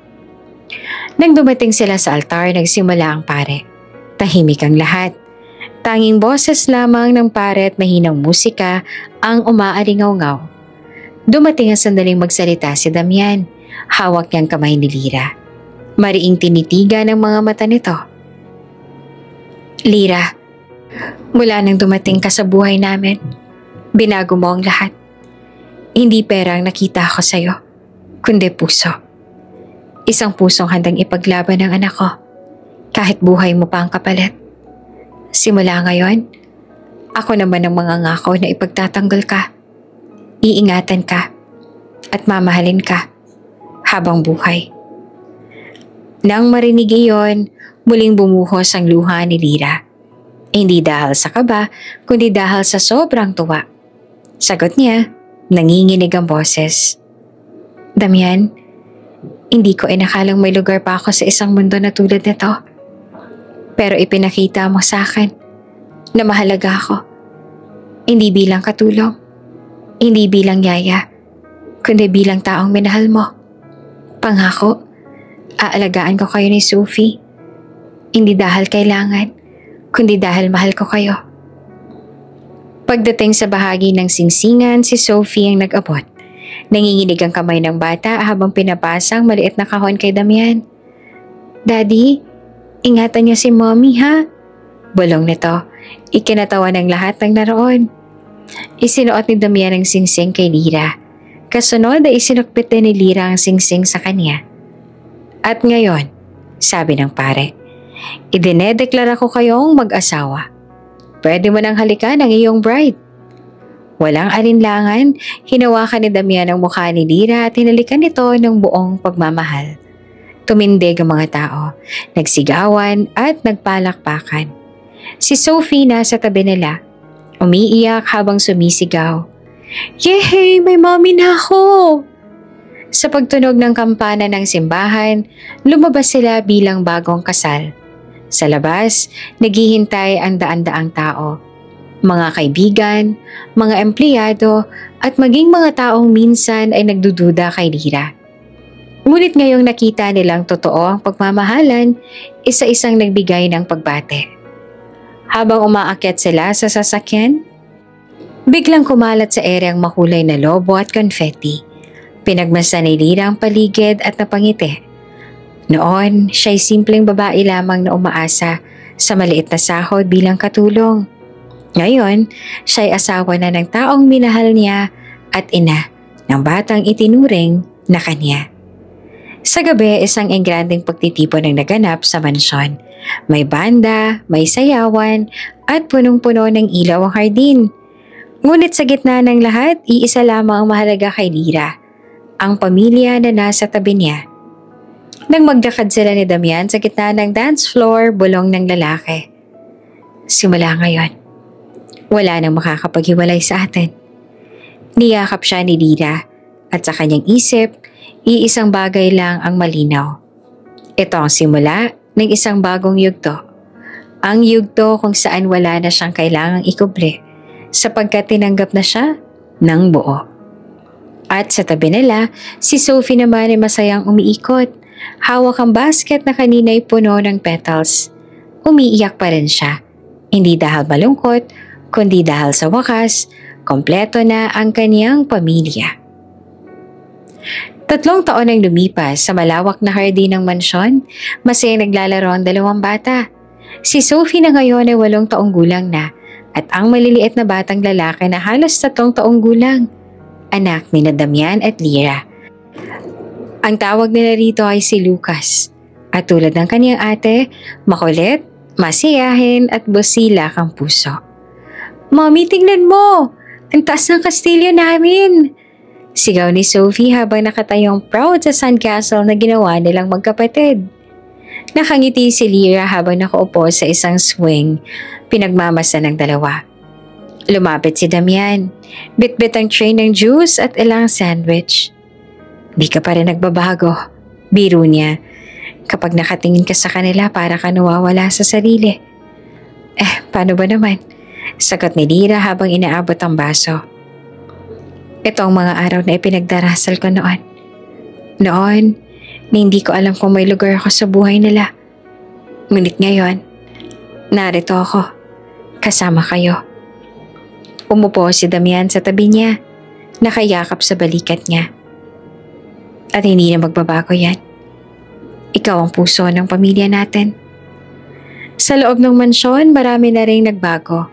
Nang dumating sila sa altar, nagsimula ang pare. Tahimik ang lahat. Tanging boses lamang ng pare at mahinang musika ang umaalingaw-ngaw. Dumating ang sandaling magsalita si Damian. Hawak niyang kamay ni Lira. Mariing tinitigan ang mga mata nito. "Lira, mula nang dumating ka sa buhay namin, binago mo ang lahat. Hindi pera ang nakita ko sa'yo, kundi puso. Isang pusong handang ipaglaban ng anak ko, kahit buhay mo pa ang kapalit. Simula ngayon, ako naman ang mangangako na ipagtatanggol ka, iingatan ka, at mamahalin ka habang buhay." Nang marinig iyon, muling bumuhos ang luha ni Lira. Hindi dahil sa kaba, kundi dahil sa sobrang tuwa. Sagot niya, nanginginig ang boses. "Damian, hindi ko inakalang may lugar pa ako sa isang mundo na tulad nito. Pero ipinakita mo sa akin na mahalaga ako. Hindi bilang katulong, hindi bilang yaya, kundi bilang taong minahal mo. Pangako, aalagaan ko kayo ni Sophie. Hindi dahil kailangan, kundi dahil mahal ko kayo." Pagdating sa bahagi ng singsingan, si Sophie ang nag-abot. Nanginginig ang kamay ng bata habang pinapasa ang maliit na kahon kay Damian. "Daddy, ingatan niyo si Mommy ha?" Bulong nito. Ikinatawa ng lahat ng naroon. Isinuot ni Damian ang singsing kay Lira. Kasunod ay isinukpit din ni Lira ang singsing sa kanya. At ngayon, sabi ng pare, idinedeklara ko kayong mag-asawa. Pwede mo nang halikan ang iyong bride. Walang alinlangan, hinawakan ni Damian ang mukha ni Lira at hinalikan ito ng buong pagmamahal. Tumindig ang mga tao, nagsigawan at nagpalakpakan. Si Sophie nasa tabi nila, umiiyak habang sumisigaw. Yehey! May mommy na ako! Sa pagtunog ng kampana ng simbahan, lumabas sila bilang bagong kasal. Sa labas, naghihintay ang daan-daang tao. Mga kaibigan, mga empleyado at maging mga taong minsan ay nagdududa kay Lira. Ngunit ngayong nakita nilang totoo ang pagmamahalan, isa-isang nagbigay ng pagbate. Habang umaakyat sila sa sasakyan, biglang kumalat sa ere ang makulay na lobo at confetti. Pinagmasdan ni Lira ang paligid at napangiti. Noon, siya'y simpleng babae lamang na umaasa sa maliit na sahod bilang katulong. Ngayon, siya'y asawa na ng taong minahal niya at ina ng batang itinuring na kanya. Sa gabi, isang engrandeng pagtitipon ang naganap sa mansyon. May banda, may sayawan, at punong-puno ng ilaw ang hardin. Ngunit sa gitna ng lahat, iisa lamang ang mahalaga kay Lira, ang pamilya na nasa tabi niya. Nang magdakad sila ni Damian sa gitna ng dance floor, bulong ng lalaki. Simula ngayon, wala nang makakapaghiwalay sa atin. Niyakap siya ni Lira at sa kanyang isip, iisang bagay lang ang malinaw. Ito ang simula ng isang bagong yugto. Ang yugto kung saan wala na siyang kailangang ikubli sapagkat tinanggap na siya ng buo. At sa tabi nila, si Sophie naman ay masayang umiikot. Hawak ang basket na kanina'y puno ng petals. Umiiyak pa rin siya. Hindi dahil malungkot, kundi dahil sa wakas, kompleto na ang kaniyang pamilya. 3 taon ang lumipas sa malawak na hardin ng mansyon, masayang naglalaro ang 2 bata. Si Sophie na ngayon ay 8 taong gulang na at ang maliliit na batang lalaki na halos 3 taong gulang, anak ni Damian at Lira. Ang tawag nila rito ay si Lucas at tulad ng kaniyang ate, makulit, masiyahin at busilak ang puso. Mommy, tingnan mo! Ang taas ng kastilyo namin! Sigaw ni Sophie habang nakatayong proud sa sandcastle na ginawa nilang magkapatid. Nakangiti si Lira habang nakaupo sa isang swing, pinagmamasa ng dalawa. Lumapit si Damian, bit-bit ang tray ng juice at ilang sandwich. Di ka pa rin nagbabago, biro niya. Kapag nakatingin ka sa kanila para ka nawawala sa sarili. Paano ba naman? Sagot ni Lira habang inaabot ang baso. Ito ang mga araw na ipinagdarasal ko noon. Noon, na hindi ko alam kung may lugar ako sa buhay nila. Ngunit ngayon, narito ako, kasama kayo. Umupo si Damian sa tabi niya, nakayakap sa balikat niya. At hindi na magbabago yan. Ikaw ang puso ng pamilya natin. Sa loob ng mansyon, marami na rin nagbago.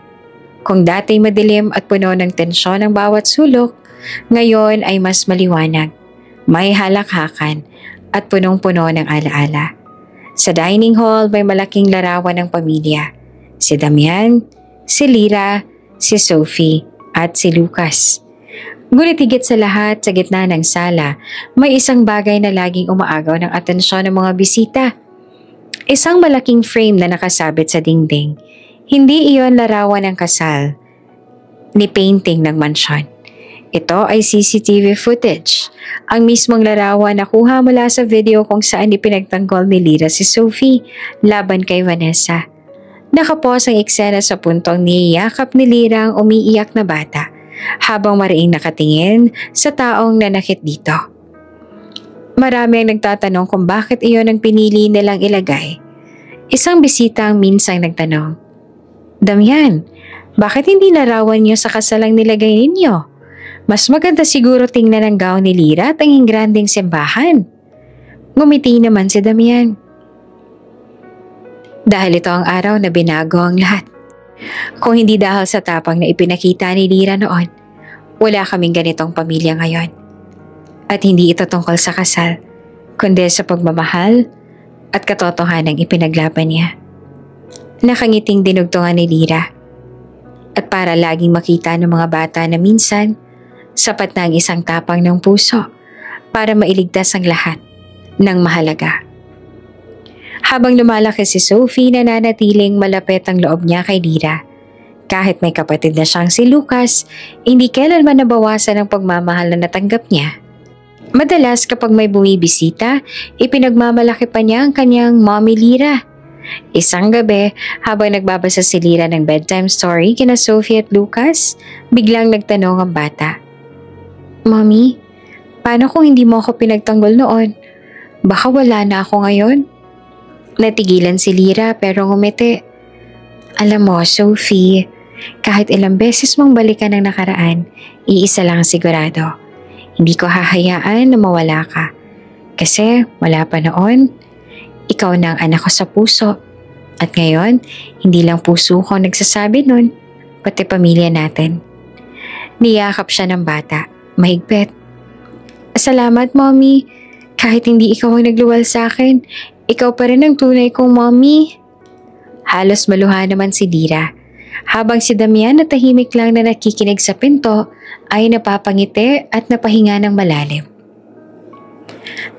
Kung dati madilim at puno ng tensyon ang bawat sulok, ngayon ay mas maliwanag, may halakhakan at punong-puno ng alaala. Sa dining hall may malaking larawan ng pamilya. Si Damian, si Lira, si Sophie at si Lucas. Ngunit higit sa lahat, sa gitna ng sala, may isang bagay na laging umaagaw ng atensyon ng mga bisita. Isang malaking frame na nakasabit sa dingding. Hindi iyon larawan ng kasal, ni painting ng mansyon. Ito ay CCTV footage. Ang mismong larawan na kuha mula sa video kung saan ipinagtanggol ni Lira si Sophie laban kay Vanessa. Nakapos ang eksena sa puntong niyayakap ni Lira ang umiiyak na bata habang mariing nakatingin sa taong nanakit dito. Marami ang nagtatanong kung bakit iyon ang pinili nilang ilagay. Isang bisita ang minsang nagtanong, Damian, bakit hindi larawan niyo sa kasalang nilagay ninyo? Mas maganda siguro tingnan ang gown ni Lira at ang ingranding simbahan. Ngumiti naman si Damian. Dahil ito ang araw na binago ang lahat. Kung hindi dahil sa tapang na ipinakita ni Lira noon, wala kaming ganitong pamilya ngayon. At hindi ito tungkol sa kasal, kundi sa pagmamahal at katotohanang ipinaglaban niya. Nakangiting dinugtungan ni Lira. At para laging makita ng mga bata na minsan, sapat na ang isang tapang ng puso para mailigtas ang lahat ng mahalaga. Habang lumalaki si Sophie, nananatiling malapit ang loob niya kay Lira. Kahit may kapatid na siyang si Lucas, hindi kailanman nabawasan ang pagmamahal na natanggap niya. Madalas kapag may bumibisita, ipinagmamalaki pa niya ang kanyang Mommy Lira. Isang gabi, habang nagbabasa si Lira ng bedtime story kina Sophie at Lucas, biglang nagtanong ang bata. Mommy, paano kung hindi mo ako pinagtanggol noon? Baka wala na ako ngayon? Natigilan si Lira pero ngumiti. Alam mo, Sophie, kahit ilang beses mong balikan ang nakaraan, iisa lang sigurado. Hindi ko hahayaan na mawala ka. Kasi wala pa noon, ikaw na ang anak ko sa puso. At ngayon, hindi lang puso ko nagsasabi nun, pati pamilya natin. Niyakap siya ng bata, mahigpit. Salamat, Mommy. Kahit hindi ikaw ang nagluwal sa akin, ikaw pa rin ang tunay kong Mommy. Halos maluha naman si Lira. Habang si Damian na tahimik lang na nakikinig sa pinto ay napapangiti at napahinga ng malalim.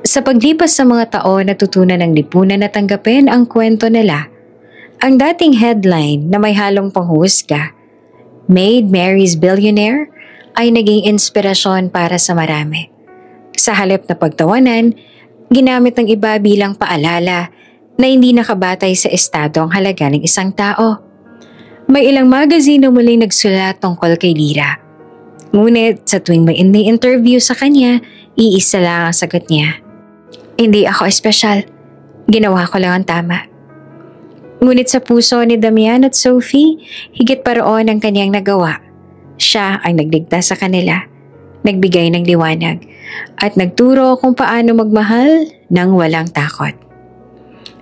Sa paglipas sa mga taon, natutunan ng lipunan na tanggapin ang kwento nila. Ang dating headline na may halong panghuhusga, Made Mary's Billionaire, ay naging inspirasyon para sa marami. Sa halip na pagtawanan, ginamit ng iba bilang paalala na hindi nakabatay sa estado ang halaga ng isang tao. May ilang magazine na muling nagsulat tungkol kay Lira. Ngunit sa tuwing may ini-interview sa kanya, iisa lang ang sagot niya. Hindi ako espesyal. Ginawa ko lang ang tama. Ngunit sa puso ni Damian at Sophie, higit pa roon ang kanyang nagawa. Siya ang nagligtas sa kanila, nagbigay ng liwanag, at nagturo kung paano magmahal ng walang takot.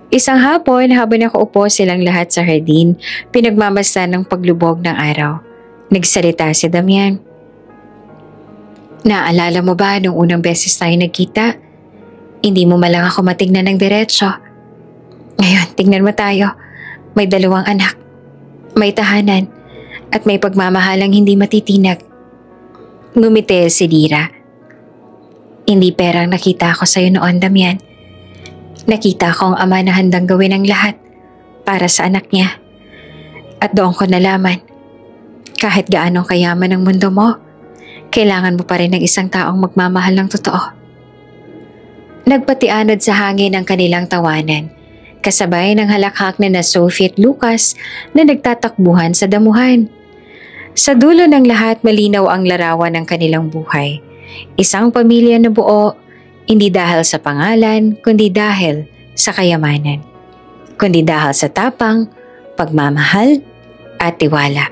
Isang hapon, habang nakaupo silang lahat sa hardin, pinagmamasdan ng paglubog ng araw. Nagsalita si Damian. Naalala mo ba nung unang beses tayo nagkita? Hindi mo malang ako matignan ng diretsyo. Ngayon, tignan mo tayo. May 2 anak, may tahanan, at may pagmamahalang hindi matitinag. Ngumiti si Lira. Hindi perang nakita ko sa'yo noon, Damian. Nakita ko ang ama na handang gawin ang lahat para sa anak niya. At doon ko nalaman, kahit gaano kayaman ang mundo mo, kailangan mo pa rin ng isang taong magmamahal ng totoo. Nagpatianod sa hangin ang kanilang tawanan, kasabay ng halakhak na Sophie at Lucas na nagtatakbuhan sa damuhan. Sa dulo ng lahat, malinaw ang larawan ng kanilang buhay. Isang pamilya na buo, hindi dahil sa pangalan, kundi dahil sa kayamanan. Kundi dahil sa tapang, pagmamahal, at tiwala.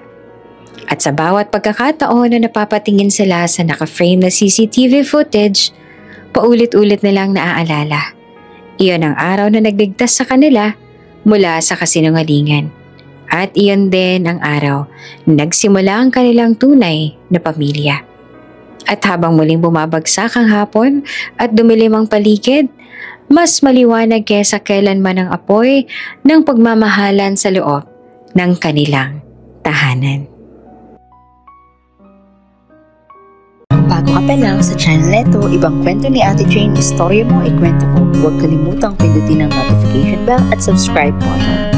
At sa bawat pagkakataon na napapatingin sila sa naka-frame na CCTV footage, paulit-ulit nilang naaalala. Iyon ang araw na nagligtas sa kanila mula sa kasinungalingan. At iyon din ang araw na nagsimula ang kanilang tunay na pamilya. At habang muling bumabagsak ang hapon at dumilim ang paligid, mas maliwanag kesa kailanman ang apoy ng pagmamahalan sa loob ng kanilang tahanan. Bago ka pa lang sa channel neto, ibang kwento ni Ate Jane, istorya mo, ikwento ko. Huwag kalimutang pindutin ang notification bell at subscribe button.